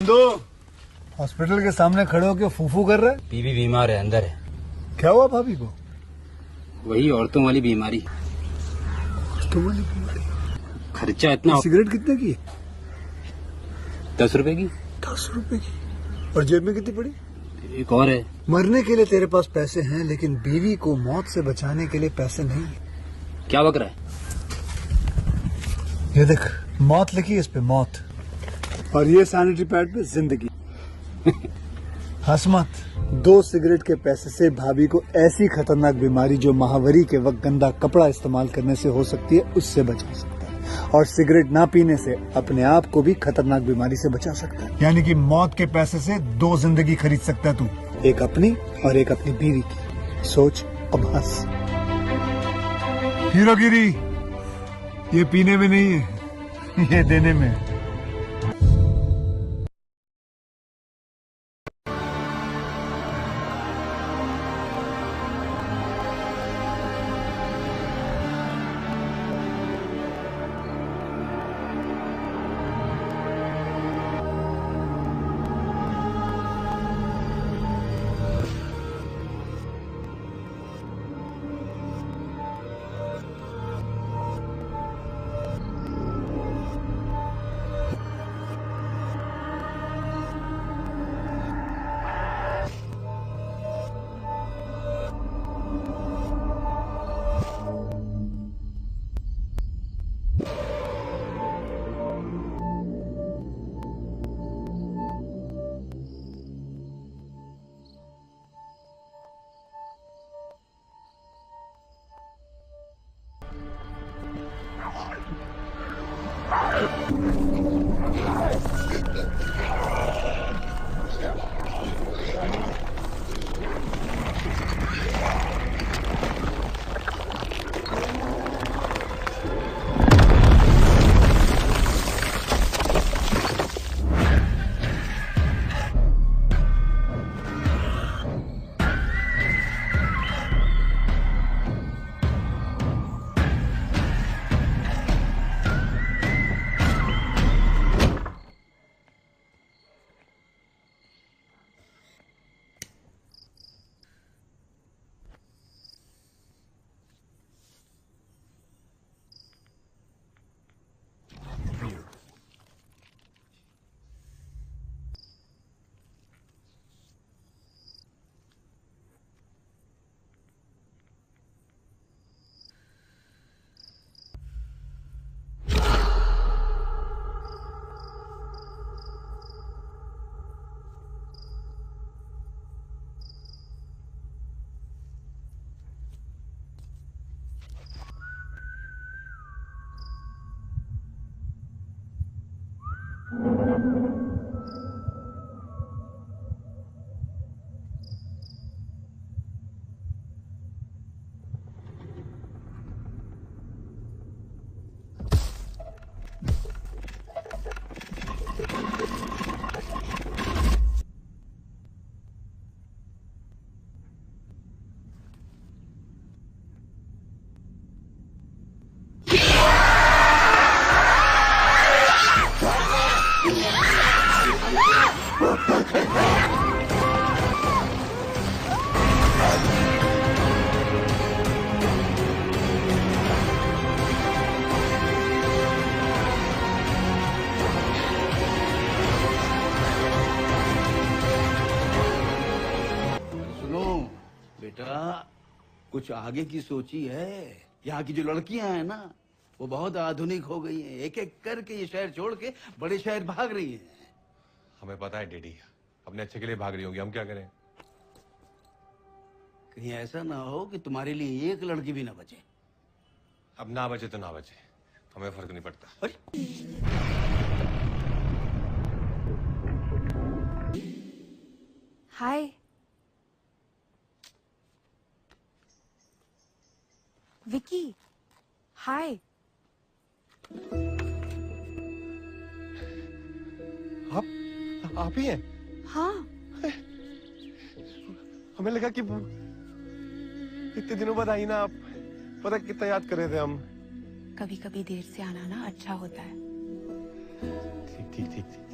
दो हॉस्पिटल के सामने खड़े होकर फूफू कर रहे। बीवी बीमार है, अंदर है। क्या हुआ भाभी को? वही औरतों वाली बीमारी। औरतों वाली बीमारी? खर्चा इतना। सिगरेट कितने की? 10 रुपए की। 10 रुपए की? और जेब में कितनी पड़ी? एक और है। मरने के लिए तेरे पास पैसे हैं, लेकिन बीवी को मौत से बचाने के लिए पैसे नहीं है। क्या बक रहा है? ये देख, मौत लिखी है इस पे, मौत। और ये सैनिटरी पैड पे जिंदगी। हंस मत। 2 सिगरेट के पैसे से भाभी को ऐसी खतरनाक बीमारी जो महावरी के वक्त गंदा कपड़ा इस्तेमाल करने से हो सकती है, उससे बचा सकता है। और सिगरेट ना पीने से अपने आप को भी खतरनाक बीमारी से बचा सकता है। यानी कि मौत के पैसे से 2 जिंदगी खरीद सकता है तू, एक अपनी और एक अपनी बीवी की। सोच, अब हंस। हीरोगिरी ये पीने में नहीं है, ये देने में है। कुछ आगे की सोची है। यहाँ की जो लड़कियां हैं ना, वो बहुत आधुनिक हो गई हैं। एक एक करके ये शहर छोड़ के बड़े शहर भाग रही हैं। हमें पता है डैडी, अपने अच्छे के लिए भाग रही होंगी, हम क्या करें? कहीं ऐसा ना हो कि तुम्हारे लिए एक लड़की भी ना बचे। अब ना बचे तो ना बचे, हमें फर्क नहीं पड़ता। हाय विकी। हाय। आप ही हैं? हाँ। हमें लगा कि इतने दिनों बाद आई ना आप, पता कितना याद कर रहे थे हम। कभी कभी देर से आना ना अच्छा होता है। ठीक ठीक ठीक ठीक।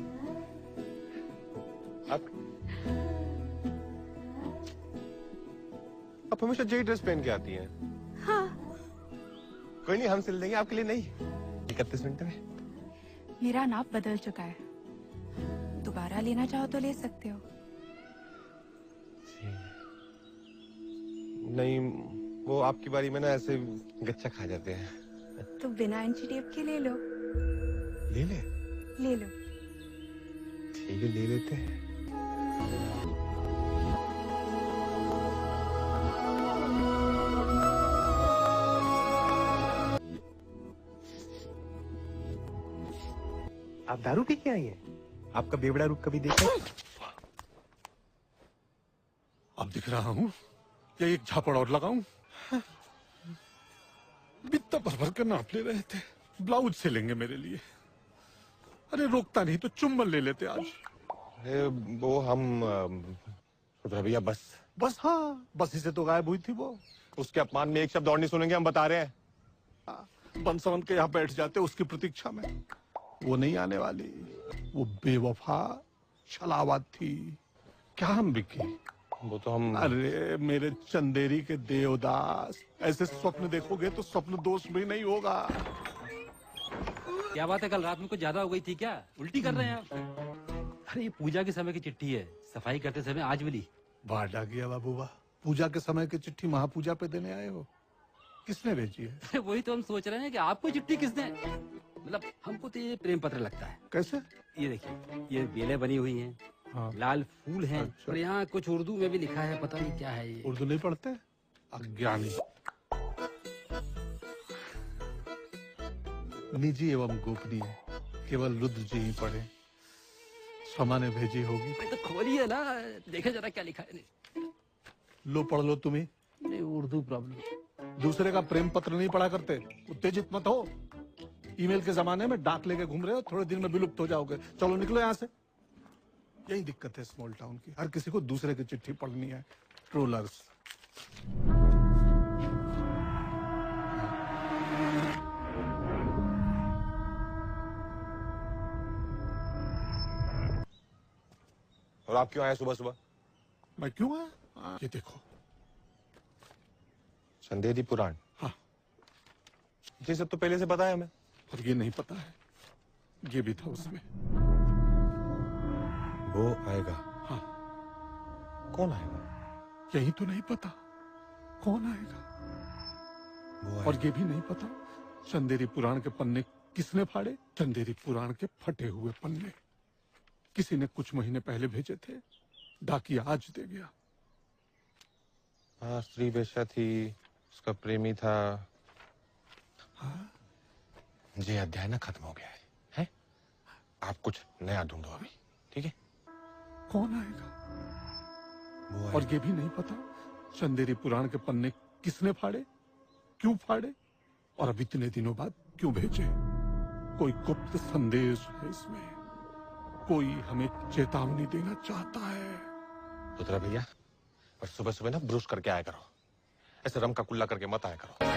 आप हमेशा यही ड्रेस पहन के आती हैं। हाँ, कोई नहीं, हम सिल देंगे आपके लिए। नहीं, 31 मिनट में। मेरा नाप बदल चुका है। दोबारा लेना चाहो तो ले सकते हो। नहीं, वो आपकी बारी में ना ऐसे गच्चा खा जाते हैं। तो बिना इंची टेप के ले लो। ले ले। ले लो। ठीक है, ले लेते हैं। आप दारू पी के आई हैं? आपका बेवड़ा रूप कभी देखा? अब दिख रहा हूँ या एक झापड़ और लगाऊं? बित्ता भर भर कर नाप ले रहे थे, ब्लाउज सिलेंगे मेरे लिए। अरे रोकता नहीं तो चुम्बन ले लेते आज। अरे वो हम भैया बस हाँ, बस इसे तो गायब हुई थी वो। उसके अपमान में एक शब्द और नहीं सुनेंगे, हम बता रहे हैं। बंसवन के यहाँ बैठ जाते उसकी प्रतीक्षा में। वो नहीं आने वाली, वो बेवफा छलावत थी। क्या हम बिकी? वो तो हम। अरे मेरे चंदेरी के देवदास, ऐसे स्वप्न देखोगे तो स्वप्न दोष भी नहीं होगा। क्या बात है, कल रात में कुछ ज्यादा हो गई थी क्या? उल्टी कर रहे हैं आप? अरे ये पूजा के समय की चिट्ठी है, सफाई करते समय आज मिली। वाह डाकिया बाबू वाह, पूजा के समय की चिट्ठी महापूजा पे देने आए हो। किसने भेजी है? वही तो हम सोच रहे हैं कि आपको चिट्ठी किसने, मतलब हमको तो ये प्रेम पत्र लगता है। कैसे? ये देखिए, ये बेलें बनी हुई हैं, हाँ। लाल फूल हैं, अच्छा। और यहाँ कुछ उर्दू में भी लिखा है, पता नहीं क्या है ये। उर्दू नहीं पढ़ते? अज्ञानी। निजी एवं गोपनीय केवल रुद्र जी ही पढ़े। क्षमा ने भेजी होगी। अरे तो खोलिए ना, देखे जरा क्या लिखा है। लो पढ़ लो तुम्हें। नहीं, उर्दू प्रॉब्लम। दूसरे का प्रेम पत्र नहीं पढ़ा करते, उत्तेजित मत हो। ईमेल के जमाने में डाक लेके घूम रहे हो, थोड़े दिन में विलुप्त हो जाओगे। चलो निकलो यहाँ से। यही दिक्कत है स्मॉल टाउन की, हर किसी को दूसरे की चिट्ठी पढ़नी है। ट्रोलर्स। और आप क्यों आए सुबह सुबह? मैं क्यों आया? ये देखो। चंदेरी पुराण। हाँ। ये सब तो पहले से पता है हमें। और ये नहीं पता है, ये भी था उसमें। वो आएगा। हाँ। कौन आएगा? यही तो नहीं पता कौन आएगा। वो आएगा। और ये भी नहीं पता चंदेरी पुराण के पन्ने किसने फाड़े। चंदेरी पुराण के फटे हुए पन्ने किसी ने कुछ महीने पहले भेजे थे, डाकिया आज दे गया। हाँ, स्त्री वेश्या थी, उसका प्रेमी था। हाँ? ये अध्याय ना खत्म हो गया है? आप कुछ नया ढूंढो अभी, ठीक है? कौन आएगा? वो और ये भी नहीं पता चंदेरी पुराण के पन्ने किसने फाड़े, क्यों फाड़े, और अब इतने दिनों बाद क्यों भेजे। कोई गुप्त संदेश है इसमें, कोई हमें चेतावनी देना चाहता है। रुद्रा भैया, और सुबह सुबह ना ब्रश करके आया करो, ऐसे रम का कुल्ला करके मत आया करो।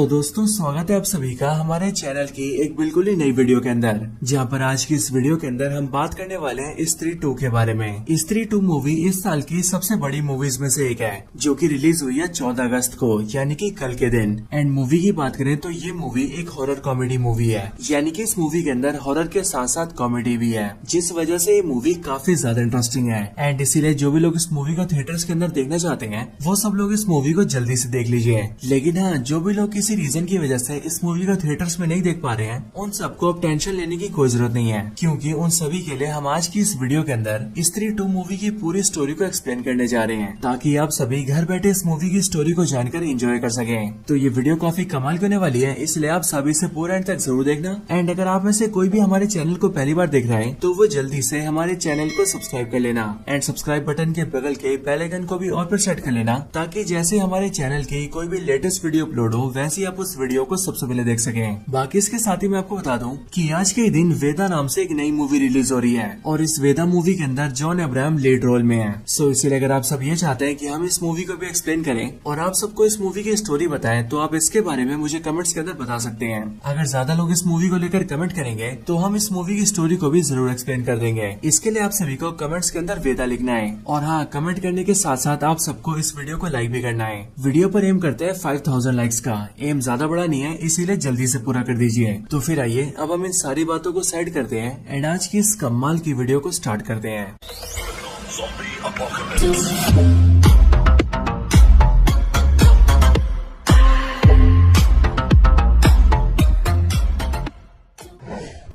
दोस्तों स्वागत है आप सभी का हमारे चैनल की एक बिल्कुल ही नई वीडियो के अंदर, जहां पर आज की इस वीडियो के अंदर हम बात करने वाले हैं स्त्री 2 के बारे में। स्त्री 2 मूवी इस साल की सबसे बड़ी मूवीज में से एक है, जो कि रिलीज हुई है 14 अगस्त को, यानी कि कल के दिन। एंड मूवी की बात करें तो ये मूवी एक हॉरर कॉमेडी मूवी है, यानी कि इस मूवी के अंदर हॉरर के साथ साथ कॉमेडी भी है, जिस वजह से ये मूवी काफी ज्यादा इंटरेस्टिंग है। एंड इसीलिए जो भी लोग इस मूवी को थिएटर्स के अंदर देखना चाहते हैं, वो सब लोग इस मूवी को जल्दी से देख लीजिए। लेकिन हाँ, जो भी लोग किसी रीजन की वजह से इस मूवी को थिएटर्स में नहीं देख पा रहे हैं, उन सबको अब टेंशन लेने की कोई जरूरत नहीं है, क्योंकि उन सभी के लिए हम आज की इस वीडियो के अंदर स्त्री 2 मूवी की पूरी स्टोरी को एक्सप्लेन करने जा रहे हैं, ताकि आप सभी घर बैठे इस मूवी की स्टोरी को जानकर एंजॉय कर सकें। तो ये वीडियो काफी कमाल होने वाली है, इसलिए आप सभी से पूरा एंड तक जरूर देखना। एंड अगर आप में से कोई भी हमारे चैनल को पहली बार देख रहा है, तो वो जल्दी से हमारे चैनल को सब्सक्राइब कर लेना। एंड सब्सक्राइब बटन के बगल के बेल आइकन को भी ऑल पर सेट कर लेना, ताकि जैसे हमारे चैनल की कोई भी लेटेस्ट वीडियो अपलोड हो, वैसे आप उस वीडियो को सबसे पहले देख सकें। बाकी इसके साथ ही मैं आपको बता दूं कि आज के दिन वेदा नाम से एक नई मूवी रिलीज हो रही है और इस वेदा मूवी के अंदर जॉन अब्राहम लीड रोल में है। सो इसीलिए अगर आप सब ये चाहते हैं कि हम इस मूवी को भी एक्सप्लेन करें और आप सबको इस मूवी की स्टोरी बताएं, तो आप इसके बारे में मुझे कमेंट्स के अंदर बता सकते हैं। अगर ज्यादा लोग इस मूवी को लेकर कमेंट करेंगे तो हम इस मूवी की स्टोरी को भी जरूर एक्सप्लेन कर देंगे। इसके लिए आप सभी को कमेंट्स के अंदर वेदा लिखना है और हाँ, कमेंट करने के साथ साथ आप सबको इस वीडियो को लाइक भी करना है। वीडियो पर एम करते हैं 5000 लाइक्स का। एम ज्यादा बड़ा नहीं है, इसीलिए जल्दी से पूरा कर दीजिए। तो फिर आइए अब हम इन सारी बातों को साइड करते हैं एंड आज की इस कमाल की वीडियो को स्टार्ट करते हैं।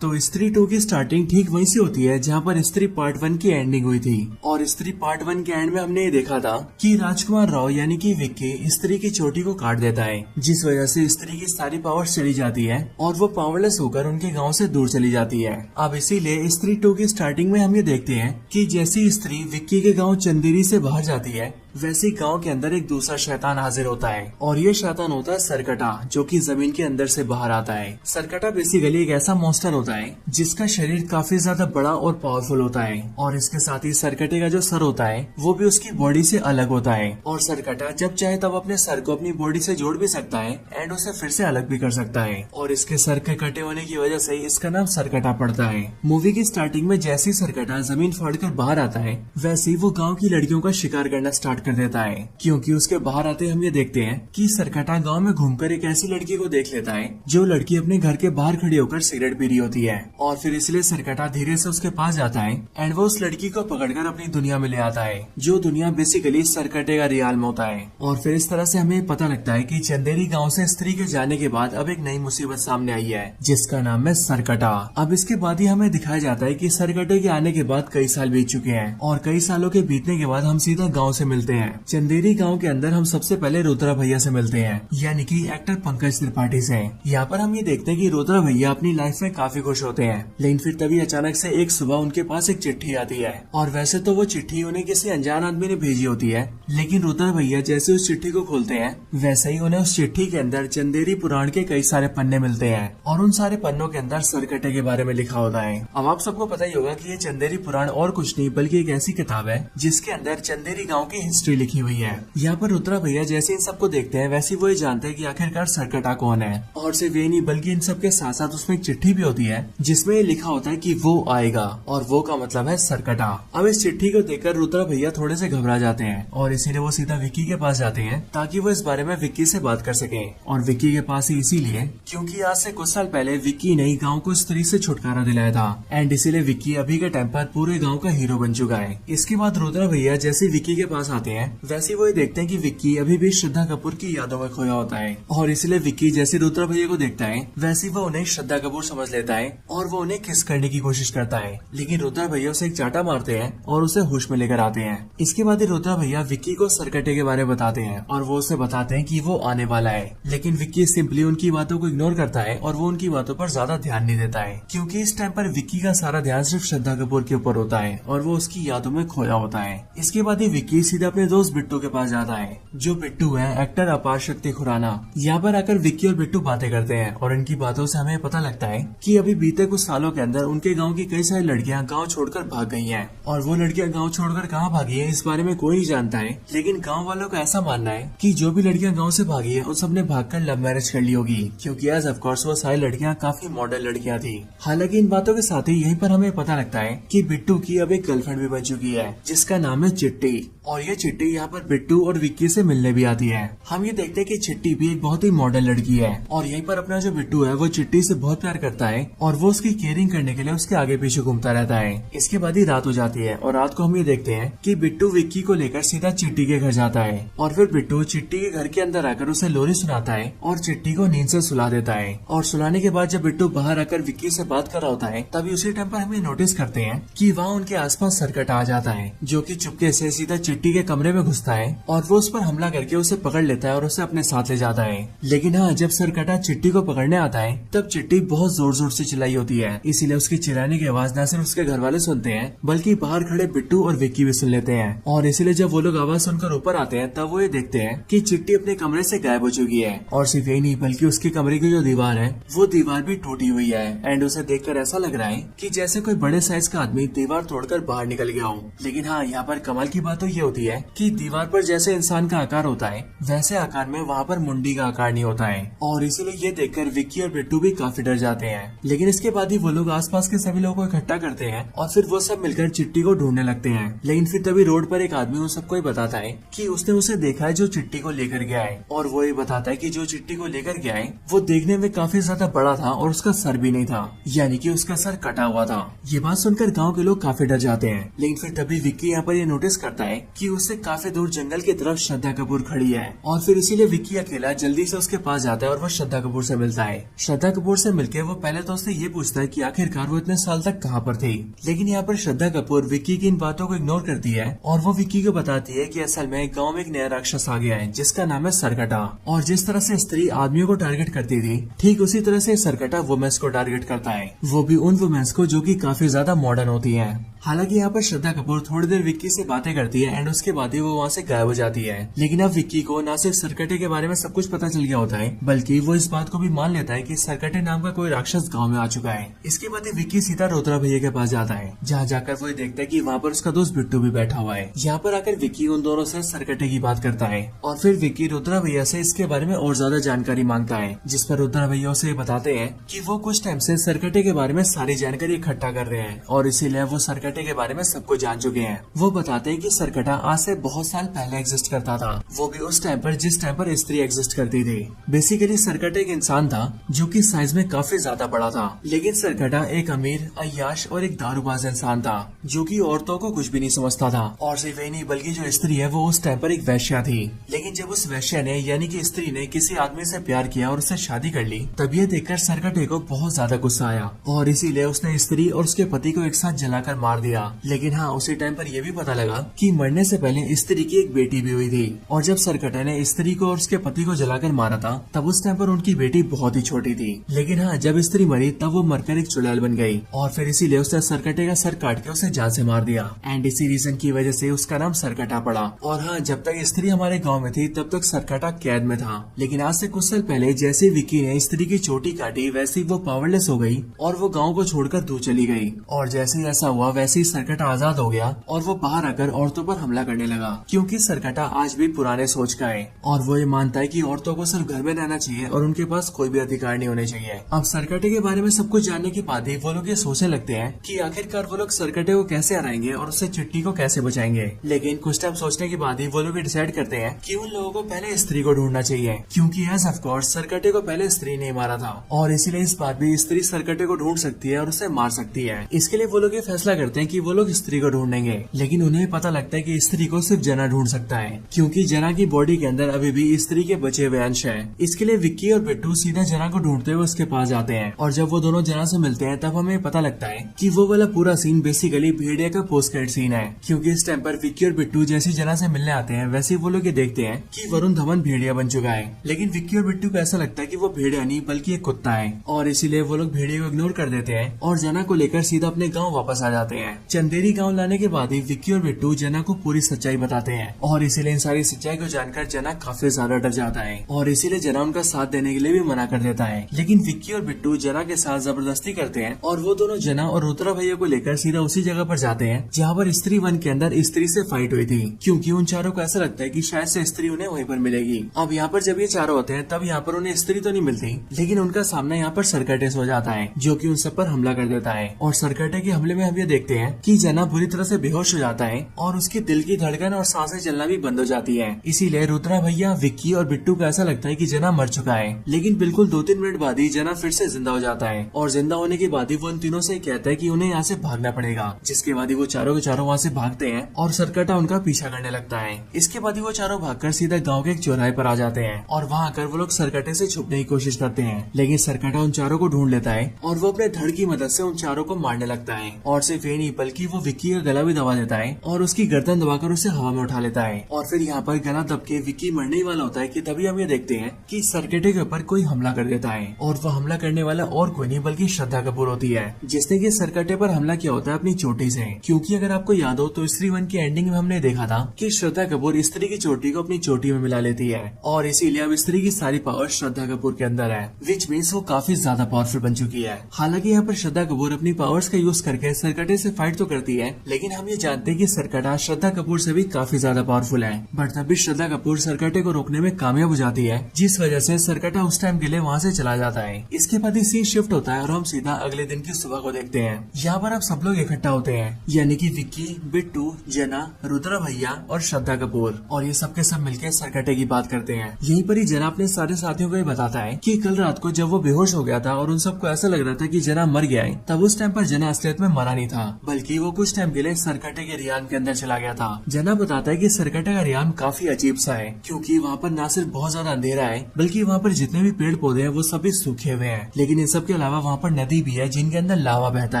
तो स्त्री 2 की स्टार्टिंग ठीक वहीं से होती है जहां पर स्त्री पार्ट 1 की एंडिंग हुई थी और स्त्री पार्ट 1 के एंड में हमने ये देखा था कि राजकुमार राव यानी कि विक्की स्त्री की चोटी को काट देता है, जिस वजह से स्त्री की सारी पावर्स चली जाती है और वो पावरलेस होकर उनके गांव से दूर चली जाती है। अब इसीलिए स्त्री 2 की स्टार्टिंग में हम ये देखते हैं कि जैसी स्त्री विक्की के गाँव चंदेरी से बाहर जाती है, वैसे गांव के अंदर एक दूसरा शैतान हाजिर होता है और ये शैतान होता है सरकटा, जो कि जमीन के अंदर से बाहर आता है। सरकटा बेसिकली एक ऐसा मॉन्स्टर होता है जिसका शरीर काफी ज्यादा बड़ा और पावरफुल होता है और इसके साथ ही सरकटे का जो सर होता है वो भी उसकी बॉडी से अलग होता है और सरकटा जब चाहे तब अपने सर को अपनी बॉडी से जोड़ भी सकता है एंड उसे फिर से अलग भी कर सकता है और इसके सर के कटे होने की वजह से इसका नाम सरकटा पड़ता है। मूवी की स्टार्टिंग में जैसे ही सरकटा जमीन फाड़कर बाहर आता है, वैसे ही वो गाँव की लड़कियों का शिकार करना स्टार्ट कर देता है, क्योंकि उसके बाहर आते हम ये देखते हैं कि सरकटा गांव में घूमकर एक ऐसी लड़की को देख लेता है जो लड़की अपने घर के बाहर खड़ी होकर सिगरेट पी रही होती है और फिर इसलिए सरकटा धीरे से उसके पास जाता है एंड वो उस लड़की को पकड़कर अपनी दुनिया में ले आता है, जो दुनिया बेसिकली सरकटे का रियाल में होता है। और फिर इस तरह से हमें पता लगता है कि चंदेरी गाँव से स्त्री के जाने के बाद अब एक नई मुसीबत सामने आई है जिसका नाम है सरकटा। अब इसके बाद ही हमें दिखाया जाता है कि सरकटे के आने के बाद कई साल बीत चुके हैं और कई सालों के बीतने के बाद हम सीधा गाँव से मिलते हैं। चंदेरी गांव के अंदर हम सबसे पहले रुद्रा भैया से मिलते हैं, यानी कि एक्टर पंकज त्रिपाठी से। यहाँ पर हम ये देखते हैं कि रुद्रा भैया अपनी लाइफ में काफी खुश होते हैं, लेकिन फिर तभी अचानक से एक सुबह उनके पास एक चिट्ठी आती है और वैसे तो वो चिट्ठी उन्हें किसी अनजान आदमी ने भेजी होती है, लेकिन रुद्रा भैया जैसे उस चिट्ठी को खोलते हैं वैसे ही उन्हें उस चिट्ठी के अंदर चंदेरी पुराण के कई सारे पन्ने मिलते हैं और उन सारे पन्नों के अंदर सरकटे के बारे में लिखा होता है। अब आप सबको पता ही होगा कि ये चंदेरी पुराण और कुछ नहीं बल्कि एक ऐसी किताब है जिसके अंदर चंदेरी गाँव की हिस्ट्री लिखी हुई है। यहाँ पर रुद्रा भैया जैसे इन सबको देखते हैं वैसे वो ये जानते हैं कि आखिरकार सरकटा कौन है और सिर्फ ये नहीं बल्कि इन सब के साथ साथ उसमें एक चिट्ठी भी होती है जिसमें ये लिखा होता है कि वो आएगा और वो का मतलब है सरकटा। अब इस चिट्ठी को देखकर रुद्रा भैया थोड़े से घबरा जाते हैं और इसीलिए वो सीधा विक्की के पास जाते हैं ताकि वो इस बारे में विक्की से बात कर सके और विक्की के पास ही इसीलिए क्योंकि आज से कुछ साल पहले विक्की ने गाँव को स्त्री से छुटकारा दिलाया था एंड इसीलिए विक्की अभी के टाइम पर पूरे गाँव का हीरो बन चुका है। इसके बाद रुद्रा भैया जैसे विक्की के पास आते हैं वैसे वो देखते हैं कि विक्की अभी भी श्रद्धा कपूर की यादों में खोया होता है और इसलिए विक्की जैसे रुद्रा भैया को देखता है वैसे वो उन्हें श्रद्धा कपूर समझ लेता है और वो उन्हें किस करने की कोशिश करता है, लेकिन रुद्रा भैया उसे एक चाटा मारते हैं और उसे होश में लेकर आते हैं। इसके बाद रुद्रा भैया विक्की को सरकटे के बारे में बताते हैं और वो उसे बताते हैं कि वो आने वाला है, लेकिन विक्की सिंपली उनकी बातों को इग्नोर करता है और वो उनकी बातों पर ज्यादा ध्यान नहीं देता है क्योंकि इस टाइम पर विक्की का सारा ध्यान सिर्फ श्रद्धा कपूर के ऊपर होता है और वो उसकी यादों में खोया होता है। इसके बाद ही विक्की सीधा अपने दोस्त बिट्टू के पास जाता है, जो बिट्टू है एक्टर अपार शक्ति खुराना। यहाँ पर आकर विक्की और बिट्टू बातें करते हैं और इनकी बातों से हमें पता लगता है कि अभी बीते कुछ सालों के अंदर उनके गांव की कई सारी लड़कियां गांव छोड़कर भाग गई हैं और वो लड़कियां गांव छोड़कर कहां भागी हैं इस बारे में कोई नहीं जानता है, लेकिन गांव वालों का ऐसा मानना है कि जो भी लड़कियां गांव से भागी है उन सब ने भागकर लव मैरिज कर ली होगी, क्योंकि एज ऑफ कोर्स वो सारी लड़कियां काफी मॉडर्न लड़कियां थी। हालांकि इन बातों के साथ ही यहीं पर हमें पता लगता है कि बिट्टू की अब एक गर्लफ्रेंड भी बन चुकी है जिसका नाम है चिट्टी और ये चिट्टी यहाँ पर बिट्टू और विक्की से मिलने भी आती है। हम ये देखते हैं कि चिट्टी भी एक बहुत ही मॉडर्न लड़की है और यहीं पर अपना जो बिट्टू है वो चिट्टी से बहुत प्यार करता है और वो उसकी केयरिंग करने के लिए उसके आगे पीछे घूमता रहता है। इसके बाद ही रात हो जाती है और रात को हम ये देखते हैं कि बिट्टू विक्की को लेकर सीधा चिट्टी के घर जाता है और फिर बिट्टू चिट्टी के घर के अंदर आकर उसे लोरी सुनाता है और चिट्टी को नींद से सुला देता है और सुलाने के बाद जब बिट्टू बाहर आकर विक्की से बात कर रहा होता है तभी उसी टाइम पर हमें नोटिस करते हैं कि वहाँ उनके आसपास सरकटा आ जाता है, जो कि चुपके से सीधा चिट्टी के कमरे में घुसता है और वो उस पर हमला करके उसे पकड़ लेता है और उसे अपने साथ ले जाता है। लेकिन हाँ, जब सरकटा चिट्टी को पकड़ने आता है तब चिट्टी बहुत जोर जोर से चिल्लाई होती है, इसीलिए उसकी चिल्लाने की आवाज न सिर्फ उसके घर वाले सुनते हैं बल्कि बाहर खड़े बिट्टू और विक्की भी सुन लेते हैं। और इसीलिए जब वो लोग आवाज सुनकर ऊपर आते हैं तब वो ये देखते हैं कि चिट्टी अपने कमरे से गायब हो चुकी है। और सिर्फ यही नहीं बल्कि उसके कमरे की जो दीवार है वो दीवार भी टूटी हुई है। एंड उसे देखकर ऐसा लग रहा है कि जैसे कोई बड़े साइज का आदमी दीवार तोड़कर बाहर निकल गया हो। लेकिन हाँ, यहाँ पर कमाल की बात तो ये होती है कि दीवार पर जैसे इंसान का आकार होता है वैसे आकार में वहाँ पर मुंडी का आकार नहीं होता है। और इसीलिए ये देखकर विक्की और बिट्टू भी काफी डर जाते हैं। लेकिन इसके बाद ही वो लोग आसपास के सभी लोगों को इकट्ठा करते हैं और फिर वो सब मिलकर चिट्टी को ढूंढने लगते हैं। लेकिन फिर तभी रोड पर एक आदमी उन सबको ये बताता है कि उसने उसे देखा है जो चिट्टी को लेकर गया है। और वो ये बताता है कि जो चिट्टी को लेकर गया है वो देखने में काफी ज्यादा बड़ा था और उसका सर भी नहीं था, यानी कि उसका सर कटा हुआ था। ये बात सुनकर गांव के लोग काफी डर जाते हैं। लेकिन फिर तभी विक्की यहाँ पर ये नोटिस करता है कि उससे काफी दूर जंगल की तरफ श्रद्धा कपूर खड़ी है। और फिर इसीलिए विक्की अकेला जल्दी से उसके पास जाता है और वो श्रद्धा कपूर से मिलता है। श्रद्धा कपूर से मिलकर वो पहले तो उससे ये पूछता है कि आखिरकार वो इतने साल तक कहाँ पर थी। लेकिन यहाँ पर श्रद्धा कपूर विक्की की इन बातों को इग्नोर करती है और वो विक्की को बताती है कि असल में गाँव में एक नया राक्षस आ गया है जिसका नाम है सरकटा। और जिस तरह से स्त्री आदमियों को टारगेट करती थी ठीक उसी तरह से सरकटा वुमेन्स को टारगेट करता है, वो भी उन वुमेन्स को जो कि काफी ज्यादा मॉडर्न होती हैं। हालांकि यहाँ पर श्रद्धा कपूर थोड़ी देर विक्की से बातें करती है एंड उसके बाद ही वो वहाँ से गायब हो जाती है। लेकिन अब विक्की को न सिर्फ सरकटे के बारे में सब कुछ पता चल गया होता है बल्कि वो इस बात को भी मान लेता है कि सरकटे नाम का कोई राक्षस गांव में आ चुका है। इसके बाद ही विक्की सीधा रोतरा भैया के पास जाता है, जहाँ जाकर वो देखता है कि वहाँ पर उसका दोस्त बिट्टू भी बैठा हुआ है। यहाँ पर आकर विक्की उन दोनों से सरकटे की बात करता है और फिर विक्की रोतरा भैया से इसके बारे में और ज्यादा जानकारी मांगता है, जिस पर रोतरा भैया उसे बताते हैं कि वो कुछ टाइम से सरकटे के बारे में सारी जानकारी इकट्ठा कर रहे हैं और इसीलिए वो सरकटे के बारे में सब कुछ जान चुके हैं। वो बताते हैं कि सरकटा आज से बहुत साल पहले एग्जिस्ट करता था, वो भी उस टाइम पर जिस टाइम पर स्त्री एग्जिस्ट करती थी। बेसिकली सरकटा एक इंसान था जो कि साइज में काफी ज्यादा बड़ा था। लेकिन सरकटा एक अमीर, अय्याश और एक दारूबाज इंसान था जो कि औरतों को कुछ भी नहीं समझता था। और सिर्फ वही नहीं बल्कि जो स्त्री है वो उस टाइम पर एक वैश्या थी। लेकिन जब उस वैश्या ने यानी कि स्त्री ने किसी आदमी से प्यार किया और उससे शादी कर ली तब ये देखकर सरकटे को बहुत ज्यादा गुस्सा आया और इसीलिए उसने स्त्री और उसके पति को एक साथ जलाकर मार दिया। लेकिन हाँ, उसी टाइम पर यह भी पता लगा कि मरने से पहले स्त्री की एक बेटी भी हुई थी। और जब सरकटे ने स्त्री को और उसके पति को जलाकर मारा था तब उस टाइम पर उनकी बेटी बहुत ही छोटी थी। लेकिन हाँ, जब स्त्री मरी तब वो मरकर एक चुड़ैल बन गई और फिर इसीलिए उसने सरकटे का सर काट के उसे जान से मार दिया एंड इसी रीजन की वजह से उसका नाम सरकटा पड़ा। और हाँ, जब तक स्त्री हमारे गाँव में थी तब तक सरकटा कैद में था। लेकिन आज से कुछ साल पहले जैसे विक्की ने स्त्री की चोटी काटी वैसे ही वो पावरलेस हो गई और वो गाँव को छोड़कर दूर चली गई। और जैसे ही ऐसा हुआ वैसे ही सरकटा आजाद हो गया और वो बाहर आकर औरतों पर हमला करने लगा, क्योंकि सरकटा आज भी पुराने सोच का है और वो ये मानता है कि औरतों को सिर्फ घर में रहना चाहिए और उनके पास कोई भी अधिकार नहीं होने चाहिए। अब सरकटे के बारे में सब कुछ जानने के बाद ही वो लोग ये सोचने लगते हैं कि आखिरकार वो लोग सरकटे को कैसे हराएंगे और उससे चिट्टी को कैसे बचाएंगे। लेकिन कुछ टाइम सोचने के बाद ही वो लोग डिसाइड करते हैं कि उन लोगों को पहले स्त्री को ढूंढना चाहिए, क्योंकि एज ऑफ कोर्स सरकटे को पहले स्त्री ने मारा था और इसीलिए इस बार भी स्त्री सरकटे को ढूंढ सकती है और उसे मार सकती है। इसके लिए वो लोग ये फैसला करते हैं कि वो लोग स्त्री को ढूंढेंगे। लेकिन उन्हें पता लगता है कि स्त्री को सिर्फ जना ढूंढ सकता है, क्योंकि जना की बॉडी के अंदर अभी भी स्त्री के बचे हुए अंश है। इसके लिए विक्की और बिट्टू सीधा जना को ढूंढते हुए उसके पास जाते हैं और जब वो दोनों जना से मिलते हैं तब हमें पता लगता है कि वो वाला पूरा सीन बेसिकली भेड़िया का पोस्ट क्रेडिट सीन है, क्योंकि इस टाइम पर विक्की और बिट्टू जैसी जना से मिलने आते हैं वैसे वो लोग ये देखते हैं कि वरुण धवन भेड़िया बन चुका है। लेकिन विक्की और बिट्टू को ऐसा लगता है कि वो भेड़िया नहीं बल्कि एक कुत्ता है और इसीलिए वो लोग भेड़िया को इग्नोर कर देते हैं और जना को लेकर सीधा अपने गाँव वापस आ जाते हैं। चंदेरी गाँव लाने के बाद ही विक्की और बिट्टू जना को पूरी सच्चाई बताते हैं और इसीलिए इन सारी सच्चाई को जानकर जना काफी ज्यादा डर जाता है और इसीलिए जना उनका साथ देने के लिए भी मना कर देता है। लेकिन विक्की और बिट्टू जना के साथ जबरदस्ती करते हैं और वो दोनों जना और रुद्रा भैया को लेकर सीधा उसी जगह पर जाते हैं जहाँ पर स्त्री वन के अंदर स्त्री से फाइट हुई थी, क्योंकि उन चारों को ऐसा लगता है कि शायद से स्त्री उन्हें वहीं पर मिलेगी। अब यहाँ पर जब ये चारों होते हैं तब यहाँ पर उन्हें स्त्री तो नहीं मिलती, लेकिन उनका सामना यहाँ पर सरकटेस हो जाता है जो कि उन सब पर हमला कर देता है। और सरकटे के हमले में हम ये देखते हैं कि जना बुरी तरह से बेहोश हो जाता है और उसकी दिल की धड़कन और सांसें चलना भी बंद हो जाती है। इसीलिए रुद्रा भैया, विक्की और बिट्टू को ऐसा लगता है कि जना मर चुका है। लेकिन बिल्कुल 2-3 मिनट बाद ही जना फिर से जिंदा हो जाता है और जिंदा होने के बाद ही वो उन तीनों से कहता है कि उन्हें यहाँ से भागना पड़ेगा, जिसके बाद ही वो चारों के चारों वहाँ से भागते हैं और सरकटा उनका पीछा करने लगता है। इसके बाद ही वो चारों भागकर सीधा गाँव के एक चौराहे पर आ जाते हैं और वहाँ आकर वो लोग सरकटे से छुपने की कोशिश करते हैं। लेकिन सरकटा उन चारों को ढूंढ लेता है और वो अपने धड़ की मदद से उन चारों को मारने लगता है। और सिर्फ यही नहीं बल्कि वो विक्की का गला भी दबा देता है और उसकी गर्दन दबाकर उसे हवा में उठा लेता है। और फिर यहाँ पर गला दब के विक्की मरने ही वाला होता है कि तभी हम ये देखते हैं कि सरकटे के ऊपर कोई हमला कर देता है और वो हमला करने वाला और कोई नहीं बल्कि श्रद्धा कपूर होती है, जिसने कि सरकटे पर हमला किया होता है अपनी चोटी से। क्योंकि अगर आपको याद हो तो स्त्री 1 की एंडिंग में हमने देखा था कि श्रद्धा कपूर स्त्री की चोटी को अपनी चोटी में मिला लेती है और इसीलिए अब स्त्री की सारी पावर श्रद्धा कपूर के अंदर है, विच मीन्स वो काफी ज्यादा पावरफुल बन चुकी है। हालांकि यहाँ पर श्रद्धा कपूर अपनी पावर्स का यूज करके सरकटे से फाइट तो करती है, लेकिन हम ये जानते हैं कि सरकटा श्रद्धा कपूर से भी काफी ज्यादा पावरफुल है। बट तब भी श्रद्धा कपूर सरकटे को रोकने में कामयाब हो जाती है, जिस वजह से सरकटा उस टाइम के लिए वहाँ से चला जाता है। इसके बाद ही सीन शिफ्ट होता है और हम सीधा अगले दिन की सुबह को देखते हैं। यहाँ पर अब सब लोग इकट्ठा होते हैं, यानी कि विक्की, बिट्टू, जना, रुद्रा भैया और श्रद्धा कपूर, और ये सबके सब मिलकर सरकटे की बात करते हैं। यहीं पर ही जना अपने सारे साथियों को ये बताता है कि कल रात को जब वो बेहोश हो गया था और उन सबको ऐसा लग रहा था कि जना मर गया है, तब उस टाइम पर जना असलियत में मरा नहीं था, बल्कि वो कुछ टाइम के लिए सरकटे के रियान के अंदर चला गया था। जना बताता है कि सरकटे का रियान काफी अजीब सा है, क्योंकि वहाँ पर न सिर्फ बहुत ज्यादा अंधेरा है बल्कि वहाँ पर जितने भी पेड़ पौधे हैं वो सभी सूखे हुए हैं, लेकिन इन सब के अलावा वहाँ पर नदी भी है जिनके अंदर लावा बहता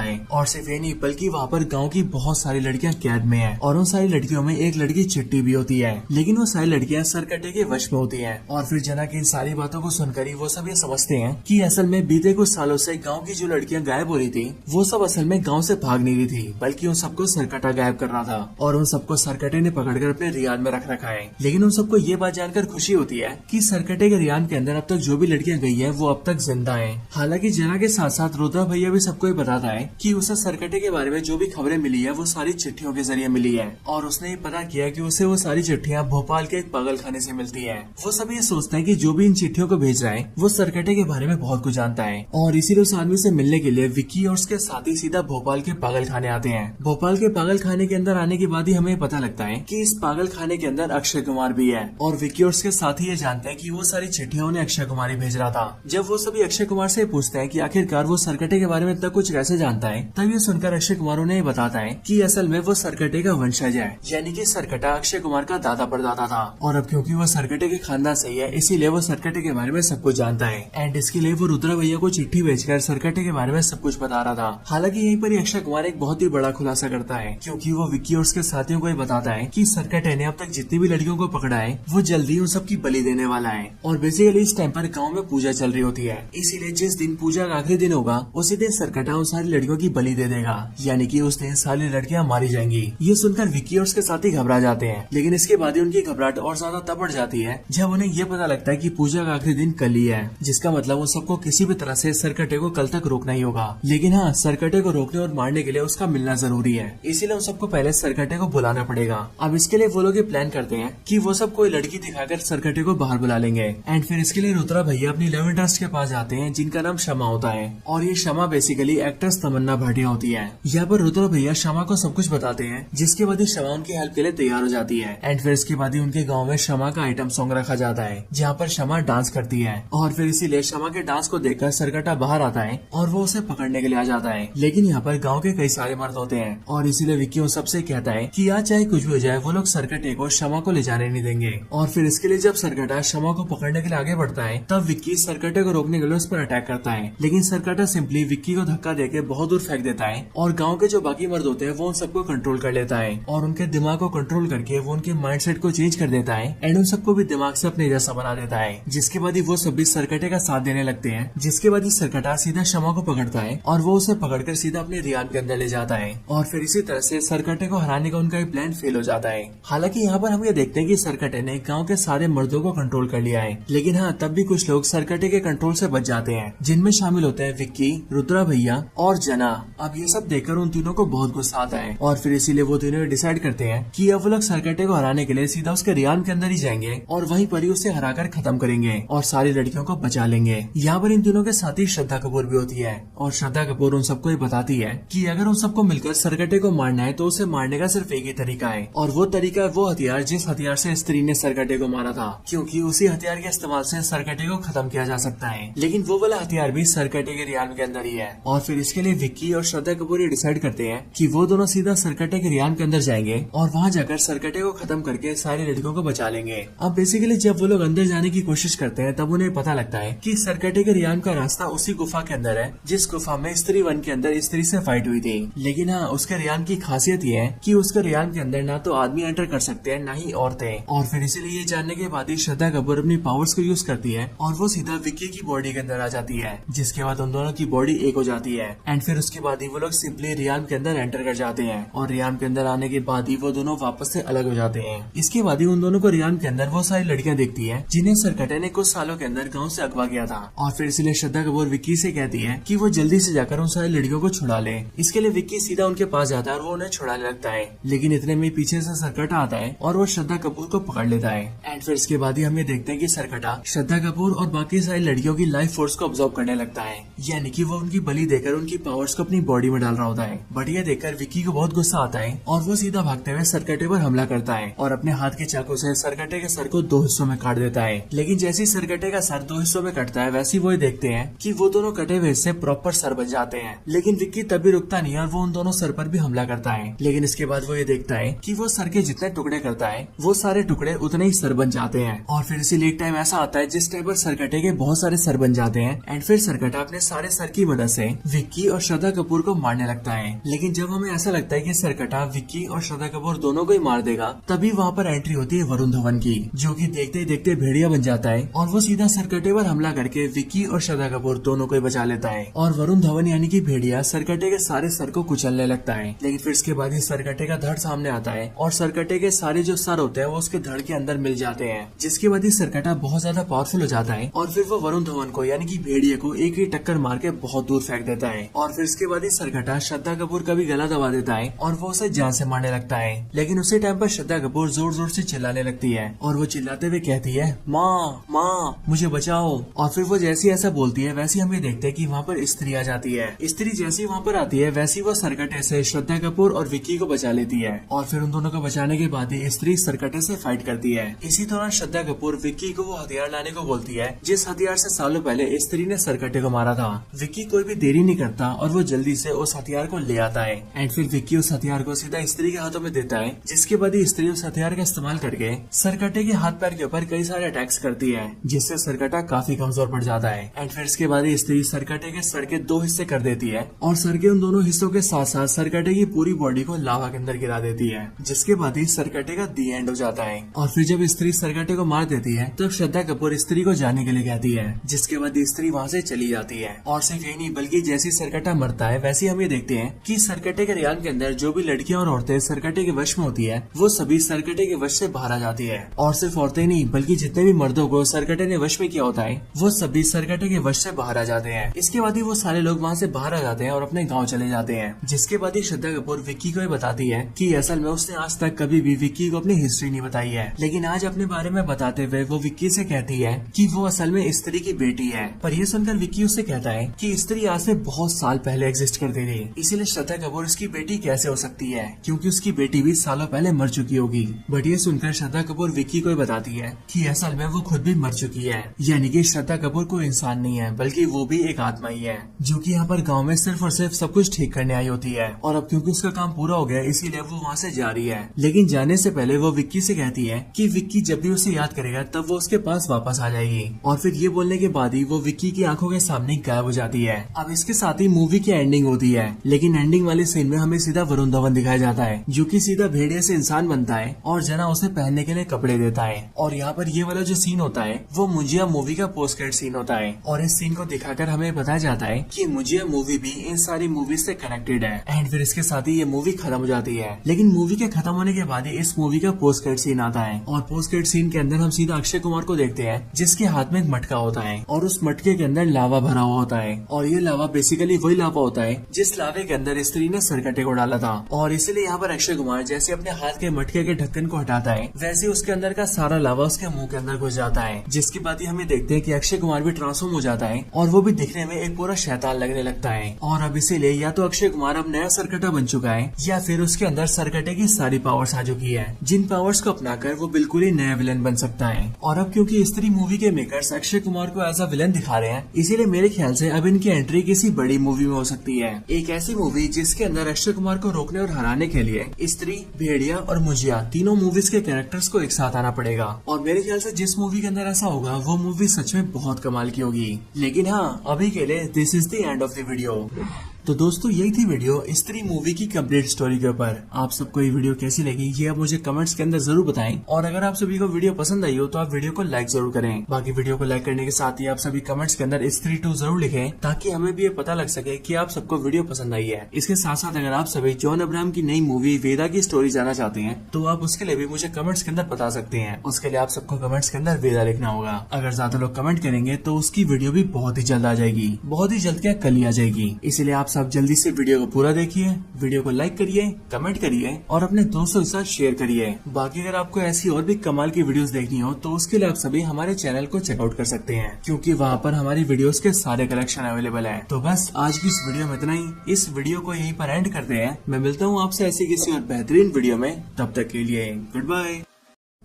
है। और सिर्फ ये नहीं बल्कि वहाँ पर गाँव की बहुत सारी लड़कियाँ कैद में है और उन सारी लड़कियों में एक लड़की चिट्टी भी होती है, लेकिन वो सारी लड़कियाँ सरकटे के वश में होती है। और फिर जना की इन सारी बातों को सुनकर ही वो सब ये समझते हैं कि असल में बीते कुछ सालों से गाँव की जो लड़कियाँ गायब हो रही थी वो सब असल में गाँव से भाग नहीं रही थी, बल्कि उन सबको सरकटा गायब कर रहा था और उन सबको सरकटे ने पकड़कर अपने रियान में रख रखा है। लेकिन उन सबको ये बात जानकर खुशी होती है कि सरकटे के रियान के अंदर अब तक जो भी लड़कियां गई है वो अब तक जिंदा हैं। हालांकि जना के साथ साथ रुद्रा भैया भी सबको ये बताता है कि उसे सरकटे के बारे में जो भी खबरें मिली है वो सारी चिट्ठियों के जरिए मिली है, और उसने ये पता किया कि उसे वो सारी चिट्ठियाँ भोपाल के एक पागल खाने से मिलती है। वो सभी ये सोचते हैं कि जो भी इन चिट्ठियों को भेज रहा है वो सरकटे के बारे में बहुत कुछ जानता है, और इसीलिए उस आदमी से मिलने के लिए विक्की और उसके साथी सीधा भोपाल के पागल खाने आते हैं। भोपाल के पागल खाने के अंदर आने के बाद ही हमें पता लगता है कि इस पागल खाने के अंदर अक्षय कुमार भी है, और विक्की और उसके साथी ये जानते हैं कि वो सारी चिट्ठियां उन्हें अक्षय कुमार ही भेज रहा था। जब वो सभी अक्षय कुमार से पूछते हैं कि आखिरकार वो सरकटे के बारे में इतना कुछ कैसे जानता है, तब ये सुनकर अक्षय कुमार उन्हें ये बताता है कि असल में वो सरकटे का वंशज है, यानी कि सरकटा अक्षय कुमार का दादा परदादा था, और अब क्योंकि वो सरकटे के खानदान से ही है इसीलिए वो सरकटे के बारे में सब कुछ जानता है। एंड इसके लिए वो रुद्रा भैया को चिट्ठी भेजकर सरकटे के बारे में सब कुछ बता रहा था। हालांकि यहीं पर अक्षय कुमार एक बहुत ही बड़ा खुलासा करता है, क्योंकि वो विक्की और उसके साथियों को ये बताता है कि सरकटे ने अब तक जितनी भी लड़कियों को पकड़ा है वो जल्दी उन सबकी बलि देने वाला है। और बेसिकली इस टाइम पर गांव में पूजा चल रही होती है, इसीलिए जिस दिन पूजा का आखिरी दिन होगा उसी दिन सरकटा उन सारी लड़कियों की बलि दे देगा, यानी कि उस दिन सारी लड़कियां मारी जाएंगी। ये सुनकर विक्की और उसके साथी घबरा जाते हैं, लेकिन इसके बाद ही उनकी घबराहट और ज्यादा तब बढ़ जाती है जब उन्हें ये पता लगता है कि पूजा का आखिरी दिन कल ही है, जिसका मतलब उन सबको किसी भी तरह से सरकटे को कल तक रोकना ही होगा। लेकिन हाँ, सरकटे को रोकने और मारने के लिए उसका मिलना जरूरी है, इसीलिए उन सबको पहले सरकटे को बुलाना पड़ेगा। अब इसके लिए वो लोग ये प्लान करते हैं कि वो सब कोई लड़की दिखाकर सरकटे को बाहर बुला लेंगे। एंड फिर इसके लिए रुद्रा भैया अपनी लव इंटरेस्ट के पास जाते हैं जिनका नाम शमा होता है, और ये शमा बेसिकली एक्ट्रेस तमन्ना भाटिया होती है। यहाँ पर रुद्रा भैया शमा को सब कुछ बताते हैं, जिसके बाद ही शमा उनकी हेल्प के लिए तैयार हो जाती है। एंड फिर इसके बाद ही उनके गाँव में शमा का आइटम सॉन्ग रखा जाता है जहाँ पर शमा डांस करती है, और फिर इसीलिए शमा के डांस को देखकर सरकटा बाहर आता है और वो उसे पकड़ने के लिए आ जाता है। लेकिन यहाँ पर गाँव के कई सारे मर्द होते हैं, और इसीलिए विक्की उन सबसे कहता है कि आज चाहे कुछ भी हो जाए वो लोग सरकटे को शमा को ले जाने नहीं देंगे। और फिर इसके लिए जब सरकटा शमा को पकड़ने के लिए आगे बढ़ता है तब विक्की सरकटे को रोकने के लिए उस पर अटैक करता है, लेकिन सरकटा सिंपली विक्की को धक्का देके बहुत दूर फेंक देता है, और गांव के जो बाकी मर्द होते हैं वो उन सबको कंट्रोल कर लेता है, और उनके दिमाग को कंट्रोल करके वो उनके माइंडसेट को चेंज कर देता है एंड उन सबको भी दिमाग से अपने जैसा बना देता है। जिसके बाद ही वो सब भी सरकटे का साथ देने लगते हैं, जिसके बाद ही सरकटा सीधा शमा को पकड़ता है और वो उसे पकड़कर सीधा अपने रियान के अंदर ले जाता है, और फिर इसी तरह से सरकटे को हराने का उनका प्लान फेल हो जाता है। हालांकि यहाँ पर हम ये देखते हैं कि सरकटे ने गांव के सारे मर्दों को कंट्रोल कर लिया है, लेकिन हाँ तब भी कुछ लोग सरकटे के कंट्रोल से बच जाते हैं, जिनमें शामिल होते हैं विक्की, रुद्रा भैया और जना। अब ये सब देखकर उन तीनों को बहुत गुस्सा आता है, और फिर इसीलिए वो तीनों डिसाइड करते हैं कि अब वो लोग सरकटे को हराने के लिए सीधा उसके रियान के अंदर ही जाएंगे और वहीं पर ही उसे हराकर खत्म करेंगे और सारी लड़कियों को बचा लेंगे। यहाँ पर इन तीनों के साथ ही श्रद्धा कपूर भी होती है, और श्रद्धा कपूर उन सबको ये बताती है कि अगर उन सबको मिलकर सरकटे को मारना है तो उसे मारने का सिर्फ एक ही तरीका है, और वो तरीका है वो हथियार जिस हथियार से स्त्री ने सरकटे को मारा था, क्योंकि उसी हथियार के इस्तेमाल से सरकटे को खत्म किया जा सकता है। लेकिन वो वाला हथियार भी सरकटे के रियान के अंदर ही है, और फिर इसके लिए विक्की और श्रद्धा कपूर ये डिसाइड करते हैं कि वो दोनों सीधा सरकटे के रियान के अंदर जाएंगे और वहाँ जाकर सरकटे को खत्म करके सारी लड़कियों को बचा लेंगे। अब बेसिकली जब वो लोग अंदर जाने की कोशिश करते हैं तब उन्हें पता लगता है कि सरकटे के रियान का रास्ता उसी गुफा के अंदर है जिस गुफा में स्त्री 1 के अंदर स्त्री से फाइट हुई थी। लेकिन हाँ, उसके रियान की खासियत ये है कि उसके रियान के अंदर ना तो आदमी एंटर कर सकते हैं ना ही औरतें। और फिर इसीलिए ये जानने के बाद ही श्रद्धा कपूर अपनी पावर्स को यूज करती है और वो सीधा विक्की की बॉडी के अंदर आ जाती है, जिसके बाद उन दोनों की बॉडी एक हो जाती है। एंड फिर उसके बाद ही वो लोग सिंपली रियान के अंदर एंटर कर जाते हैं और रियान के अंदर आने के बाद ही वो दोनों वापस से अलग हो जाते हैं। इसके बाद ही उन दोनों को रियान के अंदर वो सारी लड़कियां दिखती है जिन्हें सरकटे ने कुछ सालों के अंदर गाँव से अगवा किया था। और फिर इसलिए श्रद्धा कपूर विक्की से कहती है कि वो जल्दी से जाकर उन सारी लड़कियों को छुड़ा ले। इसके लिए विक्की सीधा उनके पास जाता है और वो उन्हें छुड़ाने लगता है, लेकिन इतने में पीछे से सरकटा आता है और वो श्रद्धा कपूर को पकड़ लेता है। एंड फिर इसके बाद ही हमें देखते हैं कि सरकटा श्रद्धा कपूर और बाकी सारी लड़कियों की लाइफ फोर्स को ऑब्जर्व करने लगता है, यानी कि वो उनकी बलि देकर उनकी पावर्स को अपनी बॉडी में डाल रहा होता है। बट ये देखकर विक्की को बहुत गुस्सा आता है और वो सीधा भागते हुए सरकटे पर हमला करता है और अपने हाथ के चाकू से सरकटे के सर को 2 हिस्सों में काट देता है। लेकिन जैसे ही सरकटे का सर 2 हिस्सों में कटता है वैसे वो देखते हैं कि वो दोनों कटे हुए हिस्से प्रॉपर सर बन जाते हैं। लेकिन विक्की तभी रुकता नहीं और वो उन दोनों सर पर भी हमला करता है। लेकिन इसके बाद वो ये देखता है कि वो सर के जितने टुकड़े करता है वो सारे टुकड़े उतने ही सर बन जाते हैं। और फिर इसीलिए एक टाइम ऐसा आता है जिस टाइम पर सरकटे के बहुत सारे सर बन जाते हैं। एंड फिर सरकटा अपने सारे सर की मदद से विक्की और श्रद्धा कपूर को मारने लगता है। लेकिन जब हमें ऐसा लगता है कि सरकटा विक्की और श्रद्धा कपूर दोनों को ही मार देगा, तभी वहाँ पर एंट्री होती है वरुण धवन की, जो कि देखते ही देखते भेड़िया बन जाता है और वो सीधा सरकटे पर हमला करके विक्की और श्रद्धा कपूर दोनों को ही बचा लेता है। और वरुण धवन यानी कि भेड़िया सरकटे के सारे सर को कुचलने लगता है। लेकिन फिर इसके बाद ही सरकटे का धड़ सामने आता है और सरकटे के सारे जो सर होते हैं वो उसके धड़ के अंदर मिल जाते हैं, जिसके बाद ही सरकटा बहुत ज्यादा पावरफुल हो जाता है और फिर वो वरुण धवन को यानी कि भेड़िया को एक ही टक्कर मार के बहुत दूर फेंक देता है। और फिर इसके बाद ही सरकटा श्रद्धा कपूर का भी गला दबा देता है और वो उसे जान से मारने लगता है। लेकिन उसी टाइम पर श्रद्धा कपूर जोर जोर से चिल्लाने लगती है और वो चिल्लाते हुए कहती है, माँ माँ मुझे बचाओ। और फिर वो जैसी ऐसा बोलती है वैसे हम ये देखते हैं कि वहाँ पर स्त्री आ जाती है। स्त्री जैसी वहाँ पर आती है वैसी वो सरकटे से श्रद्धा कपूर और विक्की को बचा लेती है। और फिर उन दोनों को बचाने के बाद ही स्त्री सरकटे से फाइट करती है। इसी दौरान श्रद्धा कपूर विक्की को वो हथियार लाने को बोलती है जिस हथियार से सालों पहले स्त्री ने सरकटे को मारा था। विक्की कोई भी देरी नहीं करता और वो जल्दी से उस हथियार को ले आता है। एंड फिर विक्की उस हथियार को सीधा स्त्री के हाथों में देता है, जिसके बाद ही स्त्री उस हथियार का इस्तेमाल करके सरकटे के हाथ पैर के ऊपर कई सारे अटैक्स करती है, जिससे सरकटा काफी कमजोर पड़ जाता है। एंड फिर इसके बाद ही स्त्री सरकटे के सर के 2 हिस्से कर देती है और सर के उन दोनों हिस्सों के साथ साथ सरकटे की पूरी बॉडी को लावा के अंदर गिरा देती है, जिसके बाद ही सरकटे का दी एंड हो जाता है। और फिर जब स्त्री सरकटे को मार देती है तब श्रद्धा कपूर स्त्री को जाने के लिए कहती है, जिसके बाद स्त्री वहाँ से चली जाती है। और सिर्फ यही नहीं बल्कि जैसे सरकटा मरता है वैसे हम ये देखते हैं कि सरकटे के रियान के अंदर जो भी लड़कियां और औरतें सरकटे के वश में होती है वो सभी सरकटे के वश से बाहर आ जाती है। और सिर्फ औरतें नहीं बल्कि जितने भी मर्दों को सरकटे ने वश में किया होता है वो सभी सरकटे के वश से बाहर आ जाते हैं। इसके बाद ही वो सारे लोग वहाँ से बाहर आ जाते हैं और अपने गाँव चले जाते हैं। जिसके बाद ही श्रद्धा कपूर विक्की को ये बताती है कि असल में उसने आज तक कभी भी विक्की को अपनी हिस्ट्री नहीं बताई है, लेकिन आज अपने बारे में बताते हुए वो विक्की से कहती है कि वो असल में स्त्री की बेटी है। पर ये सुनकर विक्की उससे कहता है कि स्त्री आज से बहुत साल पहले एग्जिस्ट करती थी, इसीलिए श्रद्धा कपूर उसकी बेटी कैसे हो सकती है क्योंकि उसकी बेटी भी सालों पहले मर चुकी होगी। बट ये सुनकर श्रद्धा कपूर विक्की को बताती है कि असल में वो खुद भी मर चुकी है, यानी कि श्रद्धा कपूर कोई इंसान नहीं है बल्कि वो भी एक आत्मा ही है जो कि यहाँ पर गांव में सिर्फ और सिर्फ सब कुछ ठीक करने आई होती है। और अब क्योंकि उसका काम पूरा हो गया इसीलिए वो वहाँ से जा रही है। लेकिन जाने से पहले वो विक्की से कहती है कि विक्की जब भी उसे याद करेगा तब वो उसके पास वापस आ जाएगी। और फिर ये बोलने के बाद ही वो विक्की की आंखों के सामने गायब हो जाती है। अब इसके साथ ही मूवी की एंडिंग होती है, लेकिन एंडिंग वाले सीन में हमें सीधा वरुण धवन दिखाया जाता है जो कि सीधा भेड़िया से इंसान बनता है और जना उसे पहनने के लिए कपड़े देता है। और यहाँ पर ये वाला जो सीन होता है वो मुजिया मूवी का पोस्ट क्रेडिट सीन होता है और इस सीन को दिखाकर हमें बताया जाता है कि मुजिया मूवी भी इन सारी मूवी से कनेक्टेड है। एंड फिर इसके साथ ही ये मूवी खत्म हो जाती है। लेकिन मूवी के खत्म होने के बाद ही इस मूवी का पोस्ट क्रेडिट सीन आता है और पोस्ट क्रेडिट सीन के अंदर हम सीधा अक्षय कुमार को देखते हैं जिसके हाथ में एक मटका होता है और उस मटके के अंदर लावा भरा हुआ होता है। और ये लावा बेसिकली वही लावा होता है जिस लावे के अंदर स्त्री ने सरकटे को डाला था। और इसलिए यहाँ पर अक्षय कुमार जैसे अपने हाथ के मटके के ढक्कन को हटाता है वैसे उसके अंदर का सारा लावा उसके मुंह के अंदर घुस जाता है, जिसके बाद ही हमें देखते हैं कि अक्षय कुमार भी ट्रांसफॉर्म हो जाता है और वो भी दिखने में एक पूरा शैतान लगने लगता है। और अब इसीलिए या तो अक्षय कुमार अब नया सरकटा बन चुका है या फिर उसके अंदर सरकटे की सारी पावर्स आ चुकी है, जिन पावर्स को अपनाकर वो बिल्कुल ही नया विलन बन सकता है। और अब क्योंकि स्त्री मूवी के मेकर्स अक्षय कुमार को एज अ विलन दिखा रहे हैं इसीलिए मेरे ख्याल से अब इनकी एंट्री किसी बड़ी मूवी में हो सकती है। एक ऐसी मूवी जिसके अंदर अक्षय कुमार को रोकने और हराने के लिए स्त्री, भेड़िया और मुजिया तीनों मूवीज के कैरेक्टर्स को एक साथ आना पड़ेगा। और मेरे ख्याल से जिस मूवी के अंदर ऐसा होगा वो मूवी सच में बहुत कमाल की होगी। लेकिन हाँ, अभी के लिए this is the end of the video. तो दोस्तों यही थी वीडियो स्त्री मूवी की कंप्लीट स्टोरी के ऊपर। आप सबको ये वीडियो कैसी लगी ये आप मुझे कमेंट्स के अंदर जरूर बताएं, और अगर आप सभी को वीडियो पसंद आई हो तो आप वीडियो को लाइक जरूर करें। बाकी वीडियो को लाइक करने के साथ ही आप सभी कमेंट्स के अंदर स्त्री 2 जरूर लिखें, ताकि हमें भी ये पता लग सके कि आप सबको वीडियो पसंद आई है। इसके साथ साथ अगर आप सभी जॉन अब्राहम की नई मूवी वेदा की स्टोरी जानना चाहते हैं तो आप उसके लिए भी मुझे कमेंट्स के अंदर बता सकते हैं। उसके लिए आप सबको कमेंट्स के अंदर वेदा लिखना होगा। अगर ज्यादा लोग कमेंट करेंगे तो उसकी वीडियो भी बहुत ही जल्द आ जाएगी, बहुत ही जल्द क्या कल ही आ जाएगी। इसलिए आप सब जल्दी से वीडियो को पूरा देखिए, वीडियो को लाइक करिए, कमेंट करिए और अपने दोस्तों के साथ शेयर करिए। बाकी अगर आपको ऐसी और भी कमाल की वीडियोस देखनी हो तो उसके लिए आप सभी हमारे चैनल को चेकआउट कर सकते हैं, क्योंकि वहाँ पर हमारी वीडियोस के सारे कलेक्शन अवेलेबल है। तो बस आज की इस वीडियो में इतना ही। इस वीडियो को यहीं पर एंड करते हैं। मैं मिलता हूँ आपसे ऐसी किसी और बेहतरीन वीडियो में, तब तक के लिए गुड बाय।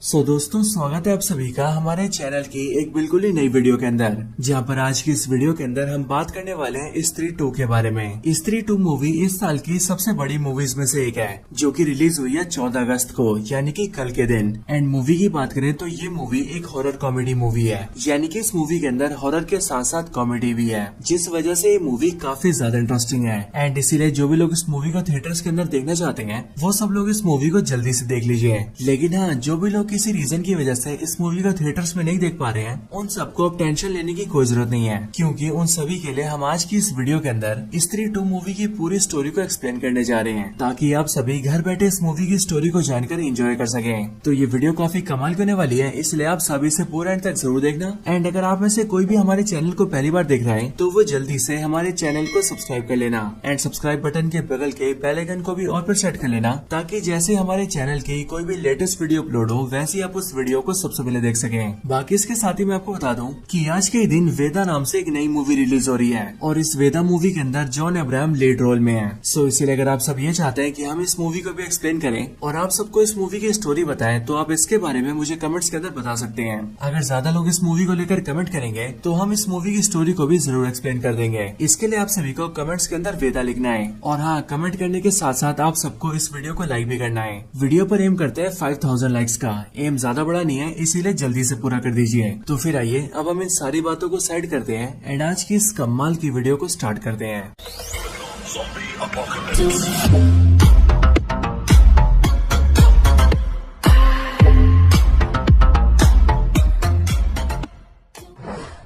दोस्तों स्वागत है आप सभी का हमारे चैनल की एक बिल्कुल ही नई वीडियो के अंदर, जहां पर आज की इस वीडियो के अंदर हम बात करने वाले हैं स्त्री 2 के बारे में। स्त्री 2 मूवी इस साल की सबसे बड़ी मूवीज में से एक है, जो कि रिलीज हुई है 14 अगस्त को, यानी कि कल के दिन। एंड मूवी की बात करें तो ये मूवी एक हॉरर कॉमेडी मूवी है, यानी कि इस मूवी के अंदर हॉरर के साथ साथ कॉमेडी भी है, जिस वजह से ये मूवी काफी ज्यादा इंटरेस्टिंग है। एंड इसीलिए जो भी लोग इस मूवी को थिएटर्स के अंदर देखना चाहते हैं वो सब लोग इस मूवी को जल्दी से देख लीजिए। लेकिन हाँ, जो भी लोग किसी रीजन की वजह से इस मूवी को थिएटर्स में नहीं देख पा रहे हैं उन सबको अब टेंशन लेने की कोई जरूरत नहीं है, क्योंकि उन सभी के लिए हम आज की इस वीडियो के अंदर स्त्री 2 मूवी की पूरी स्टोरी को एक्सप्लेन करने जा रहे हैं, ताकि आप सभी घर बैठे इस मूवी की स्टोरी को जानकर एंजॉय कर सकें। तो ये वीडियो काफी कमाल करने वाली है, इसलिए आप सभी से पूरा एंड तक जरूर देखना। एंड अगर आप में से कोई भी हमारे चैनल को पहली बार देख रहा है तो वो जल्दी से हमारे चैनल को सब्सक्राइब कर लेना, एंड सब्सक्राइब बटन के बगल के बेल आइकन को भी ऑल पर सेट कर लेना, ताकि जैसे हमारे चैनल की कोई भी लेटेस्ट वीडियो अपलोड हो वैसे आप उस वीडियो को सबसे पहले देख सकें। बाकी इसके साथ ही मैं आपको बता दूं कि आज के दिन वेदा नाम से एक नई मूवी रिलीज हो रही है, और इस वेदा मूवी के अंदर जॉन अब्राहम लीड रोल में है। सो इसीलिए अगर आप सब ये चाहते हैं कि हम इस मूवी को भी एक्सप्लेन करें और आप सबको इस मूवी की स्टोरी बताएं, तो आप इसके बारे में मुझे कमेंट्स के अंदर बता सकते हैं। अगर ज्यादा लोग इस मूवी को लेकर कमेंट करेंगे तो हम इस मूवी की स्टोरी को भी जरूर एक्सप्लेन कर देंगे। इसके लिए आप सभी को कमेंट्स के अंदर वेदा लिखना है, और हाँ, कमेंट करने के साथ साथ आप सबको इस वीडियो को लाइक भी करना है। वीडियो पर एम करते हैं 5000 लाइक्स का। एम ज्यादा बड़ा नहीं है, इसीलिए जल्दी से पूरा कर दीजिए। तो फिर आइए अब हम इन सारी बातों को साइड करते हैं एंड आज की इस कमाल की वीडियो को स्टार्ट करते हैं।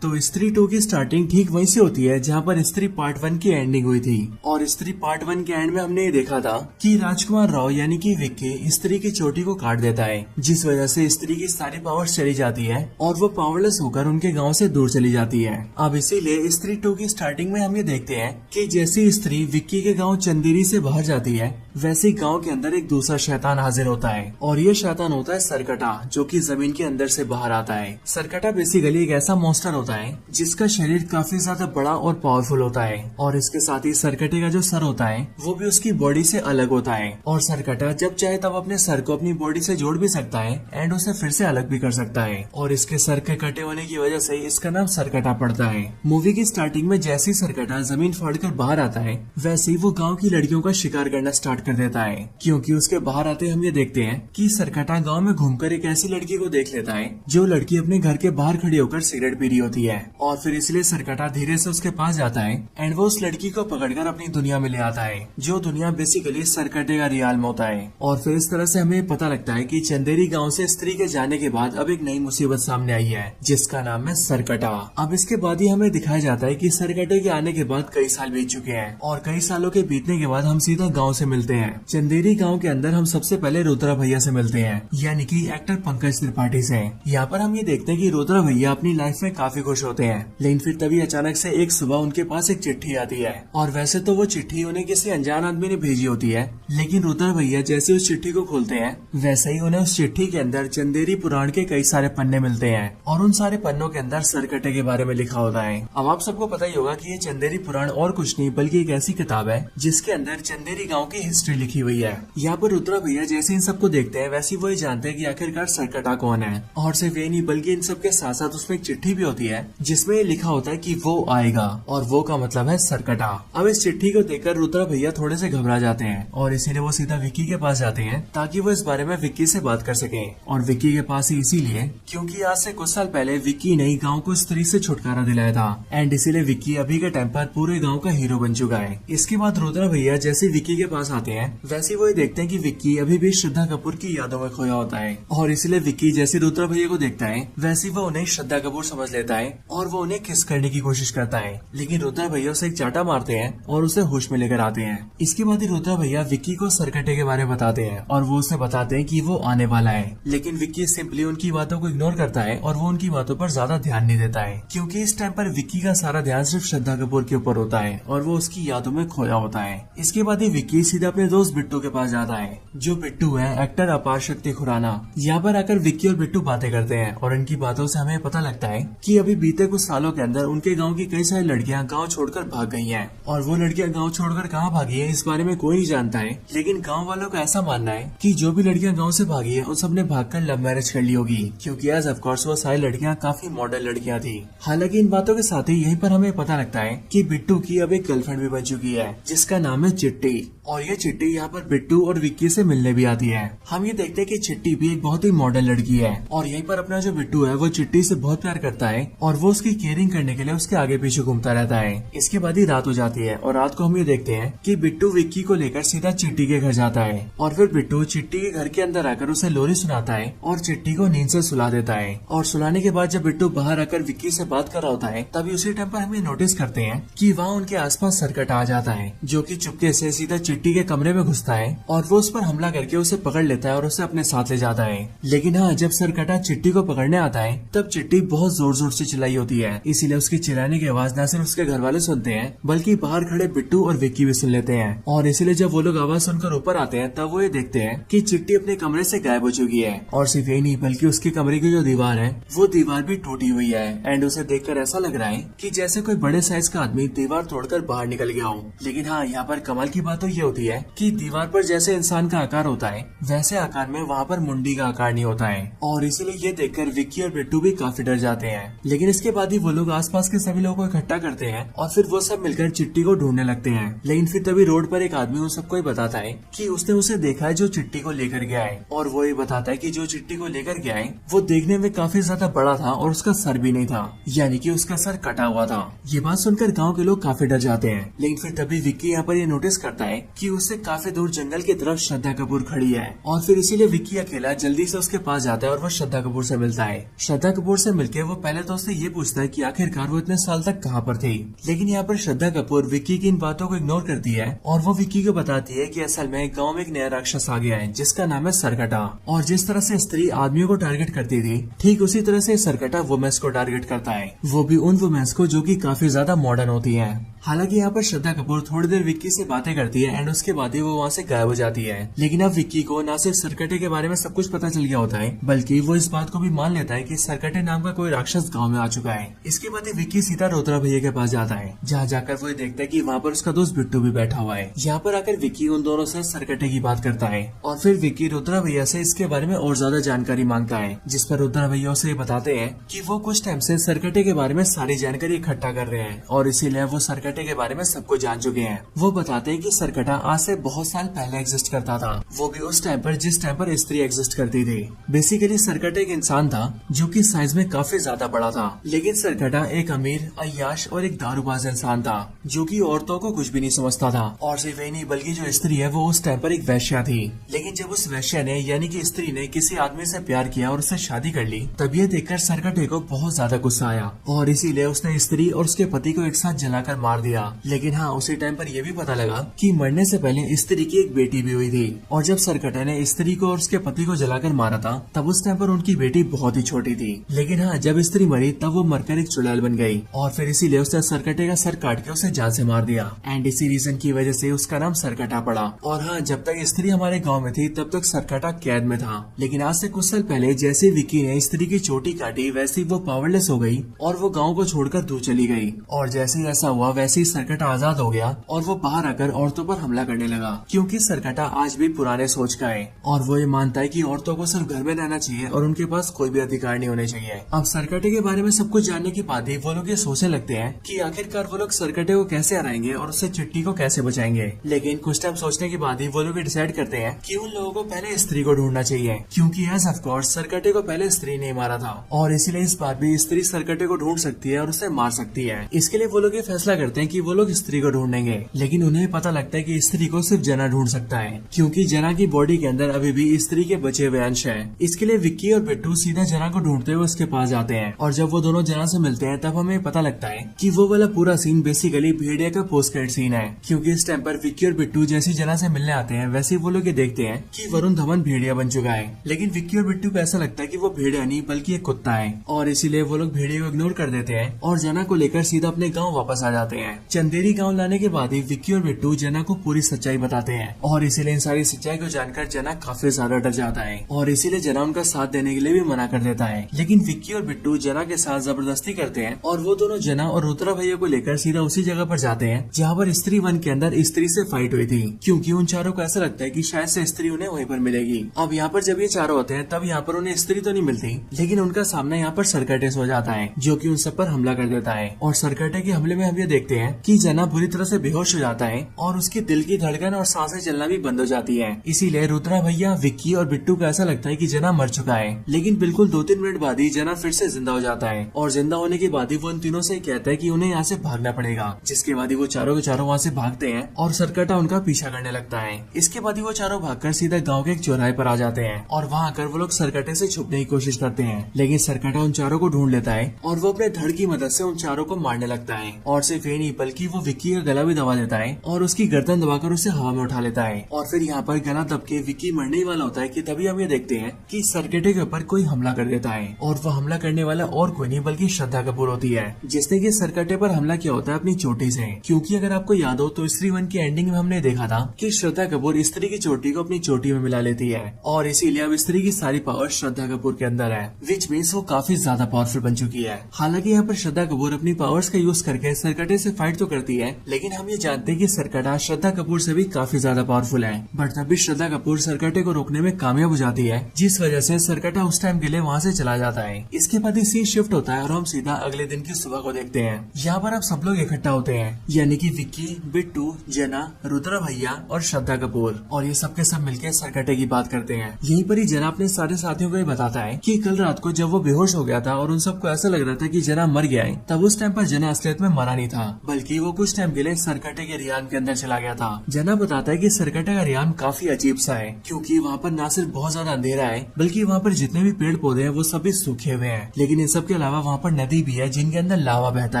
तो स्त्री 2 की स्टार्टिंग ठीक वहीं से होती है जहां पर स्त्री पार्ट 1 की एंडिंग हुई थी, और स्त्री पार्ट 1 के एंड में हमने ये देखा था कि राजकुमार राव यानी कि विक्की स्त्री की चोटी को काट देता है, जिस वजह से स्त्री की सारी पावर्स चली जाती है और वो पावरलेस होकर उनके गांव से दूर चली जाती है। अब इसीलिए स्त्री 2 की स्टार्टिंग में हम ये देखते हैं कि जैसी स्त्री विक्की के गाँव चंदेरी से बाहर जाती है, वैसे गाँव के अंदर एक दूसरा शैतान हाजिर होता है, और ये शैतान होता है सरकटा, जो कि जमीन के अंदर से बाहर आता है। सरकटा बेसिकली एक ऐसा मॉन्स्टर होता है जिसका शरीर काफी ज्यादा बड़ा और पावरफुल होता है, और इसके साथ ही सरकटे का जो सर होता है वो भी उसकी बॉडी से अलग होता है, और सरकटा जब चाहे तब अपने सर को अपनी बॉडी से जोड़ भी सकता है एंड उसे फिर से अलग भी कर सकता है, और इसके सर के कटे होने की वजह से इसका नाम सरकटा पड़ता है। मूवी की स्टार्टिंग में जैसे ही सरकटा जमीन फाड़कर बाहर आता है, वैसे ही वो गाँव की लड़कियों का शिकार करना स्टार्ट कर देता है, क्योंकि उसके बाहर आते हम ये देखते हैं कि सरकटा गाँव में घूमकर एक ऐसी लड़की को देख लेता है जो लड़की अपने घर के बाहर खड़ी होकर सिगरेट पी रही होती है, और फिर इसलिए सरकटा धीरे से उसके पास जाता है एंड वो उस लड़की को पकड़कर अपनी दुनिया में ले आता है, जो दुनिया बेसिकली सरकटे का रियाल में होता है। और फिर इस तरह से हमें पता लगता है कि चंदेरी गांव से स्त्री के जाने के बाद अब एक नई मुसीबत सामने आई है, जिसका नाम है सरकटा। अब इसके बाद ही हमें दिखाया जाता है कि सरकटे के आने के बाद कई साल बीत चुके हैं, और कई सालों के बीतने के बाद हम सीधा गाँव से मिलते हैं। चंदेरी गाँव के अंदर हम सबसे पहले रुद्रा भैया से मिलते हैं, यानी कि एक्टर पंकज त्रिपाठी से। यहाँ पर हम ये देखते हैं कि रुद्रा भैया अपनी लाइफ में काफी खुश होते हैं, लेकिन फिर तभी अचानक से एक सुबह उनके पास एक चिट्ठी आती है, और वैसे तो वो चिट्ठी उन्हें किसी अनजान आदमी ने भेजी होती है, लेकिन रुद्र भैया जैसे उस चिट्ठी को खोलते हैं वैसे ही उन्हें उस चिट्ठी के अंदर चंदेरी पुराण के कई सारे पन्ने मिलते हैं, और उन सारे पन्नों के अंदर सरकटे के बारे में लिखा होता है। अब आप सबको पता ही होगा कि ये चंदेरी पुराण और कुछ नहीं बल्कि एक ऐसी किताब है जिसके अंदर चंदेरी गाँव की हिस्ट्री हिस्ट्री लिखी हुई है। यहाँ पर रुद्रा भैया जैसे इन सबको देखते हैं वैसे वो ये जानते हैं कि आखिरकार सरकटा कौन है। और सिर्फ ये नहीं बल्कि इन सब के साथ साथ उसमें एक चिट्ठी भी होती है जिसमें लिखा होता है कि वो आएगा, और वो का मतलब है सरकटा। अब इस चिट्ठी को देखकर रुद्रा भैया थोड़े से घबरा जाते हैं और इसीलिए वो सीधा विक्की के पास जाते हैं ताकि वो इस बारे में विक्की से बात कर सके। और विक्की के पास ही इसीलिए क्योंकि आज से कुछ साल पहले विक्की ने गाँव को स्त्री से छुटकारा दिलाया था एंड इसीलिए विक्की अभी के टाइम पर पूरे गाँव का हीरो बन चुका है। इसके बाद रुद्रा भैया जैसे विक्की के पास आते हैं वैसे वो देखते हैं कि विक्की अभी भी श्रद्धा कपूर की यादों में खोया होता है। और इसलिए विक्की जैसे रुद्रा भैया को देखता है वैसे वो उन्हें श्रद्धा कपूर समझ लेता है और वो उन्हें किस करने की कोशिश करता है, लेकिन रुद्रा भैया उसे एक चाटा मारते हैं और उसे होश में लेकर आते हैं। इसके बाद ही रुद्रा भैया विक्की को सरकटे के बारे में बताते हैं और वो उसे बताते हैं कि वो आने वाला है, लेकिन विक्की सिंपली उनकी बातों को इग्नोर करता है और वो उनकी बातों पर ज्यादा ध्यान नहीं देता है क्योंकि इस टाइम पर विक्की का सारा ध्यान सिर्फ श्रद्धा कपूर के ऊपर होता है और वो उसकी यादों में खोया होता है। इसके बाद ही विक्की सीधा अपने दोस्त बिट्टू के पास जाता है जो बिट्टू है एक्टर अपार शक्ति खुराना। यहाँ पर आकर विक्की और बिट्टू बातें करते हैं और इनकी बातों से हमें पता लगता है कि अभी बीते कुछ सालों के अंदर उनके गांव की कई सारी लड़कियां गांव छोड़कर भाग गई हैं और वो लड़कियां गांव छोड़कर कहां भागी है इस बारे में कोई नहीं जानता है, लेकिन गांव वालों का ऐसा मानना है कि जो भी लड़कियां गांव से भागी है उन सबने भागकर लव मैरिज कर ली होगी क्योंकि आज ऑफ कोर्स वो सारी लड़कियां काफी मॉडर्न लड़कियां थी। हालांकि इन बातों के साथ ही यहीं पर हमें पता लगता है कि बिट्टू की अब एक गर्लफ्रेंड भी बन चुकी है जिसका नाम है चिट्टी, और ये चिट्टी यहाँ पर बिट्टू और विक्की से मिलने भी आती है। हम ये देखते हैं कि चिट्टी भी एक बहुत ही मॉडर्न लड़की है और यहीं पर अपना जो बिट्टू है वो चिट्टी से बहुत प्यार करता है और वो उसकी केयरिंग करने के लिए उसके आगे पीछे घूमता रहता है। इसके बाद ही रात हो जाती है और रात को हम ये देखते हैं कि बिट्टू विक्की को लेकर सीधा चिट्टी के घर जाता है और फिर बिट्टू चिट्टी के घर के अंदर आकर उसे लोरी सुनाता है और चिट्टी को नींद से सुला देता है। और सुलाने के बाद जब बिट्टू बाहर आकर विक्की से बात कर रहा होता है तभी उसी टाइम पर हम नोटिस करते हैं कि वहाँ उनके आसपास सरकटा आ जाता है जो कि चुपके से सीधा चिट्टी के कमरे में घुसता है और वो उस पर हमला करके उसे पकड़ लेता है और उसे अपने साथ ले जाता है। लेकिन हाँ, जब सरकटा चिट्टी को पकड़ने आता है तब चिट्टी बहुत जोर जोर से चिल्लाई होती है, इसीलिए उसकी चिल्लाने की आवाज न सिर्फ उसके घर वाले सुनते हैं बल्कि बाहर खड़े बिट्टू और विक्की भी सुन लेते हैं। और इसीलिए जब वो लोग आवाज सुनकर ऊपर आते हैं तब वो ये देखते हैं कि चिट्टी अपने कमरे से गायब हो चुकी है और सिर्फ यही नहीं बल्कि उसके कमरे की जो दीवार है वो दीवार भी टूटी हुई है एंड उसे देखकर ऐसा लग रहा है कि जैसे कोई बड़े साइज का आदमी दीवार तोड़कर बाहर निकल गया हो। लेकिन हाँ, यहाँ पर कमाल की बात तो ये होती है कि दीवार पर जैसे इंसान का आकार होता है वैसे आकार में वहाँ पर मुंडी का आकार नहीं होता है और इसीलिए ये देखकर विक्की और बिट्टू भी काफी डर जाते हैं। लेकिन इसके बाद ही वो लोग आसपास के सभी लोगों को इकट्ठा करते हैं और फिर वो सब मिलकर चिट्टी को ढूंढने लगते हैं। लेकिन फिर तभी रोड पर एक आदमी उन सबको बताता है कि उसने उसे देखा है जो चिट्टी को लेकर गया है और वो ये बताता है कि जो चिट्टी को लेकर गया है वो देखने में काफी ज्यादा बड़ा था और उसका सर भी नहीं था, यानी कि उसका सर कटा हुआ था। ये बात सुनकर गाँव के लोग काफी डर जाते हैं। लेकिन फिर तभी विक्की यहाँ पर ये नोटिस करता है कि उससे काफी दूर जंगल की तरफ श्रद्धा कपूर खड़ी है और फिर इसीलिए विक्की अकेला जल्दी से उसके पास जाता है और वो श्रद्धा कपूर से मिलता है। श्रद्धा कपूर से मिलकर वो पहले तो उससे ये पूछता है कि आखिरकार वो इतने साल तक कहाँ पर थी, लेकिन यहाँ पर श्रद्धा कपूर विक्की की इन बातों को इग्नोर करती है और वो विक्की को बताती है कि असल में गाँव में एक नया राक्षस आ गया है जिसका नाम है सरकटा, और जिस तरह से स्त्री आदमियों को टारगेट करती थी ठीक उसी तरह से सरकटा वुमेन्स को टारगेट करता है, वो भी उन वुमेन्स को जो कि काफी ज्यादा मॉडर्न होती है। हालांकि यहाँ पर श्रद्धा कपूर थोड़ी देर विक्की से बातें करती है एंड उसके बाद ही वो वहाँ से गायब हो जाती है। लेकिन अब विक्की को न सिर्फ सरकटे के बारे में सब कुछ पता चल गया होता है बल्कि वो इस बात को भी मान लेता है कि सरकटे नाम का कोई राक्षस गांव में आ चुका है। इसके बाद विक्की सीधा रुद्रा भैया के पास जाता है जहाँ जाकर वो देखता है कि वहाँ पर उसका दोस्त बिट्टू भी बैठा हुआ है। यहाँ पर आकर विक्की उन दोनों से सरकटे की बात करता है और फिर विक्की रुद्रा भैया से इसके बारे में और ज्यादा जानकारी मांगता है, जिस पर रुद्रा भैया उसे बताते हैं कि वो कुछ टाइम से सरकटे के बारे में सारी जानकारी इकट्ठा कर रहे हैं और इसीलिए वो सरकटे के बारे में सबको जान चुके हैं। वो बताते हैं कि सरकटा आज से बहुत साल पहले एग्जिस्ट करता था, वो भी उस टाइम पर जिस टाइम पर स्त्री एग्जिस्ट करती थी। बेसिकली सरकटा एक इंसान था जो कि साइज में काफी ज्यादा बड़ा था, लेकिन सरकटा एक अमीर, अय्याश और एक दारूबाज इंसान था जो कि औरतों को कुछ भी नहीं समझता था। और सिर्फ वही नहीं बल्कि जो स्त्री है वो उस टाइम पर एक वैश्या थी। लेकिन जब उस वैश्या ने यानी कि स्त्री ने किसी आदमी से प्यार किया और उससे शादी कर ली तब ये देखकर सरकटे को बहुत ज्यादा गुस्सा आया और इसीलिए उसने स्त्री और उसके पति को एक साथ जलाकर मार दिया। लेकिन हाँ, उसी टाइम पर यह भी पता लगा कि मरने से पहले स्त्री की एक बेटी भी हुई थी और जब सरकटे ने स्त्री को और उसके पति को जलाकर मारा था तब उस टाइम पर उनकी बेटी बहुत ही छोटी थी। लेकिन हाँ, जब स्त्री मरी तब वो मरकर एक चुड़ैल बन गई और फिर इसीलिए उसने सरकटे का सर काट के उसे जान से मार दिया एंड इसी रीजन की वजह से उसका नाम सरकटा पड़ा। और हाँ, जब तक स्त्री हमारे गाँव में थी तब तक सरकटा कैद में था। लेकिन आज से कुछ साल पहले जैसे विक्की ने स्त्री की चोटी काटी वैसे वो पावरलेस हो गई और वो गाँव को छोड़कर दूर चली गई और जैसे ही ऐसा हुआ वैसे ही सरकटा आजाद हो गया और वो बाहर आकर औरतों पर हमला करने करने लगा, क्योंकि सरकटा आज भी पुराने सोच का है और वो ये मानता है कि औरतों को सिर्फ घर में रहना चाहिए और उनके पास कोई भी अधिकार नहीं होने चाहिए। अब सरकटे के बारे में सब कुछ जानने के बाद ही वो लोग ये सोचने लगते हैं कि आखिरकार वो लोग सरकटे को कैसे हराएंगे और उससे चिट्ठी को कैसे बचाएंगे। लेकिन कुछ टाइम सोचने के बाद ही वो लोग डिसाइड करते हैं कि उन लोगों को पहले स्त्री को ढूंढना चाहिए, क्योंकि एज ऑफ कोर्स सरकटे को पहले स्त्री ने मारा था और इसीलिए इस बार भी स्त्री सरकटे को ढूंढ सकती है और उसे मार सकती है। इसके लिए वो लोग ये फैसला करते हैं कि वो लोग स्त्री को ढूंढेंगे, लेकिन उन्हें पता लगता है कि स्त्री को सिर्फ जना ढूंढ सकता है, क्योंकि जना की बॉडी के अंदर अभी भी स्त्री के बचे हुए अंश है। इसके लिए विक्की और बिट्टू सीधा जना को ढूंढते हुए उसके पास जाते हैं और जब वो दोनों जना से मिलते हैं तब हमें पता लगता है कि वो वाला पूरा सीन बेसिकली भेड़िया का पोस्ट क्रेडिट सीन है, क्योंकि इस टाइम पर विक्की और बिट्टू जैसी जना से मिलने आते हैं वैसे वो लोग ये देखते हैं कि वरुण धवन भेड़िया बन चुका है। लेकिन विक्की और बिट्टू को ऐसा लगता है कि वो भेड़िया नहीं बल्कि एक कुत्ता है और इसीलिए वो लोग भेड़िया को इग्नोर कर देते हैं और जना को लेकर सीधा अपने गाँव वापस आ जाते हैं। चंदेरी गाँव लाने के बाद ही विक्की और बिट्टू जना को पूरी सच्चाई बताते हैं और इसीलिए इन सारी सच्चाई को जानकर जना काफी ज्यादा डर जाता है और इसीलिए जना उनका साथ देने के लिए भी मना कर देता है। लेकिन विक्की और बिट्टू जना के साथ जबरदस्ती करते हैं और वो दोनों जना और रुद्रा भैया को लेकर सीधा उसी जगह पर जाते हैं जहाँ पर स्त्री वन के अंदर स्त्री से फाइट हुई थी, क्योंकि उन चारों को ऐसा लगता है कि शायद से स्त्री उन्हें वहीं पर मिलेगी। अब यहाँ पर जब ये चारों होते हैं तब यहाँ पर उन्हें स्त्री तो नहीं मिलती, लेकिन उनका सामना यहाँ पर सरकटेस हो जाता है जो कि उन सब पर हमला कर देता है और सरकटे के हमले में हम ये देखते हैं कि जना बुरी तरह से बेहोश हो जाता है और उसकी दिल की धड़कन और सांसें चलना भी बंद हो जाती है। इसीलिए रुद्रा भैया, विक्की और बिट्टू को ऐसा लगता है कि जना मर चुका है, लेकिन बिल्कुल 2-3 मिनट बाद ही जना फिर से जिंदा हो जाता है और जिंदा होने के बाद ही वो इन तीनों से कहता है कि उन्हें यहाँ से भागना पड़ेगा, जिसके बाद ही वो चारों के चारों वहाँ से भागते हैं और सरकटा उनका पीछा करने लगता है। इसके बाद ही वो चारों भागकर सीधा गाँव के एक चौराहे पर आ जाते हैं और वहाँ आकर वो लोग सरकटे से छुपने की कोशिश करते हैं, लेकिन सरकटा उन चारों को ढूंढ लेता है और वो अपने धड़ की मदद से उन चारों को मारने लगता है और सिर्फ ये नहीं बल्कि वो विक्की का गला भी दबा देता है और उसकी गर्दन दबाकर उसे हवा में उठा लेता है और फिर यहाँ पर गला दब के विक्की मरने ही वाला होता है कि तभी हम ये देखते हैं कि सरकटे के ऊपर कोई हमला कर देता है और वो हमला करने वाला और कोई नहीं बल्कि श्रद्धा कपूर होती है, जिसने कि सरकटे पर हमला किया होता है अपनी चोटी से। क्योंकि अगर आपको याद हो तो स्त्री वन की एंडिंग में हमने देखा था कि श्रद्धा कपूर स्त्री की चोटी को अपनी चोटी में मिला लेती है और इसीलिए अब स्त्री की सारी पावर श्रद्धा कपूर के अंदर है, विच मीन्स वो काफी ज्यादा पावरफुल बन चुकी है। हालांकि यहाँ पर श्रद्धा कपूर अपनी पावर्स का यूज करके सरकटे से फाइट तो करती है, लेकिन हम ये जानते हैं कि सरकटा श्रद्धा कपूर से भी काफी ज्यादा पावरफुल है, बट तभी श्रद्धा कपूर सरकटे को रोकने में कामयाब हो जाती है, जिस वजह से सरकटा उस टाइम के लिए वहाँ से चला जाता है। इसके बाद सीन शिफ्ट होता है और हम सीधा अगले दिन की सुबह को देखते हैं। यहाँ पर अब सब लोग इकट्ठा होते हैं, यानी कि विक्की, बिट्टू, जना, रुद्रा भैया और श्रद्धा कपूर, और ये सबके सब मिलकर सरकटे की बात करते हैं। यहीं पर ही जना अपने सारे साथियों को ये बताता है कि कल रात को जब वो बेहोश हो गया था और उन सबको ऐसा लग रहा था कि जना मर गया है, तब उस टाइम पर जना असलियत में मरा नहीं था, बल्कि वो कुछ टाइम के लिए सरकटे के रियान के अंदर चला गया था। जना बताता है कि सरकटे का रियान काफी अजीब सा है, क्योंकि वहाँ पर न सिर्फ बहुत ज्यादा अंधेरा है बल्कि वहाँ पर जितने भी पेड़ पौधे हैं वो सभी सूखे हुए हैं, लेकिन इन सब के अलावा वहाँ पर नदी भी है जिनके अंदर लावा बहता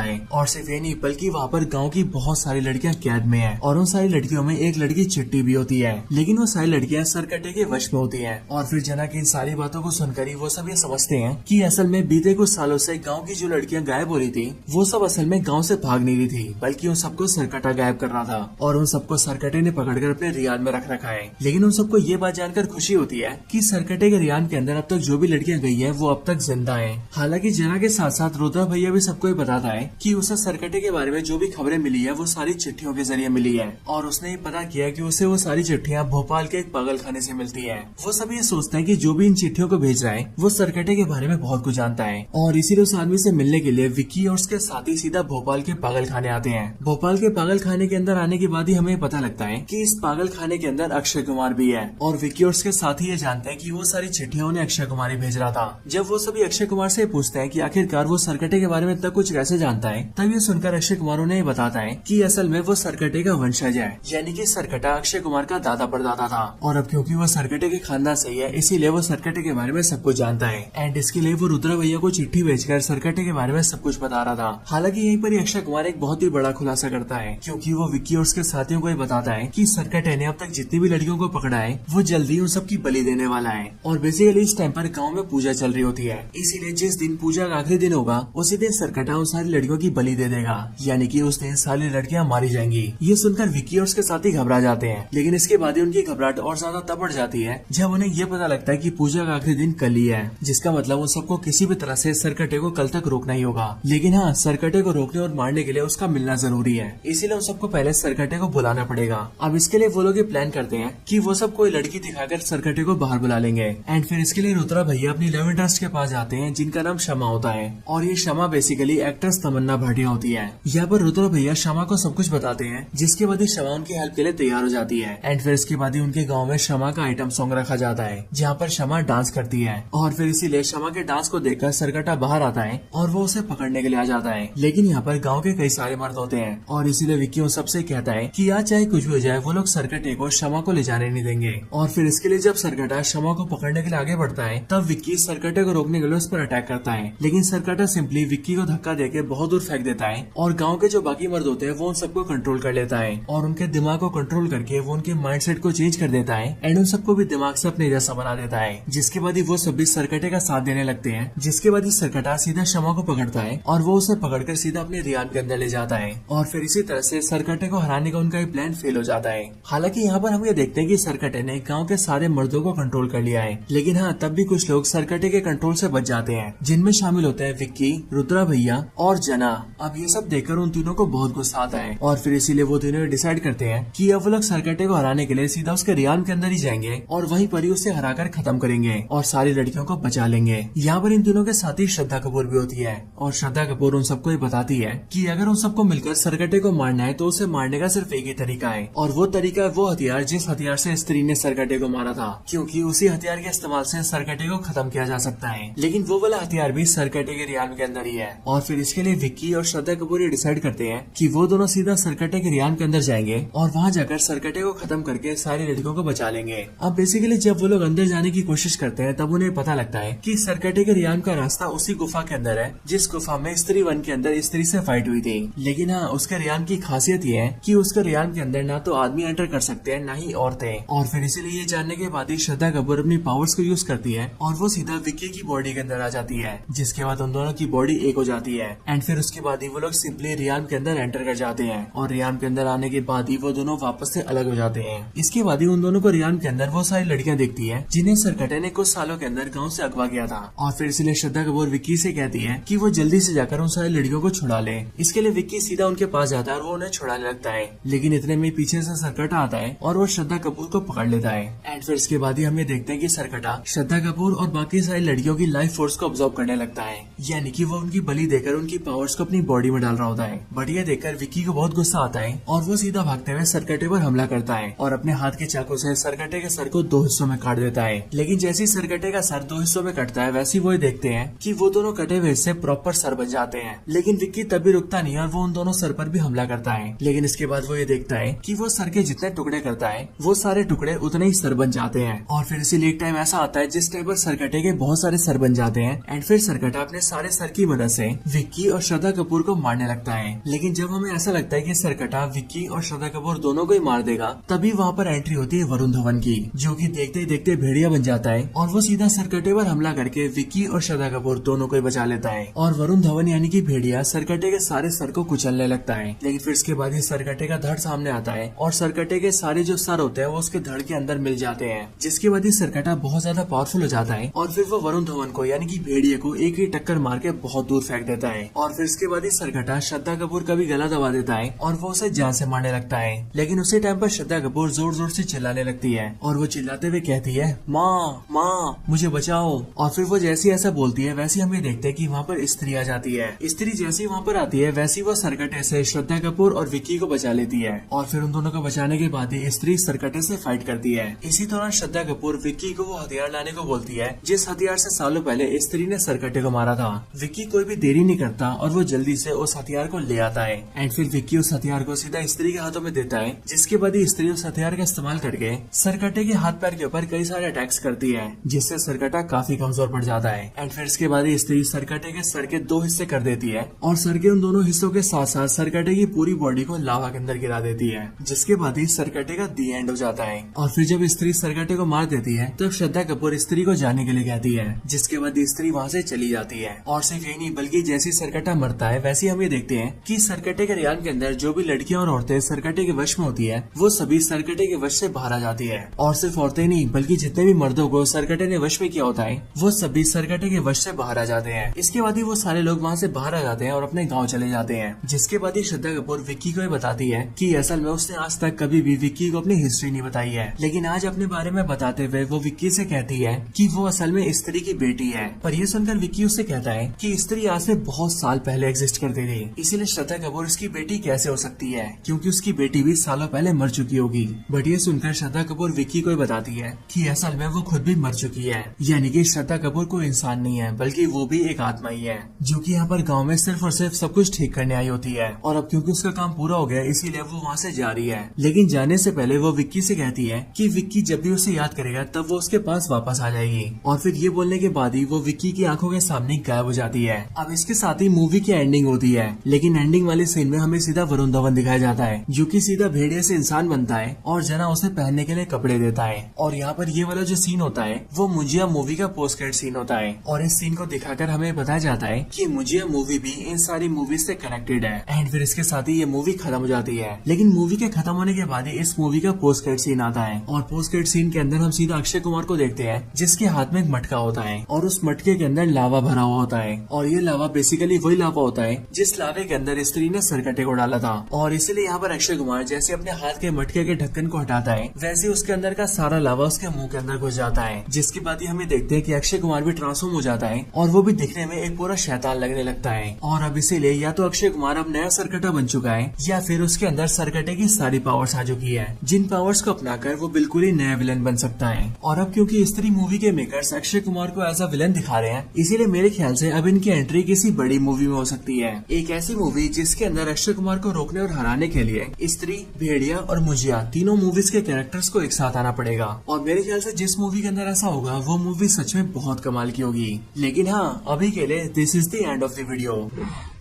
है। और सिर्फ ये नहीं बल्कि वहाँ पर गाँव की बहुत सारी लड़कियाँ कैद में है और उन सारी लड़कियों में एक लड़की चिट्टी भी होती है, लेकिन वो सारी लड़कियाँ सरकटे के वश में होती है। और फिर जना की इन सारी बातों को सुनकर ही वो सब ये समझते हैं कि असल में बीते कुछ सालों से गाँव की जो लड़कियाँ गायब हो रही थी वो सब असल में गाँव से भाग नहीं रही थी, बल्कि उन सबको सरकटा गायब कर रहा था और उन सबको सरकटे ने पकड़कर अपने रियान में रख रखा है। लेकिन उन सबको ये बात जानकर खुशी होती है कि सरकटे के रियान के अंदर अब तक जो भी लड़कियां गई हैं वो अब तक जिंदा हैं। हालांकि जना के साथ साथ रुद्रा भैया भी सबको ये बताता है कि उसे सरकटे के बारे में जो भी खबरें मिली है वो सारी चिट्ठियों के जरिए मिली है और उसने ये पता किया कि उसे वो सारी चिट्ठियां भोपाल के एक पागल खाने से मिलती है। वो सब ये सोचते हैं कि जो भी इन चिट्ठियों को भेज रहा है वो सरकटे के बारे में बहुत कुछ जानता है और इसीलिए उस आदमी से मिलने के लिए विक्की और उसके साथी सीधा भोपाल के पागल खाने आते हैं। भोपाल के पागल खाने के अंदर आने के बाद ही हमें पता लगता है कि इस पागल खाने के अंदर अक्षय कुमार भी है और विक्की और उसके साथी ये जानते हैं कि वो सारी चिट्ठियां उन्हें अक्षय कुमार ही भेज रहा था। जब वो सभी अक्षय कुमार से पूछते हैं कि आखिरकार वो सरकटे के बारे में इतना कुछ कैसे जानता है, तब ये सुनकर अक्षय कुमार उन्हें बताता है कि असल में वो सरकटे का वंशज है, यानी कि सरकटा अक्षय कुमार का दादा परदादा था और अब क्योंकि वो सरकटे के खानदान से ही है इसीलिए वो सरकटे के बारे में सब कुछ जानता है एंड इसके लिए वो रुद्रा भैया को चिट्ठी भेजकर सरकटे के बारे में सब कुछ बता रहा था। हालांकि यहीं पर अक्षय कुमार एक बहुत ही बड़ा खुलासा करता है, क्योंकि वो विक्की और उसके साथियों को ये बताता है कि सरकटे ने अब तक जितनी भी लड़कियों को पकड़ा है वो जल्दी उन सबकी बलि देने वाला है और बेसिकली इस टाइम पर गाँव में पूजा चल रही होती है, इसीलिए जिस दिन पूजा का आखिरी दिन होगा उसी दिन सरकटा उन सारी लड़कियों की बलि दे देगा, यानी कि उस दिन सारी लड़कियां मारी जाएंगी। ये सुनकर विक्की और उसके साथी घबरा जाते हैं, लेकिन इसके बाद उनकी घबराहट और ज्यादा तब बढ़ जाती है जब उन्हें ये पता लगता है कि पूजा का आखिरी दिन कल ही है, जिसका मतलब उन सबको किसी भी तरह से सरकटे को कल तक रोकना ही होगा। लेकिन हाँ, सरकटे को रोकने और मारने के लिए उसका मिलना जरूरी है, इसीलिए उन सबको पहले सरकटे को बुलाना पड़ेगा जाएगा। अब इसके लिए वो लोग ये प्लान करते हैं कि वो सब कोई लड़की दिखाकर सरकटे को बाहर बुला लेंगे। एंड फिर इसके लिए रुद्रा भैया अपनी लव इंटरेस्ट के पास जाते हैं जिनका नाम शमा होता है और ये शमा बेसिकली एक्ट्रेस तमन्ना भाटिया होती है। यहाँ पर रुद्रा भैया शमा को सब कुछ बताते हैं जिसके बाद ही शमा उनकी हेल्प के लिए तैयार हो जाती है। एंड फिर इसके बाद ही उनके गाँव में शमा का आइटम सॉन्ग रखा जाता है जहाँ पर शमा डांस करती है और फिर इसीलिए शमा के डांस को देखकर सरकटा बाहर आता है और वो उसे पकड़ने के लिए आ जाता है। लेकिन यहाँ पर गाँव के कई सारे मर्द होते हैं और इसीलिए विक्की उन सबसे कहता है कि आज चाहे कुछ भी हो जाए वो लोग सरकटे को शमा को ले जाने नहीं देंगे। और फिर इसके लिए जब सरकटा शमा को पकड़ने के लिए आगे बढ़ता है तब विक्की सरकटे को रोकने के लिए उस पर अटैक करता है, लेकिन सरकटा सिंपली विक्की को धक्का देके बहुत दूर फेंक देता है और गांव के जो बाकी मर्द होते हैं वो उन सबको कंट्रोल कर लेता है और उनके दिमाग को कंट्रोल करके वो उनके माइंडसेट को चेंज कर देता है एंड उन सबको भी दिमाग से अपने जैसा बना देता है। जिसके बाद ही वो सब भी सरकटे का साथ देने लगते हैं। जिसके बाद ही सरकटा सीधा शमा को पकड़ता है और वो उसे पकड़कर सीधा अपने रियान के अंदर ले जाता है और फिर इसी तरह से सरकटे को हराने का उनका प्लान फेल हो जाता है। हालांकि यहाँ पर हम ये देखते हैं कि सरकटे ने गांव के सारे मर्दों को कंट्रोल कर लिया है, लेकिन हाँ तब भी कुछ लोग सरकटे के कंट्रोल से बच जाते हैं जिनमें शामिल होते हैं विक्की, रुद्रा भैया और जना। अब ये सब देखकर उन तीनों को बहुत गुस्सा आता है और फिर इसीलिए वो तीनों डिसाइड करते हैं कि अब वो लोग सरकटे को हराने के लिए सीधा उसके रियान के अंदर ही जाएंगे और वहीं पर ही उसे हराकर खत्म करेंगे और सारी लड़कियों को बचा लेंगे। यहाँ पर इन तीनों के साथ ही श्रद्धा कपूर भी होती है और श्रद्धा कपूर उन सबको ये बताती है कि अगर उन सबको मिलकर सरकटे को मारना है तो उसे मारने का सिर्फ एक ही तरीका है और वो तरीका है वो हथियार जिस हथियार से स्त्री ने सरकटे को मारा था, क्योंकि उसी हथियार के इस्तेमाल से सरकटे को खत्म किया जा सकता है। लेकिन वो वाला हथियार भी सरकटे के रियान के अंदर ही है और फिर इसके लिए विक्की और श्रद्धा कपूर ये डिसाइड करते हैं कि वो दोनों सीधा सरकटे के रियान के अंदर जाएंगे और वहाँ जाकर सरकटे को खत्म करके सारी लड़कियों को बचा लेंगे। अब बेसिकली जब वो लोग अंदर जाने की कोशिश करते हैं तब उन्हें पता लगता है कि सरकटे के रियान का रास्ता उसी गुफा के अंदर है जिस गुफा में स्त्री 1 के अंदर स्त्री से फाइट हुई थी। लेकिन हाँ उसके रियान की खासियत ये है कि उसके रियान के अंदर ना तो आदमी एंटर कर सकते हैं ना ही औरतें। और फिर इसीलिए ये जानने के बाद ही श्रद्धा कपूर अपनी पावर्स को यूज करती है और वो सीधा विक्की की बॉडी के अंदर आ जाती है, जिसके बाद उन दोनों की बॉडी एक हो जाती है। एंड फिर उसके बाद ही वो लोग सिंपली रियान के अंदर एंटर कर जाते हैं और रियान के अंदर आने के बाद ही वो दोनों वापस से अलग हो जाते हैं। इसके बाद ही उन दोनों को रियान के अंदर वो सारी लड़कियां दिखती है जिन्हें सरकटे ने कुछ सालों के अंदर गाँव से अगवा किया था और फिर इसलिए श्रद्धा कपूर विक्की से कहती है कि वो जल्दी से जाकर उन सारी लड़कियों को छुड़ा ले। इसके लिए विक्की सीधा उनके पास जाता है और वो उन्हें छुड़ाने लगता है, लेकिन इतने में पीछे से सरकटा आता है और वो श्रद्धा कपूर को पकड़ लेता है। एंड फिर इसके बाद ही हम ये देखते हैं कि सरकटा श्रद्धा कपूर और बाकी सारी लड़कियों की लाइफ फोर्स को ऑब्जर्व करने लगता है, यानी कि वो उनकी बलि देकर उनकी पावर्स को अपनी बॉडी में डाल रहा होता है। बट ये देखकर विक्की को बहुत गुस्सा आता है और वो सीधा भागते हुए सरकटे पर हमला करता है और अपने हाथ के चाकू से सरकटे के सर को 2 हिस्सों में काट देता है। लेकिन जैसे ही सरकटे का सर 2 हिस्सों में कटता है वैसे वो देखते हैं कि वो दोनों कटे हुए हिस्से प्रॉपर सर बन जाते हैं। लेकिन विक्की तब भी रुकता नहीं और वो उन दोनों सर पर भी हमला करता है। लेकिन इसके बाद वो ये देखता है कि वो सर के जितने टुकड़े करता है वो सारे टुकड़े उतने ही सर बन जाते हैं और फिर इसीलिए एक टाइम ऐसा आता है जिस टाइम पर सरकटे के बहुत सारे सर बन जाते हैं। एंड फिर सरकटा अपने सारे सर की मदद से विक्की और श्रद्धा कपूर को मारने लगता है। लेकिन जब हमें ऐसा लगता है कि सरकटा विक्की और श्रद्धा कपूर दोनों को ही मार देगा तभी वहाँ पर एंट्री होती है वरुण धवन की, जो कि देखते ही देखते भेड़िया बन जाता है और वो सीधा सरकटे पर हमला करके विक्की और श्रद्धा कपूर दोनों को ही बचा लेता है और वरुण धवन यानी कि भेड़िया सरकटे के सारे सर को कुचलने लगता है। लेकिन फिर इसके बाद ही सरकटे का धड़ सामने आता है और सरकटे के सारे जो सर होते हैं वो उसके धड़ के अंदर मिल जाते हैं, जिसके बाद ही सरकटा बहुत ज्यादा पावरफुल हो जाता है और फिर वो वरुण धवन को यानी कि भेड़िए को एक ही टक्कर मार के बहुत दूर फेंक देता है। और फिर इसके बाद ही सरकटा श्रद्धा कपूर का भी गला दबा देता है और वो उसे जान से मारने लगता है। लेकिन उसी टाइम पर श्रद्धा कपूर जोर जोर से चिल्लाने लगती है और वो चिल्लाते हुए कहती है माँ माँ मुझे बचाओ। और फिर वो जैसी ऐसा बोलती है वैसे हम ये देखते हैं कि वहाँ पर स्त्री आ जाती है। स्त्री जैसी वहाँ पर आती है वैसी वो सरकटे से श्रद्धा कपूर और विक्की को बचा लेती है और फिर उन दोनों को बचाने के बाद ही स्त्री सरकटे से फाइट करती है। इसी दौरान श्रद्धा कपूर विक्की को वो हथियार लाने को बोलती है जिस हथियार से सालों पहले स्त्री ने सरकटे को मारा था। विक्की कोई भी देरी नहीं करता और वो जल्दी से उस हथियार को ले आता है एंड फिर विक्की उस हथियार को सीधा स्त्री के हाथों में देता है, जिसके बाद ही स्त्री उस हथियार का इस्तेमाल करके सरकटे के हाथ पैर के ऊपर कई सारे अटैक्स करती है, जिससे सरकटा काफी कमजोर पड़ जाता है। एंड फिर इसके बाद ही स्त्री सरकटे के सर के 2 हिस्से कर देती है और सर के उन दोनों हिस्सों के साथ साथ सरकटे की पूरी बॉडी को लावा के अंदर गिरा देती है, जिसके बाद ही सरकटे का दी एंड हो जाता है। और फिर जब स्त्री सरकटे को मार देती है तब श्रद्धा कपूर स्त्री को जाने के लिए कहती है, जिसके बाद स्त्री वहाँ से चली जाती है। और सिर्फ यही नहीं बल्कि जैसे सरकटा मरता है वैसे हम ये देखते हैं कि सरकटे के रियान के अंदर जो भी लड़कियां और औरतें सरकटे के वश में होती है वो सभी सरकटे के वश से बाहर आ जाती है। और सिर्फ औरतें नहीं बल्कि जितने भी मर्दों को सरकटे ने वश में किया होता है वो सभी सरकटे के वश से बाहर आ जाते हैं। इसके बाद ही वो सारे लोग वहाँ से बाहर आ जाते हैं और अपने गाँव चले जाते हैं। जिसके बाद ही श्रद्धा कपूर विक्की को बताती है कि असल में उस उसने आज तक कभी भी विक्की को अपनी हिस्ट्री नहीं बताई है, लेकिन आज अपने बारे में बताते हुए वो विक्की से कहती है कि वो असल में स्त्री की बेटी है। पर ये सुनकर विक्की उससे कहता है कि स्त्री आज से बहुत साल पहले एग्जिस्ट करती थी, इसीलिए श्रद्धा कपूर उसकी बेटी कैसे हो सकती है, क्योंकि उसकी बेटी भी सालों पहले मर चुकी होगी। बट ये सुनकर श्रद्धा कपूर विक्की को बताती है कि असल में वो खुद भी मर चुकी है, यानी कि श्रद्धा कपूर कोई इंसान नहीं है बल्कि वो भी एक आत्मा ही है, जो कि यहाँ पर गांव में सिर्फ और सिर्फ सब कुछ ठीक करने आई होती है। और अब क्योंकि उसका काम पूरा हो गया इसीलिए वो वहाँ से जा रही है। लेकिन जाने से पहले वो विक्की से कहती है कि विक्की जब भी उसे याद करेगा तब वो उसके पास वापस आ जाएगी। और फिर ये बोलने के बाद ही वो विक्की की आंखों के सामने गायब हो जाती है। अब इसके साथ ही मूवी की एंडिंग होती है, लेकिन एंडिंग वाले सीन में हमें सीधा वरुण धवन दिखाया जाता है, जो कि सीधा भेड़िए से इंसान बनता है और जना उसे पहनने के लिए कपड़े देता है। और यहाँ पर ये वाला जो सीन होता है वो मुजिया मूवी का पोस्ट क्रेडिट सीन होता है। और इस सीन को दिखाकर हमें बताया जाता है कि मुजिया मूवी भी इन सारी मूवी से कनेक्टेड है। एंड फिर इसके साथ ही ये मूवी खत्म हो जाती है। लेकिन मूवी के खत्म होने के बाद ही इस मूवी का पोस्ट क्रेडिट सीन आता है। और पोस्ट क्रेडिट सीन के अंदर हम सीधा अक्षय कुमार को देखते हैं, जिसके हाथ में एक मटका होता है और उस मटके के अंदर लावा भरा हुआ होता है। और ये लावा बेसिकली वही लावा होता है जिस लावे के अंदर स्त्री ने सरकटे को डाला था। और इसलिए यहाँ पर अक्षय कुमार जैसे अपने हाथ के मटके के ढक्कन को हटाता है, वैसे उसके अंदर का सारा लावा उसके मुंह के अंदर घुस जाता है। जिसके बाद ही हमें देखते हैं कि अक्षय कुमार भी ट्रांसफॉर्म हो जाता है और वो भी दिखने में एक पूरा शैतान लगने लगता है। और अब इसीलिए या तो अक्षय कुमार अब नया सरकटा बन चुका है या फिर उसके अंदर सरकटे की सारी पावर्स आ चुकी है, जिन पावर्स को अपनाकर वो बिल्कुल ही नया विलन बन सकता है। और अब क्योंकि स्त्री मूवी के मेकर्स अक्षय कुमार को एज अ विलन दिखा रहे हैं, इसीलिए मेरे ख्याल से अब इनकी एंट्री किसी बड़ी मूवी में हो सकती है। एक ऐसी मूवी जिसके अंदर अक्षय कुमार को रोकने और हराने के लिए स्त्री, भेड़िया और मुजिया तीनों मूवीज के कैरेक्टर्स को एक साथ आना पड़ेगा। और मेरे ख्याल से जिस मूवी के अंदर ऐसा होगा वो मूवी सच में बहुत कमाल की होगी। लेकिन हाँ, अभी के लिए this is the end of the video.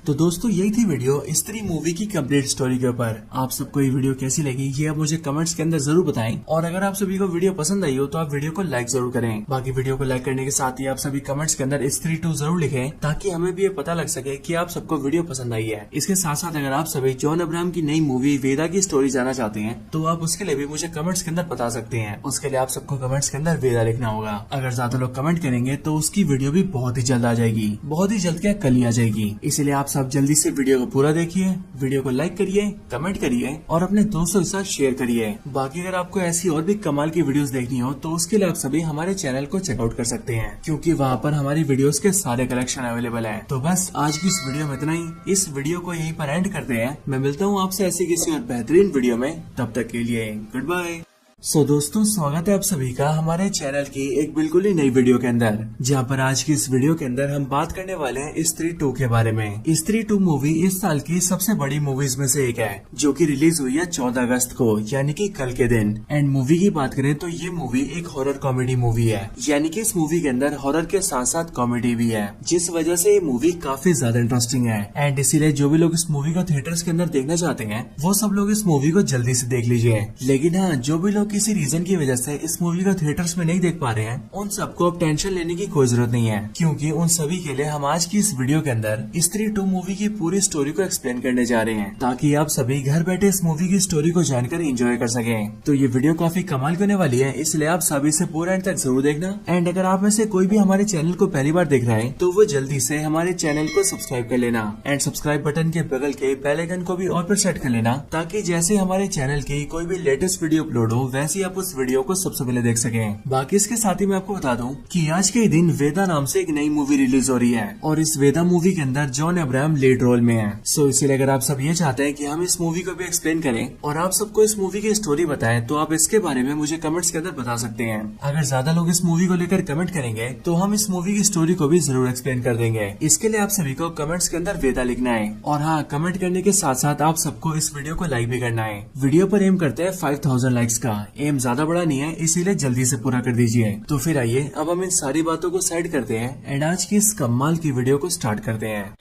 तो दोस्तों यही थी वीडियो स्त्री मूवी की कंप्लीट स्टोरी के ऊपर। आप सबको ये वीडियो कैसी लगी ये आप मुझे कमेंट्स के अंदर जरूर बताएं। और अगर आप सभी को वीडियो पसंद आई हो तो आप वीडियो को लाइक जरूर करें। बाकी वीडियो को लाइक करने के साथ ही आप सभी कमेंट्स के अंदर स्त्री 2 जरूर लिखें, ताकि हमें भी ये पता लग सके कि आप सबको वीडियो पसंद आई है। इसके साथ साथ अगर आप सभी जॉन अब्राहम की नई मूवी वेदा की स्टोरी जानना चाहते हैं तो आप उसके लिए भी मुझे कमेंट्स के अंदर बता सकते हैं। उसके लिए आप सबको कमेंट्स के अंदर वेदा लिखना होगा। अगर ज्यादा लोग कमेंट करेंगे तो उसकी वीडियो भी बहुत ही जल्द आ जाएगी, बहुत ही जल्द क्या कल ही आ जाएगी। इसलिए आप सब जल्दी से वीडियो को पूरा देखिए, वीडियो को लाइक करिए, कमेंट करिए और अपने दोस्तों के साथ शेयर करिए। बाकी अगर आपको ऐसी और भी कमाल की वीडियोस देखनी हो तो उसके लिए आप सभी हमारे चैनल को चेकआउट कर सकते हैं, क्योंकि वहाँ पर हमारी वीडियोस के सारे कलेक्शन अवेलेबल है। तो बस आज की इस वीडियो में इतना ही। इस वीडियो को यहीं पर एंड करते हैं। मैं मिलता हूँ आपसे ऐसी किसी और बेहतरीन वीडियो में, तब तक के लिए गुड बाय। सो दोस्तों स्वागत है आप सभी का हमारे चैनल की एक बिल्कुल ही नई वीडियो के अंदर, जहाँ पर आज की इस वीडियो के अंदर हम बात करने वाले हैं स्त्री 2 के बारे में। स्त्री 2 मूवी इस साल की सबसे बड़ी मूवीज में से एक है, जो कि रिलीज हुई है 14 अगस्त को, यानी कि कल के दिन। एंड मूवी की बात करें तो ये मूवी एक हॉरर कॉमेडी मूवी है, यानी कि इस मूवी के अंदर हॉरर के साथ साथ कॉमेडी भी है, जिस वजह से ये मूवी काफी ज्यादा इंटरेस्टिंग है। एंड इसीलिए जो भी लोग इस मूवी को थिएटर्स के अंदर देखना चाहते हैं वो सब लोग इस मूवी को जल्दी से देख लीजिए। लेकिन हाँ, जो भी लोग किसी रीजन की वजह से इस मूवी को थिएटर्स में नहीं देख पा रहे हैं उन सबको अब टेंशन लेने की कोई जरूरत नहीं है, क्योंकि उन सभी के लिए हम आज की इस वीडियो के अंदर स्त्री 2 मूवी की पूरी स्टोरी को एक्सप्लेन करने जा रहे हैं, ताकि आप सभी घर बैठे इस मूवी की स्टोरी को जानकर एंजॉय कर सकें। तो ये वीडियो काफी कमाल होने वाली है, इसलिए आप सभी से पूरा एंड तक जरूर देखना। एंड अगर आप में से कोई भी हमारे चैनल को पहली बार देख रहा है तो वो जल्दी से हमारे चैनल को सब्सक्राइब कर लेना। एंड सब्सक्राइब बटन के बगल के बेल आइकन को भी ऑल पर सेट कर लेना, ताकि जैसे हमारे चैनल की कोई भी लेटेस्ट वीडियो अपलोड हो वैसे आप उस वीडियो को सबसे पहले देख सकें। बाकी इसके साथ ही मैं आपको बता दूं कि आज के दिन वेदा नाम से एक नई मूवी रिलीज हो रही है और इस वेदा मूवी के अंदर जॉन अब्राहम लीड रोल में है। सो इसीलिए अगर आप सब ये चाहते हैं कि हम इस मूवी को भी एक्सप्लेन करें और आप सबको इस मूवी की स्टोरी बताएं तो आप इसके बारे में मुझे कमेंट्स के अंदर बता सकते हैं। अगर ज्यादा लोग इस मूवी को लेकर कमेंट करेंगे तो हम इस मूवी की स्टोरी को भी जरूर एक्सप्लेन कर देंगे। इसके लिए आप सभी को कमेंट्स के अंदर वेदा लिखना है और हाँ, कमेंट करने के साथ साथ आप सबको इस वीडियो को लाइक भी करना है। वीडियो पर एम करते हैं 5000 लाइक्स का। एम ज्यादा बड़ा नहीं है, इसीलिए जल्दी से पूरा कर दीजिए। तो फिर आइए अब हम इन सारी बातों को साइड करते हैं एंड आज की इस कमाल की वीडियो को स्टार्ट करते हैं।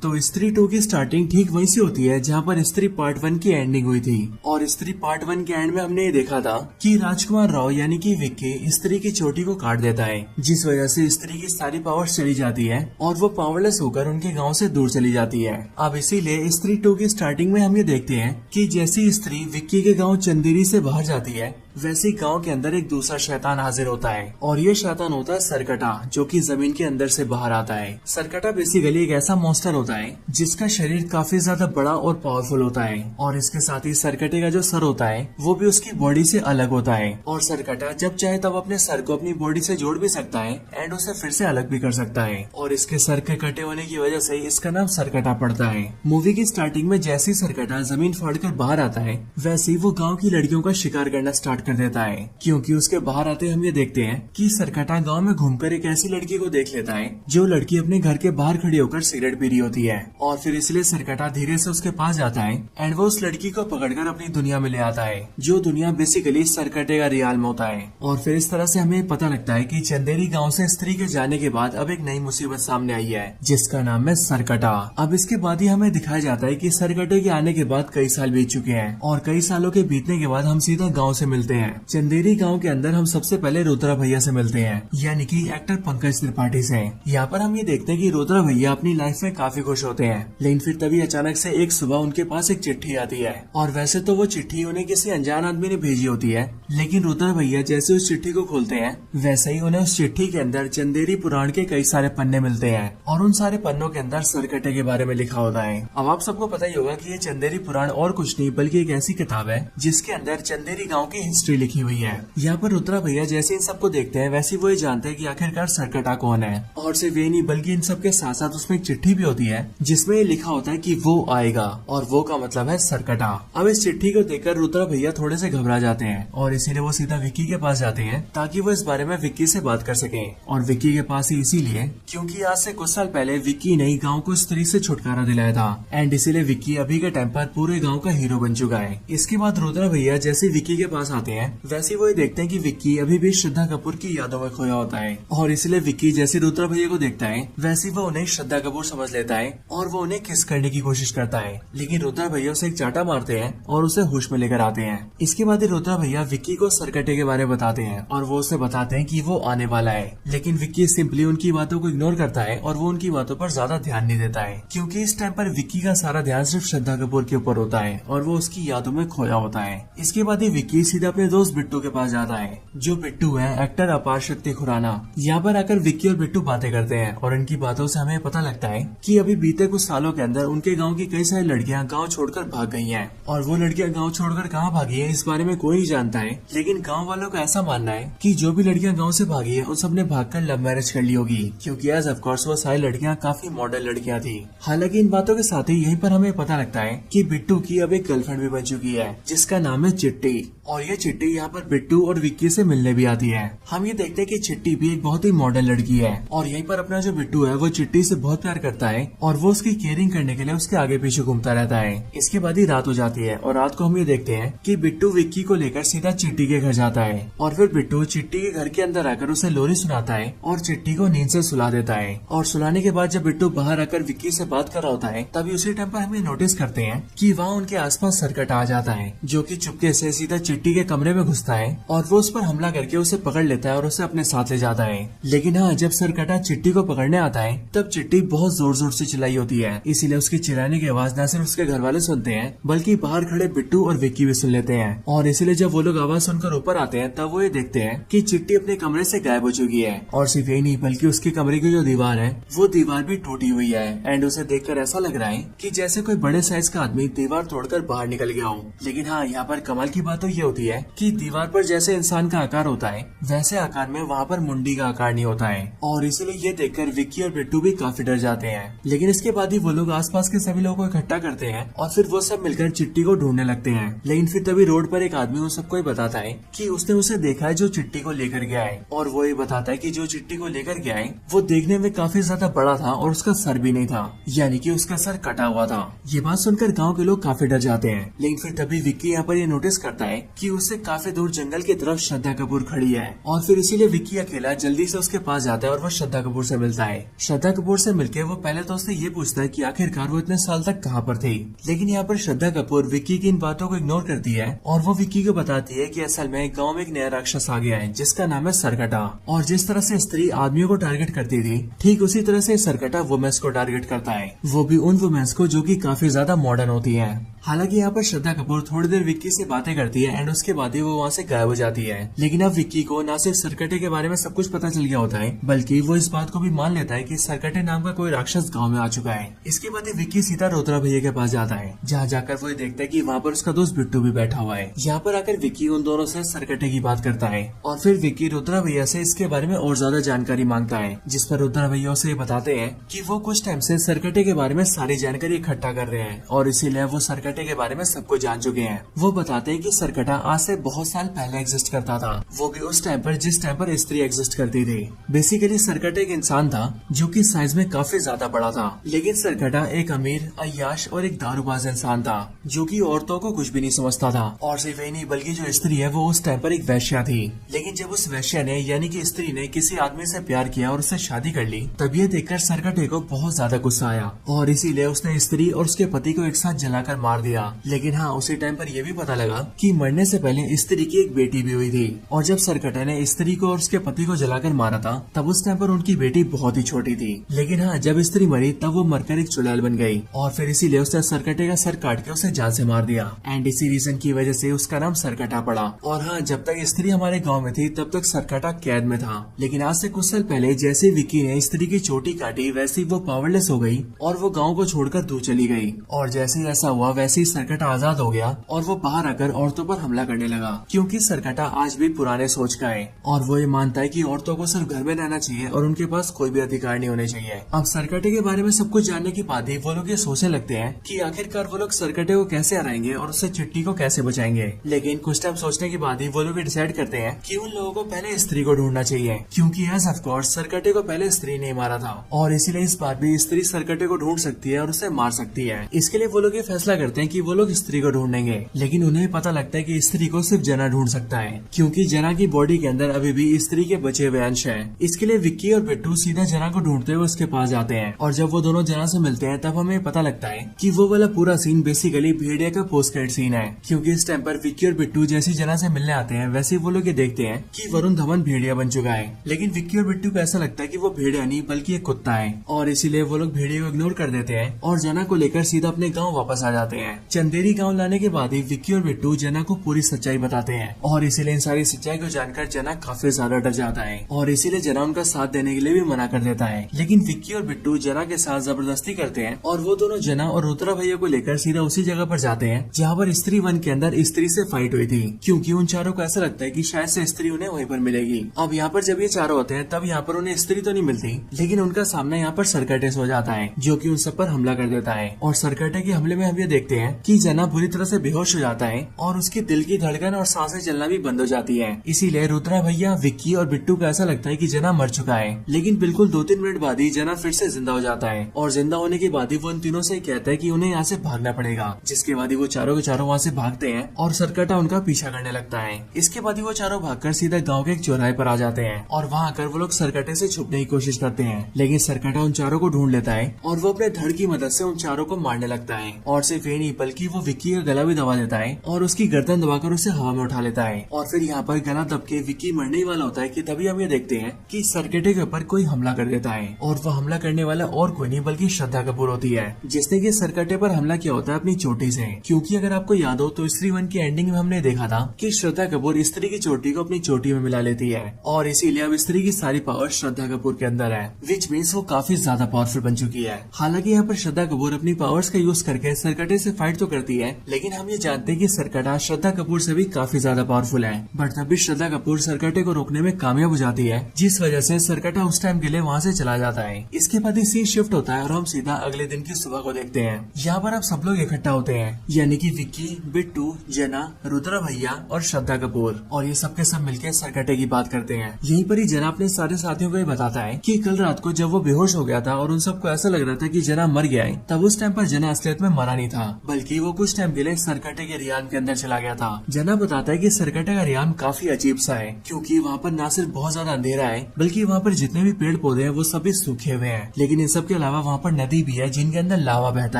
तो स्त्री 2 की स्टार्टिंग ठीक वहीं से होती है जहाँ पर स्त्री पार्ट 1 की एंडिंग हुई थी। और स्त्री पार्ट 1 के एंड में हमने ये देखा था कि राजकुमार राव यानी कि विक्की स्त्री की चोटी को काट देता है, जिस वजह से स्त्री की सारी पावर्स चली जाती है और वो पावरलेस होकर उनके गांव से दूर चली जाती है। अब इसीलिए स्त्री 2 की स्टार्टिंग में हम ये देखते हैं कि जैसी स्त्री विक्की के गाँव चंदेरी से बाहर जाती है वैसे ही गांव के अंदर एक दूसरा शैतान हाजिर होता है और ये शैतान होता है सरकटा, जो कि जमीन के अंदर से बाहर आता है। सरकटा बेसिकली एक ऐसा मॉन्स्टर होता है जिसका शरीर काफी ज्यादा बड़ा और पावरफुल होता है और इसके साथ ही सरकटे का जो सर होता है वो भी उसकी बॉडी से अलग होता है और सरकटा जब चाहे तब अपने सर को अपनी बॉडी से जोड़ भी सकता है एंड उसे फिर से अलग भी कर सकता है और इसके सर के कटे होने की वजह से इसका नाम सरकटा पड़ता है। मूवी की स्टार्टिंग में जैसे ही सरकटा जमीन फाड़कर बाहर आता है वैसे ही वो गांव की लड़कियों का शिकार करना स्टार्ट कर देता है, क्योंकि उसके बाहर आते हम ये देखते हैं कि सरकटा गांव में घूमकर एक ऐसी लड़की को देख लेता है जो लड़की अपने घर के बाहर खड़ी होकर सिगरेट पी रही होती है और फिर इसलिए सरकटा धीरे से उसके पास जाता है एंड वो उस लड़की को पकड़कर अपनी दुनिया में ले आता है, जो दुनिया बेसिकली सरकटे का रियाल में होता है। और फिर इस तरह से हमें पता लगता है कि चंदेरी गांव से स्त्री के जाने के बाद अब एक नई मुसीबत सामने आई है जिसका नाम है सरकटा। अब इसके बाद ही हमें दिखाया जाता है कि सरकटे के आने के बाद कई साल बीत चुके हैं और कई सालों के बीतने के बाद हम सीधा गाँव से मिलते हैं। चंदेरी गाँव के अंदर हम सबसे पहले रुद्रा भैया से मिलते हैं, यानी कि एक्टर पंकज त्रिपाठी से। यहाँ पर हम ये देखते हैं कि रुद्रा भैया अपनी लाइफ में काफी खुश होते हैं, लेकिन फिर तभी अचानक से एक सुबह उनके पास एक चिट्ठी आती है और वैसे तो वो चिट्ठी उन्हें किसी अनजान आदमी ने भेजी होती है, लेकिन रुद्रा भैया जैसे उस चिट्ठी को खोलते हैं वैसे ही उन्हें उस चिट्ठी के अंदर चंदेरी पुराण के कई सारे पन्ने मिलते हैं और उन सारे पन्नों के अंदर सरकटे के बारे में लिखा होता है। अब आप सबको पता ही होगा कि ये चंदेरी पुराण और कुछ नहीं बल्कि एक ऐसी किताब है जिसके अंदर चंदेरी गाँव की हिस्ट्री लिखी हुई है। यहाँ पर रुद्रा भैया जैसे इन सबको देखते हैं वैसे वो ये जानते हैं कि आखिरकार सरकटा कौन है और सिर्फ ये नहीं बल्कि इन सबके साथ साथ उसमें एक चिट्ठी भी होती है जिसमें ये लिखा होता है कि वो आएगा और वो का मतलब है सरकटा। अब इस चिट्ठी को देखकर रुद्रा भैया थोड़े से घबरा जाते हैं और इसीलिए वो सीधा विक्की के पास जाते हैं ताकि वो इस बारे में विक्की से बात कर सके। और विक्की के पास ही इसीलिए क्योंकि आज से कुछ साल पहले विक्की ने गाँव को स्त्री से छुटकारा दिलाया था एंड इसीलिए विक्की अभी के टाइम पर पूरे गाँव का हीरो बन चुका है। इसके बाद रुद्रा भैया जैसे विक्की के पास आते हैं वैसे वो देखते हैं कि विक्की अभी भी श्रद्धा कपूर की यादों में खोया होता है और इसलिए विक्की जैसे रुद्रा भैया को देखता है वैसे वो उन्हें श्रद्धा कपूर समझ लेता है और वो उन्हें किस करने की कोशिश करता है, लेकिन रुद्रा भैया उसे एक चाटा मारते हैं और उसे होश में लेकर आते हैं। इसके बाद रुद्रा भैया विक्की को सरकटे के बारे में बताते हैं और वो उसे बताते हैं कि वो आने वाला है, लेकिन विक्की सिंपली उनकी बातों को इग्नोर करता है और वो उनकी बातों पर ज्यादा ध्यान नहीं देता है क्योंकि इस टाइम पर विक्की का सारा ध्यान सिर्फ श्रद्धा कपूर के ऊपर होता है और वो उसकी यादों में खोया होता है। इसके बाद ही विक्की सीधा अपने दोस्त बिट्टू के पास जाता है, जो बिट्टू है एक्टर अपार शक्ति खुराना। यहाँ पर आकर विक्की और बिट्टू बातें करते हैं और इनकी बातों से हमें पता लगता है कि अभी बीते कुछ सालों के अंदर उनके गांव की कई सारी लड़कियां गांव छोड़कर भाग गई हैं और वो लड़कियां गांव छोड़कर कहां भागी हैं इस बारे में कोई नहीं जानता है, लेकिन गांव वालों का ऐसा मानना है कि जो भी लड़कियां गांव से भागी है उन सब ने भागकर लव मैरिज कर ली होगी, क्योंकि एज ऑफ कोर्स वो सारी लड़कियां काफी मॉडर्न लड़कियां थी। हालांकि इन बातों के साथ ही यहीं पर हमें पता लगता है कि बिट्टू की अब एक गर्लफ्रेंड भी बन चुकी है जिसका नाम है चिट्टी और ये चिट्टी यहाँ पर बिट्टू और विक्की से मिलने भी आती है। हम ये देखते हैं कि चिट्टी भी एक बहुत ही मॉडर्न लड़की है और यहीं पर अपना जो बिट्टू है वो चिट्टी से बहुत प्यार करता है और वो उसकी केयरिंग करने के लिए उसके आगे पीछे घूमता रहता है। इसके बाद ही रात हो जाती है और रात को हम ये देखते हैं कि बिट्टू विक्की को लेकर सीधा चिट्टी के घर जाता है और फिर बिट्टू चिट्टी के घर के अंदर आकर उसे लोरी सुनाता है और चिट्टी को नींद से सुला देता है। और सुलाने के बाद जब बिट्टू बाहर आकर विक्की से बात कर रहा होता है तभी उसी टाइम पर हमें नोटिस करते हैं कि वहाँ उनके आसपास सरकटा आ जाता है, जो कि चुपके से सीधा चिट्टी के कमरे में घुसता है और वो उस पर हमला करके उसे पकड़ लेता है और उसे अपने साथ ले जाता है। लेकिन हाँ, जब सरकटा चिट्टी को पकड़ने आता है तब चिट्टी बहुत जोर जोर से चिल्लाई होती है, इसीलिए उसकी चिल्लाने की आवाज न सिर्फ उसके घर वाले सुनते हैं बल्कि बाहर खड़े बिट्टू और विक्की भी सुन लेते हैं। और इसीलिए जब वो लोग आवाज सुनकर ऊपर आते हैं तब वो ये देखते हैं कि चिट्टी अपने कमरे से गायब हो चुकी है और सिर्फ यही नहीं बल्कि उसके कमरे की जो दीवार है वो दीवार भी टूटी हुई है एंड उसे देखकर ऐसा लग रहा है कि जैसे कोई बड़े साइज का आदमी दीवार तोड़कर बाहर निकल गया हो। लेकिन हाँ, यहाँ पर कमाल की बात तो ये होती है कि दीवार पर जैसे इंसान का आकार होता है वैसे आकार में वहाँ पर मुंडी का आकार नहीं होता है और इसीलिए ये देखकर विक्की और बिट्टू भी काफी डर जाते हैं। लेकिन इसके बाद ही वो लोग आसपास के सभी लोगों को इकट्ठा करते हैं और फिर वो सब मिलकर चिट्टी को ढूंढने लगते हैं। लेकिन फिर तभी रोड पर एक आदमी उन सबको बताता है कि उसने उसे देखा है जो चिट्टी को लेकर गया है और वो ये बताता है कि जो चिट्टी को लेकर गया है वो देखने में काफी ज्यादा बड़ा था और उसका सर भी नहीं था, यानी कि उसका सर कटा हुआ था। ये बात सुनकर गाँव के लोग काफी डर जाते हैं। लेकिन फिर तभी विक्की यहाँ पर ये नोटिस करता है कि उससे काफी दूर जंगल की तरफ श्रद्धा कपूर खड़ी है और फिर इसीलिए विक्की अकेला जल्दी से उसके पास जाता है और वो श्रद्धा कपूर से मिलता है। श्रद्धा कपूर से मिलकर वो पहले तो उससे ये पूछता है कि आखिरकार वो इतने साल तक कहाँ पर थी। लेकिन यहाँ पर श्रद्धा कपूर विक्की की इन बातों को इग्नोर करती है और वो विक्की को बताती है कि असल में गाँव में एक नया राक्षस आ गया है जिसका नाम है सरकटा और जिस तरह से स्त्री आदमियों को टारगेट करती थी ठीक उसी तरह से सरकटा वुमेन्स को टारगेट करता है, वो भी उन वुमेन्स को जो कि काफी ज्यादा मॉडर्न होती है। हालांकि यहाँ पर श्रद्धा कपूर थोड़ी देर विक्की से बातें करती है एंड उसके बाद ही वो वहाँ से गायब हो जाती है। लेकिन अब विक्की को न सिर्फ सरकटे के बारे में सब कुछ पता चल गया होता है, बल्कि वो इस बात को भी मान लेता है कि सरकटे नाम का कोई राक्षस गाँव में आ चुका है। इसके बाद विक्की सीधा रुद्रा भैया के पास जाता है, जहाँ जाकर वो देखता है कि वहाँ पर उसका दोस्त बिट्टू भी बैठा हुआ है। यहाँ पर आकर विक्की उन दोनों से सरकटे की बात करता है और फिर विक्की रुद्रा भैया से इसके बारे में और ज्यादा जानकारी मांगता है, जिस पर रुद्रा भैया उसे बताते हैं कि वो कुछ टाइम से सरकटे के बारे में सारी जानकारी इकट्ठा कर रहे हैं और इसीलिए वो सरकटे के बारे में सब कुछ जान चुके हैं। वो बताते हैं कि सरकटा आज से बहुत साल पहले एग्जिस्ट करता था, वो भी उस टाइम पर जिस टाइम पर स्त्री एग्जिस्ट करती थी। बेसिकली सरकटा एक इंसान था जो कि साइज में काफी ज्यादा बड़ा था, लेकिन सरकटा एक अमीर, अय्याश और एक दारूबाज इंसान था जो कि औरतों को कुछ भी नहीं समझता था। और सिर्फ यही नहीं बल्कि जो स्त्री है वो उस टाइम पर एक वैश्या थी। लेकिन जब उस वैश्या ने यानी कि स्त्री ने किसी आदमी से प्यार किया और उससे शादी कर ली, तब ये देखकर सरकटे को बहुत ज्यादा गुस्सा आया और इसीलिए उसने स्त्री और उसके पति को एक साथ जलाकर मार दिया। लेकिन हाँ, उसी टाइम पर यह भी पता लगा कि मरने से पहले स्त्री की एक बेटी भी हुई थी और जब सरकटे ने स्त्री को और उसके पति को जलाकर मारा था तब उस टाइम पर उनकी बेटी बहुत ही छोटी थी। लेकिन हाँ, जब स्त्री मरी तब वो मरकर एक चुड़ैल बन गई और फिर इसीलिए उसने सरकटे का सर काट के उसे जान से मार दिया एंड इसी रीजन की वजह से उसका नाम सरकटा पड़ा। और हाँ, जब तक स्त्री हमारे गाँव में थी तब तक सरकटा कैद में था। लेकिन आज से कुछ साल पहले जैसे विक्की ने स्त्री की चोटी काटी वैसे ही वो पावरलेस हो गई और वो गाँव को छोड़कर दूर चली गई। और जैसे ही ऐसा हुआ वैसे ही सरकटा आजाद हो गया और वो बाहर आकर औरतों पर हमला करने लगा, क्योंकि सरकटा आज भी पुराने सोच का है और वो ये मानता है कि औरतों को सिर्फ घर में रहना चाहिए और उनके पास कोई भी अधिकार नहीं होने चाहिए। अब सरकटे के बारे में सब कुछ जानने के बाद ही वो लोग ये सोचने लगते हैं कि आखिरकार वो लोग सरकटे को कैसे हराएंगे और उससे चिट्टी को कैसे बचाएंगे। लेकिन कुछ टाइम सोचने के बाद ही वो लोग डिसाइड करते हैं कि उन लोगों को पहले स्त्री को ढूंढना चाहिए, क्योंकि एज ऑफ कोर्स सरकटे को पहले स्त्री ने मारा था और इसीलिए इस बार भी स्त्री सरकटे को ढूंढ सकती है और उसे मार सकती है। इसके लिए वो लोग ये फैसला करते हैं कि वो लोग स्त्री को ढूंढेंगे, लेकिन उन्हें पता लगता है कि स्त्री को सिर्फ जना ढूंढ सकता है, क्योंकि जना की बॉडी के अंदर अभी भी स्त्री के बचे हुए अंश है। इसके लिए विक्की और बिट्टू सीधा जना को ढूंढते हुए उसके पास जाते हैं और जब वो दोनों जना से मिलते हैं तब हमें पता लगता है कि वो वाला पूरा सीन बेसिकली भेड़िया का पोस्ट क्रेडिट सीन है, क्योंकि इस टाइम पर विक्की और बिट्टू जैसी जना से मिलने आते हैं वैसे वो लोग ये देखते हैं कि वरुण धवन भेड़िया बन चुका है। लेकिन विक्की और बिट्टू को ऐसा लगता है कि वो भेड़िया नहीं बल्कि एक कुत्ता है और इसीलिए वो लोग भेड़िया को इग्नोर कर देते हैं और जना को लेकर सीधा अपने गाँव वापस आ जाते हैं। चंदेरी गाँव लाने के बाद ही विक्की और बिट्टू जना को पूरी सच्चाई बताते हैं और इसीलिए इन सारी सच्चाई को जानकर जना काफी ज्यादा डर जाता है और इसीलिए जना उनका साथ देने के लिए भी मना कर देता है। लेकिन विक्की और बिट्टू जना के साथ जबरदस्ती करते हैं और वो दोनों जना और रुद्रा भैया को लेकर सीधा उसी जगह पर जाते हैं जहाँ पर स्त्री वन के अंदर स्त्री से फाइट हुई थी, क्योंकि उन चारों को ऐसा लगता है कि शायद से स्त्री उन्हें वहीं पर मिलेगी। अब यहाँ पर जब ये चारों होते हैं तब यहाँ पर उन्हें स्त्री तो नहीं मिलती, लेकिन उनका सामना यहाँ पर सरकटे हो जाता है जो कि उन सब पर हमला कर देता है। और सरकटे के हमले में हम ये देखते हैं कि जना बुरी तरह से बेहोश हो जाता है और उसकी दिल की धड़कन और सांसें चलना भी बंद हो जाती है। इसीलिए रुद्रा भैया, विक्की और बिट्टू को ऐसा लगता है कि जना मर चुका है, लेकिन बिल्कुल 2-3 मिनट बाद ही जना फिर से जिंदा हो जाता है और जिंदा होने के बाद ही वो उन तीनों से कहता है कि उन्हें यहाँ से भागना पड़ेगा, जिसके बाद ही वो चारों के चारों वहाँ से भागते हैं और सरकटा उनका पीछा करने लगता है। इसके बाद ही वो चारों भागकर सीधा गाँव के एक चौराहे पर आ जाते हैं और वहाँ आकर वो लोग सरकटे से छुपने की कोशिश करते हैं, लेकिन सरकटा उन चारों को ढूंढ लेता है और वो अपने धड़ की मदद से उन चारों को मारने लगता है। और सिर्फ ये नहीं बल्कि वो विक्की का गला भी दबा देता है और उसकी गर्दन दबाकर उसे हवा में उठा लेता है। और फिर यहाँ पर गला दब के विक्की मरने ही वाला होता है कि तभी हम ये देखते हैं कि सरकटे के ऊपर कोई हमला कर देता है और वो हमला करने वाला और कोई नहीं बल्कि श्रद्धा कपूर होती है, जिसने कि सरकटे पर हमला किया होता है अपनी चोटी से। क्योंकि अगर आपको याद हो तो स्त्री वन की एंडिंग में हमने देखा था कि श्रद्धा कपूर स्त्री की चोटी को अपनी चोटी में मिला लेती है और इसीलिए अब स्त्री की सारी पावर श्रद्धा कपूर के अंदर है, विच मीन्स वो काफी ज्यादा पावरफुल बन चुकी है। हालांकि यहाँ पर श्रद्धा कपूर अपनी पावर्स का यूज करके सरकटे से फाइट तो करती है, लेकिन हम ये जानते हैं कि सरकटा श्रद्धा कपूर से भी काफी ज्यादा पावरफुल है। बट तब भी श्रद्धा कपूर सरकटे को रोकने में कामयाब हो जाती है, जिस वजह से सरकटा उस टाइम के लिए वहाँ से चला जाता है। इसके बाद ही सीन शिफ्ट होता है और हम सीधा अगले दिन की सुबह को देखते हैं। यहाँ पर अब सब लोग इकट्ठा होते हैं, यानी कि विक्की, बिट्टू, जना, रुद्रा भैया और श्रद्धा कपूर, और ये सबके सब मिलकर सरकटे की बात करते हैं। यहीं पर ही जना अपने सारे साथियों को ये बताता है कि कल रात को जब वो बेहोश हो गया था और उन सबको ऐसा लग रहा था कि जना मर गया है, तब उस टाइम पर जना असलियत में मरा नहीं था, बल्कि वो कुछ टाइम के लिए सरकटे के रियान के अंदर चला गया था। जना बताता है कि सरकटे का रियान काफी अजीब सा है, क्योंकि वहाँ पर न सिर्फ बहुत ज्यादा अंधेरा है बल्कि वहाँ पर जितने भी पेड़ पौधे हैं वो सभी सूखे हुए हैं, लेकिन इन सब के अलावा वहाँ पर नदी भी है जिनके अंदर लावा बहता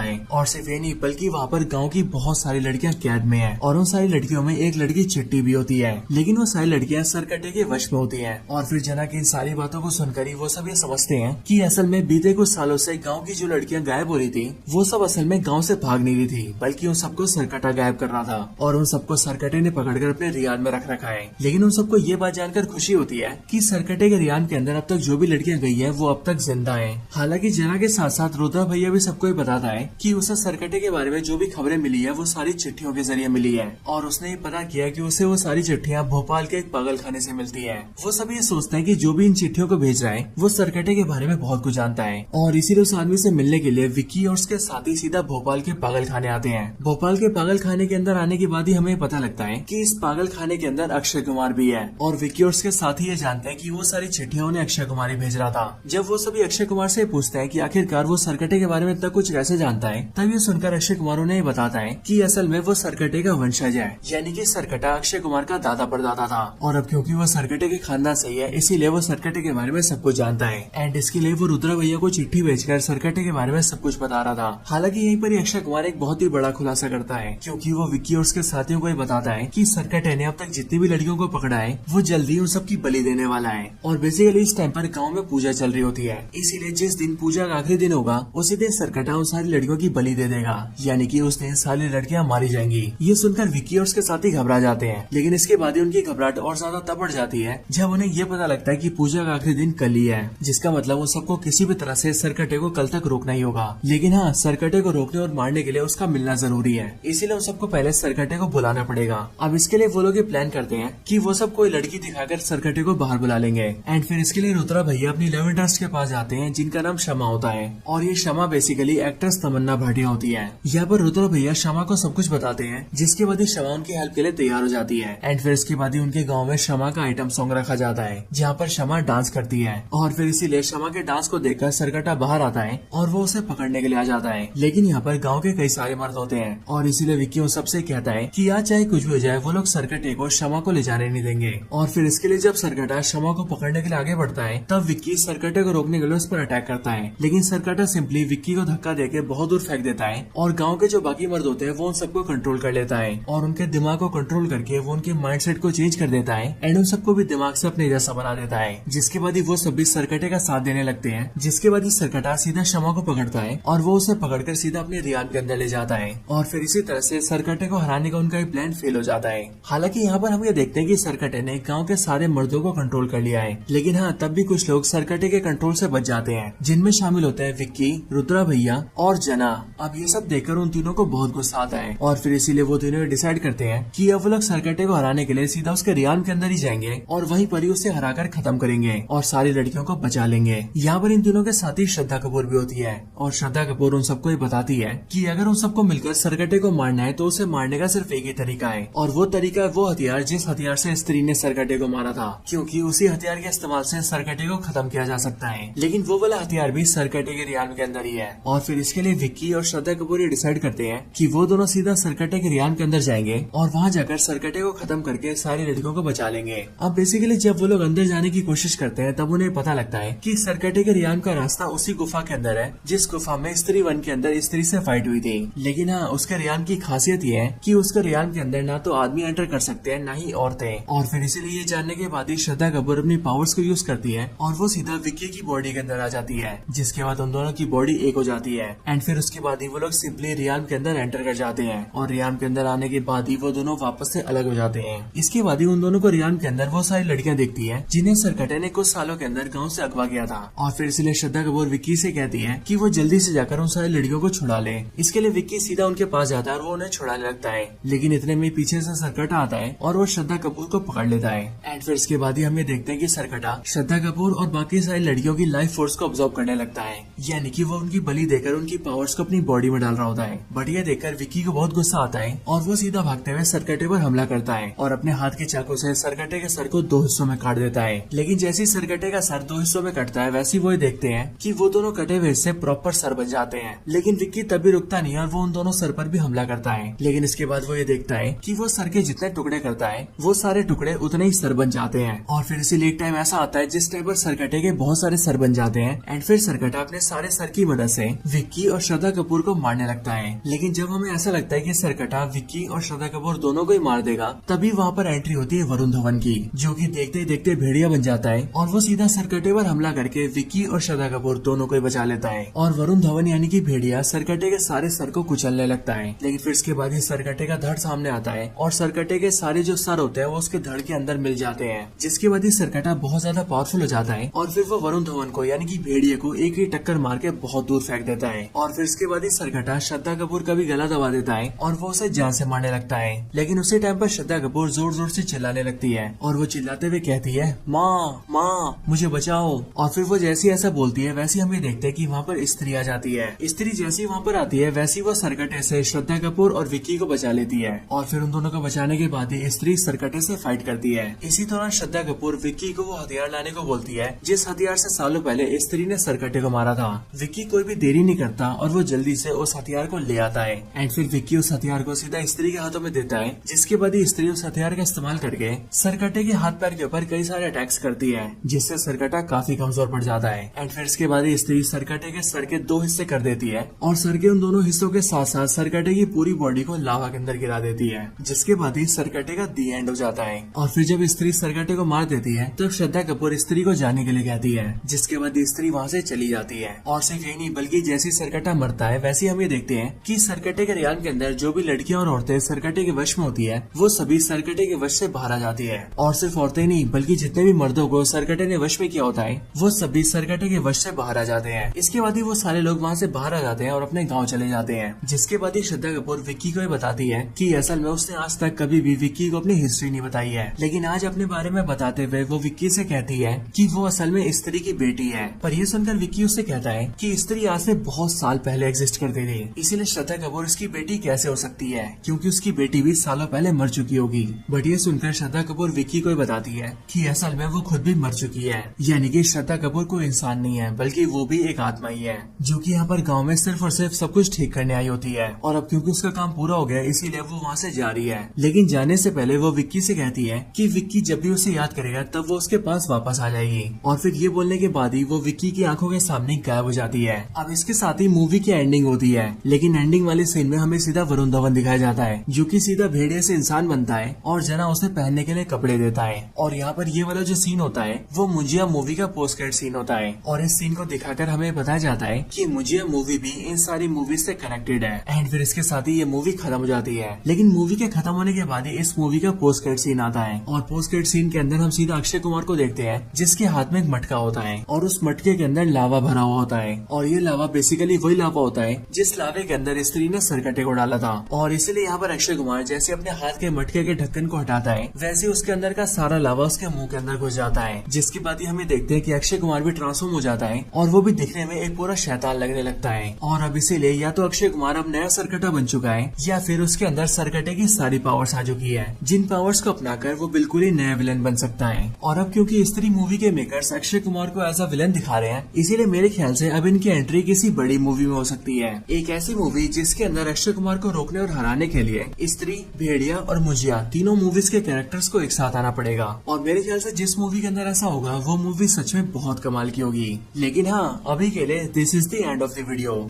है। और सिर्फ ये नहीं बल्कि वहाँ पर गाँव की बहुत सारी लड़कियाँ कैद में है और उन सारी लड़कियों में एक लड़की चिट्टी भी होती है, लेकिन वो सारी लड़कियाँ सरकटे के वश में होती है। और फिर जना की इन सारी बातों को सुनकर ही वो सब ये समझते हैं कि असल में बीते कुछ सालों से गाँव की जो लड़कियाँ गायब हो रही थी वो सब असल में गाँव से भाग नहीं रही थी, बल्कि उन सबको सरकटा गायब कर रहा था और उन सबको सरकटे सरकटे ने पकड़कर अपने रियान में रख रखा है। लेकिन उन सबको ये बात जानकर खुशी होती है कि सरकटे के रियान के अंदर अब तक जो भी लड़कियां गई है वो अब तक जिंदा है। हालांकि जना के साथ साथ रुद्रा भैया भी सबको ये बताता है कि उसे सरकटे के बारे में जो भी खबरें मिली है वो सारी चिट्ठियों के जरिए मिली है, और उसने ये पता किया कि उसे वो सारी चिट्ठियां भोपाल के एक पागल खाने से मिलती है। वो सभी ये सोचते हैं कि जो भी इन चिट्ठियों को भेज रहा है वो सरकटे के बारे में बहुत कुछ जानता है, और इसीलिए उस आदमी से मिलने के लिए विक्की और उसके साथी सीधा भोपाल के पागल खाने आते हैं। भोपाल के पागल खाने के अंदर आने के बाद ही हमें पता लगता है कि इस पागल खाने के अंदर अक्षय कुमार भी है, और विक्की और उसके साथी ये जानते हैं कि वो सारी चिट्ठियां उन्हें अक्षय कुमार ही भेज रहा था। जब वो सभी अक्षय कुमार से पूछते हैं कि आखिरकार वो सरकटे के बारे में इतना कुछ कैसे जानता है, तब ये सुनकर अक्षय कुमार उन्हें ये बताता है कि असल में वो सरकटे का वंशज है, यानी कि सरकटा अक्षय कुमार का दादा परदादा था, और अब क्योंकि वो सरकटे के खानदान से ही है इसीलिए वो सरकटे के बारे में सब कुछ जानता है। एंड इसके लिए वो रुद्रा भैया को चिट्ठी भेजकर सरकटे के बारे में सब कुछ बता रहा था। हालांकि यहीं पर अक्षय कुमार एक बहुत ही बड़ा खुलासा करता है, क्योंकि वो विक्की और उसके साथियों को ये बताता है कि सरकटे ने अब तक जितनी भी लड़कियों को पकड़ा है वो जल्दी उन सबकी बलि देने वाला है। और बेसिकली इस टाइम पर गांव में पूजा चल रही होती है, इसीलिए जिस दिन पूजा का आखिरी दिन होगा उसी दिन सरकटा उन सारी लड़कियों की बलि दे देगा, यानी कि उस दिन सारी लड़कियां मारी जाएंगी। ये सुनकर विक्की और उसके साथी घबरा जाते हैं, लेकिन इसके बाद ही उनकी घबराहट और ज्यादा तब बढ़ जाती है जब उन्हें ये पता लगता है कि पूजा का आखिरी दिन कल ही है, जिसका मतलब उन सबको किसी भी तरह से सरकटे को कल तक रोकना ही होगा। लेकिन हाँ, सरकटे को रोकने और मारने के लिए उसका मिलना जरूरी है, इसीलिए उन सबको पहले सरकटे को बुलाना पड़ेगा। अब इसके लिए वो लोग ये प्लान करते हैं कि वो सब कोई लड़की दिखाकर सरकटे को बाहर बुला लेंगे। एंड फिर इसके लिए रुद्रा भैया अपनी लव इंटरेस्ट के पास जाते हैं जिनका नाम शमा होता है, और ये शमा बेसिकली एक्ट्रेस तमन्ना भाटिया होती है। यहाँ पर रुद्रा भैया शमा को सब कुछ बताते हैं, जिसके बाद ही शमा उनकी हेल्प के लिए तैयार हो जाती है। एंड फिर इसके बाद ही उनके गाँव में शमा का आइटम सॉन्ग रखा जाता है जहाँ पर शमा डांस करती है, और फिर इसीलिए शमा के डांस को देखकर सरकटा बाहर आता है और वो उसे पकड़ने के लिए आ जाता है। लेकिन यहाँ पर गाँव के कई सारे मर्द होते हैं, और इसीलिए विक्की उन सबसे कहता है कि आज चाहे कुछ भी हो जाए वो लोग सरकटे को शमा को ले जाने नहीं देंगे। और फिर इसके लिए जब सरकटा शमा को पकड़ने के लिए आगे बढ़ता है तब विक्की सरकटे को रोकने के लिए उस पर अटैक करता है, लेकिन सरकटा सिंपली विक्की को धक्का देके बहुत दूर फेंक देता है, और गांव के जो बाकी मर्द होते हैं वो उन सबको कंट्रोल कर लेता है, और उनके दिमाग को कंट्रोल करके वो उनके माइंडसेट को चेंज कर देता है, एंड उन सबको भी दिमाग से अपने जैसा बना देता है। जिसके बाद ही वो सब भी सरकटे का साथ देने लगते हैं, जिसके बाद ही सरकटा सीधा शमा को पकड़ता है और वो उसे पकड़कर सीधा अपने रियान के अंदर ले जाता है, और फिर इसी तरह से सरकटे को हराने का उनका प्लान फेल हो जाता है। हालांकि यहाँ पर हम ये देखते हैं कि सरकटे ने गांव के सारे मर्दों को कंट्रोल कर लिया है, लेकिन हाँ, तब भी कुछ लोग सरकटे के कंट्रोल से बच जाते हैं, जिनमें शामिल होते हैं विक्की, रुद्रा भैया और जना। अब ये सब देखकर उन तीनों को बहुत गुस्सा आता है, और फिर इसीलिए वो तीनों डिसाइड करते हैं कि अब वो लोग सरकटे को हराने के लिए सीधा उसके रियान के अंदर ही जाएंगे और वहीं पर ही उसे हराकर खत्म करेंगे और सारी लड़कियों को बचा लेंगे। यहाँ पर इन तीनों के साथी श्रद्धा कपूर भी होती है, और श्रद्धा कपूर उन सबको ये बताती है कि अगर उन सबको मिलकर सरकटे को मारना है तो उसे मारने का सिर्फ एक ही तरीका है, और वो तरीका है वो हथियार जिस हथियार से स्त्री ने सरकटे को मारा था, क्योंकि उसी हथियार के इस्तेमाल से सरकटे को खत्म किया जा सकता है। लेकिन वो वाला हथियार भी सरकटे के रियान के अंदर ही है, और फिर इसके लिए विक्की और श्रद्धा कपूर ये डिसाइड करते हैं कि वो दोनों सीधा सरकटे के रियान के अंदर जाएंगे और वहाँ जाकर सरकटे को खत्म करके सारी लड़कियों को बचा लेंगे। अब बेसिकली जब वो लोग अंदर जाने की कोशिश करते हैं तब उन्हें पता लगता है कि सरकटे के रियान का रास्ता उसी गुफा के अंदर है जिस गुफा में स्त्री वन के अंदर स्त्री से फाइट हुई थी। लेकिन हाँ, उसके रियान की खासियत ये है कि उसके रियान के अंदर ना तो आदमी एंटर कर सकते हैं ना ही औरतें, और फिर इसीलिए ये जानने के बाद ही श्रद्धा कपूर अपनी पावर्स को यूज करती है और वो सीधा विक्की की बॉडी के अंदर आ जाती है, जिसके बाद उन दोनों की बॉडी एक हो जाती है। एंड फिर उसके बाद ही वो लोग सिंपली रियान के अंदर एंटर कर जाते हैं, और रियान के अंदर आने के बाद ही वो दोनों वापस से अलग हो जाते हैं। इसके बाद ही उन दोनों को रियान के अंदर वो सारी लड़कियां देखती है जिन्हें सरकटे ने कुछ सालों के अंदर गाँव से अगवा किया था, और फिर इसलिए श्रद्धा कपूर विक्की से कहती है कि वो जल्दी से जाकर उन सारी लड़कियों को छुड़ा ले। इसके लिए विक्की सीधा उनके पास जाता है और वो उन्हें छुड़ाने लगता है, लेकिन इतने में पीछे से सरकटा आता है और वो श्रद्धा कपूर को पकड़ लेता है। एंड फिर इसके बाद ही हमें देखते हैं कि सरकटा श्रद्धा कपूर और बाकी सारी लड़कियों की लाइफ फोर्स को ऑब्जर्व करने लगता है, यानी कि वो उनकी बलि देकर उनकी पावर्स को अपनी बॉडी में डाल रहा होता है। बट ये देखकर विक्की को बहुत गुस्सा आता है और वो सीधा भागते हुए सरकटे पर हमला करता है और अपने हाथ के चाकू से सरकटे के सर को 2 हिस्सों में काट देता है। लेकिन जैसे ही सरकटे का सर 2 हिस्सों में कटता है वैसे वो देखते हैं कि वो दोनों कटे हुए हिस्से प्रॉपर सर बन जाते हैं। लेकिन विक्की तभी रुकता नहीं और वो उन दोनों सर पर भी हमला करता है। लेकिन इसके बाद वो ये देखता है कि वो सर के जितने टुकड़े करता है वो सारे टुकड़े उतने ही सर बन जाते हैं, और फिर इसीलिए एक टाइम ऐसा आता है जिस टाइम पर सरकटे के बहुत सारे सर बन जाते हैं। एंड फिर सरकटा अपने सारे सर की मदद से विक्की और श्रद्धा कपूर को मारने लगता है। लेकिन जब हमें ऐसा लगता है कि सरकटा विक्की और श्रद्धा कपूर दोनों को ही मार देगा, तभी वहाँ पर एंट्री होती है वरुण धवन की, जो कि देखते ही देखते भेड़िया बन जाता है और वो सीधा सरकटे पर हमला करके विक्की और श्रद्धा कपूर दोनों को ही बचा लेता है। और वरुण धवन यानी कि भेड़िया सरकटे के सारे सर को कुचलने लगता है। लेकिन फिर इसके बाद ही सरकटे का धड़ सामने आता है है और सरकटे के सारे जो सर होते हैं वो उसके धड़ के अंदर मिल जाते हैं, जिसके बाद ये सरकटा बहुत ज्यादा पावरफुल हो जाता है और फिर वो वरुण धवन को यानी कि भेड़िए को एक ही टक्कर मार के बहुत दूर फेंक देता है। और फिर इसके बाद ये सरकटा श्रद्धा कपूर का भी गला दबा देता है और वो उसे जान से मारने लगता है। लेकिन उसी टाइम पर श्रद्धा कपूर जोर जोर से चिल्लाने लगती है और वो चिल्लाते हुए कहती है, माँ माँ मुझे बचाओ। और फिर वो जैसी ऐसा बोलती है वैसे हम ये देखते हैं कि वहाँ पर स्त्री आ जाती है। स्त्री जैसी वहाँ पर आती है वैसी वो सरकटे से श्रद्धा कपूर और विक्की को बचा लेती है और फिर उन दोनों को बचाने के बाद ही स्त्री सरकटे से फाइट करती है। इसी दौरान श्रद्धा कपूर विक्की को वो हथियार लाने को बोलती है जिस हथियार से सालों पहले स्त्री ने सरकटे को मारा था। विक्की कोई भी देरी नहीं करता और वो जल्दी से उस हथियार को ले आता है एंड फिर विक्की उस हथियार को सीधा स्त्री के हाथों में देता है, जिसके बाद ही स्त्री उस हथियार का इस्तेमाल करके सरकटे के हाथ पैर के ऊपर कई सारे अटैक्स करती है, जिससे सरकटा काफी कमजोर पड़ जाता है। एंड फिर इसके बाद ही स्त्री सरकटे के सर के 2 हिस्से कर देती है और सर के उन दोनों हिस्सों के साथ साथ सरकटे की पूरी बॉडी को लावा के अंदर गिरा देती है, जिसके बाद ही सरकटे का दी एंड हो जाता है। और फिर जब स्त्री सरकटे को मार देती है तब श्रद्धा कपूर स्त्री को जाने के लिए कहती है, जिसके बाद स्त्री वहाँ से चली जाती है। और सिर्फ यही नहीं बल्कि जैसे सरकटा मरता है वैसे हम ये देखते हैं कि सरकटे के रियान के अंदर जो भी लड़कियां और औरतें सरकटे के वश में होती है वो सभी सरकटे के वश से बाहर आ जाती है। और सिर्फ औरतें नहीं बल्कि जितने भी मर्दों को सरकटे ने वश में किया होता है वो सभी सरकटे के वश से बाहर आ जाते हैं। इसके बाद ही वो सारे लोग वहाँ से बाहर आ जाते हैं और अपने गाँव चले जाते हैं, जिसके बाद ही श्रद्धा कपूर विक्की को ये बताती है कि असल में उसने आज तक कभी भी विक्की को अपनी हिस्ट्री नहीं बताई है, लेकिन आज अपने बारे में बताते हुए वो विक्की से कहती है कि वो असल में स्त्री की बेटी है। पर ये सुनकर विक्की उससे कहता है कि स्त्री आज से बहुत साल पहले एग्जिस्ट करती थी, इसीलिए श्रद्धा कपूर उसकी बेटी कैसे हो सकती है क्योंकि उसकी बेटी भी सालों पहले मर चुकी होगी। बट ये सुनकर श्रद्धा कपूर विक्की को बताती है कि असल में वो खुद भी मर चुकी है, यानी कि श्रद्धा कपूर कोई इंसान नहीं है बल्कि वो भी एक आत्मा ही है जो कि यहाँ पर गांव में सिर्फ और सिर्फ सब कुछ ठीक करने आई होती है। और अब क्योंकि उसका काम पूरा हो गया इसीलिए वो वहाँ से जा रही है, लेकिन जाने से पहले वो विक्की से कहती है कि विक्की जब भी उसे याद करेगा तब वो उसके पास वापस आ जाएगी। और फिर ये बोलने के बाद ही वो विक्की की आंखों के सामने गायब हो जाती है। अब इसके साथ ही मूवी की एंडिंग होती है, लेकिन एंडिंग वाले सीन में हमें सीधा वरुण धवन दिखाया जाता है जो कि सीधा भेड़िए से इंसान बनता है और जना उसे पहनने के लिए कपड़े देता है। और यहाँ पर ये वाला जो सीन होता है वो मुजिया मूवी का पोस्ट क्रेडिट सीन होता है और इस सीन को दिखाकर हमें बताया जाता है कि मुजिया मूवी भी इन सारी मूवी से कनेक्टेड है। एंड फिर इसके साथ ही ये मूवी खत्म हो जाती है, लेकिन मूवी के खत्म होने के बाद ही इस मूवी का पोस्ट क्रेडिट सीन आता है और पोस्ट क्रेडिट सीन के अंदर हम सीधा अक्षय कुमार को देखते हैं जिसके हाथ में एक मटका होता है और उस मटके के अंदर लावा भरा हुआ होता है और ये लावा बेसिकली वही लावा होता है जिस लावे के अंदर स्त्री ने सरकटे को डाला था। और इसलिए यहाँ पर अक्षय कुमार जैसे अपने हाथ के मटके के ढक्कन को हटाता है वैसे उसके अंदर का सारा लावा उसके मुंह के अंदर घुस जाता है, जिसके बाद ही हमें देखते हैं कि अक्षय कुमार भी ट्रांसफॉर्म हो जाता है और वो भी दिखने में एक पूरा शैतान लगने लगता है। और अब इसीलिए या तो अक्षय कुमार अब नया सरकटा बन चुका है या फिर उसके अंदर सरकटे की सारी पावर्स आ चुकी है, जिन पावर्स को अपनाकर वो बिल्कुल ही नया विलन बन सकता है। और अब क्योंकि स्त्री मूवी के मेकर्स अक्षय कुमार को एज अ विलन दिखा रहे हैं इसीलिए मेरे ख्याल से अब इनकी एंट्री किसी बड़ी मूवी में हो सकती है, एक ऐसी मूवी जिसके अंदर अक्षय कुमार को रोकने और हराने के लिए स्त्री, भेड़िया और मुजिया तीनों मूवीज के कैरेक्टर्स को एक साथ आना पड़ेगा। और मेरे ख्याल से जिस मूवी के अंदर ऐसा होगा वो मूवी सच में बहुत कमाल की होगी। लेकिन हाँ, अभी के लिए this is the end of the video.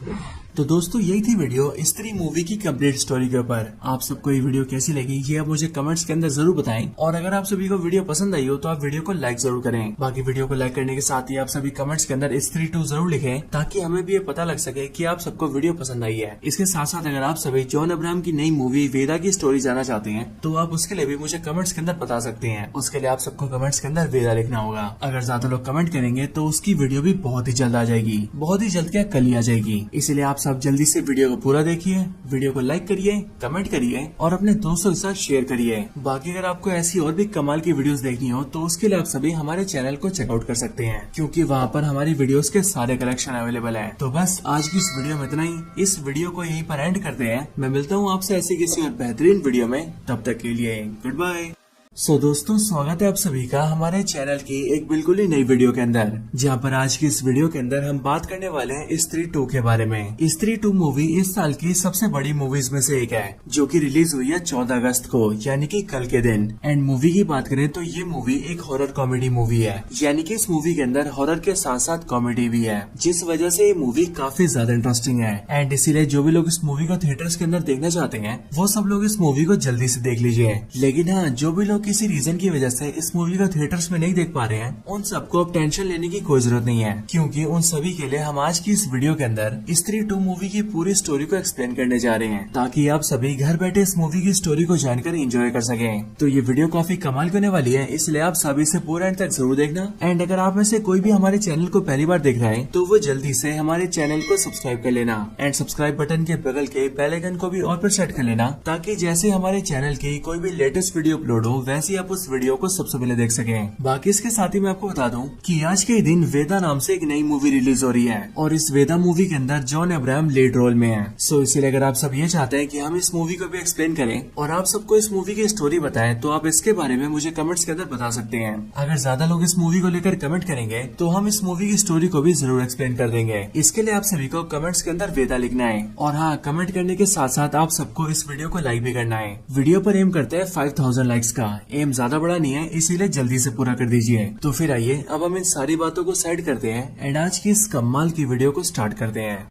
तो दोस्तों यही थी वीडियो स्त्री मूवी की कंप्लीट स्टोरी के ऊपर। आप सबको ये वीडियो कैसी लगी ये आप मुझे कमेंट्स के अंदर जरूर बताएं और अगर आप सभी को वीडियो पसंद आई हो तो आप वीडियो को लाइक जरूर करें। बाकी वीडियो को लाइक करने के साथ ही आप सभी कमेंट्स के अंदर स्त्री 2 जरूर लिखें ताकि हमें भी ये पता लग सके कि आप सबको वीडियो पसंद आई है। इसके साथ साथ अगर आप सभी जॉन अब्राहम की नई मूवी वेदा की स्टोरी जानना चाहते हैं तो आप उसके लिए भी मुझे कमेंट्स के अंदर बता सकते हैं। उसके लिए आप सबको कमेंट्स के अंदर वेदा लिखना होगा। अगर ज्यादा लोग कमेंट करेंगे तो उसकी वीडियो भी बहुत ही जल्द आ जाएगी, बहुत ही जल्द क्या कल ही आ जाएगी। इसलिए आप सब जल्दी से वीडियो को पूरा देखिए, वीडियो को लाइक करिए, कमेंट करिए और अपने दोस्तों के साथ शेयर करिए। बाकी अगर आपको ऐसी और भी कमाल की वीडियोस देखनी हो तो उसके लिए आप सभी हमारे चैनल को चेकआउट कर सकते हैं क्योंकि वहाँ पर हमारी वीडियोस के सारे कलेक्शन अवेलेबल है। तो बस आज की इस वीडियो में इतना ही। इस वीडियो को यहीं पर एंड करते हैं। मैं मिलता हूँ आपसे ऐसी किसी और बेहतरीन वीडियो में, तब तक के लिए गुड बाय। दोस्तों स्वागत है आप सभी का हमारे चैनल की एक बिल्कुल ही नई वीडियो के अंदर, जहां पर आज की इस वीडियो के अंदर हम बात करने वाले हैं स्त्री 2 के बारे में। स्त्री 2 मूवी इस साल की सबसे बड़ी मूवीज में से एक है जो कि रिलीज हुई है 14 अगस्त को यानी कि कल के दिन। एंड मूवी की बात करें तो ये मूवी एक हॉरर कॉमेडी मूवी है, यानी कि इस मूवी के अंदर हॉरर के साथ साथ कॉमेडी भी है, जिस वजह से ये मूवी काफी ज्यादा इंटरेस्टिंग है। एंड इसीलिए जो भी लोग इस मूवी को थिएटर्स के अंदर देखना चाहते हैं वो सब लोग इस मूवी को जल्दी से देख लीजिए। लेकिन हाँ, जो भी लोग लोग किसी रीजन की वजह से इस मूवी को थिएटर्स में नहीं देख पा रहे हैं, उन सबको अब टेंशन लेने की कोई जरूरत नहीं है, क्योंकि उन सभी के लिए हम आज की इस वीडियो के अंदर स्त्री 2 मूवी की पूरी स्टोरी को एक्सप्लेन करने जा रहे हैं, ताकि आप सभी घर बैठे इस मूवी की स्टोरी को जानकर एंजॉय कर सकें। तो ये वीडियो काफी कमाल की होने वाली है, इसलिए आप सभी से पूरा एंड तक जरूर देखना। एंड अगर आप में से कोई भी हमारे चैनल को पहली बार देख रहा है तो वो जल्दी से हमारे चैनल को सब्सक्राइब कर लेना एंड सब्सक्राइब बटन के बगल के बेल आइकन को भी ऑल पर सेट कर लेना, ताकि जैसे हमारे चैनल की कोई भी लेटेस्ट वीडियो अपलोड हो वैसे आप उस वीडियो को सबसे पहले देख सकें। बाकी इसके साथ ही मैं आपको बता दूं कि आज के दिन वेदा नाम से एक नई मूवी रिलीज हो रही है और इस वेदा मूवी के अंदर जॉन अब्राहम लीड रोल में है। सो इसीलिए अगर आप सब ये चाहते हैं कि हम इस मूवी को भी एक्सप्लेन करें और आप सबको इस मूवी की स्टोरी बताएं, तो आप इसके बारे में मुझे कमेंट्स के अंदर बता सकते हैं। अगर ज्यादा लोग इस मूवी को लेकर कमेंट करेंगे तो हम इस मूवी की स्टोरी को भी जरूर एक्सप्लेन कर देंगे। इसके लिए आप सभी को कमेंट्स के अंदर वेदा लिखना है और हाँ, कमेंट करने के साथ साथ आप सबको इस वीडियो को लाइक भी करना है। वीडियो पर एम करते हैं 5000 लाइक्स का। एम ज्यादा बड़ा नहीं है, इसीलिए जल्दी से पूरा कर दीजिए। तो फिर आइए अब हम इन सारी बातों को साइड करते हैं एंड आज की इस कमाल की वीडियो को स्टार्ट करते हैं।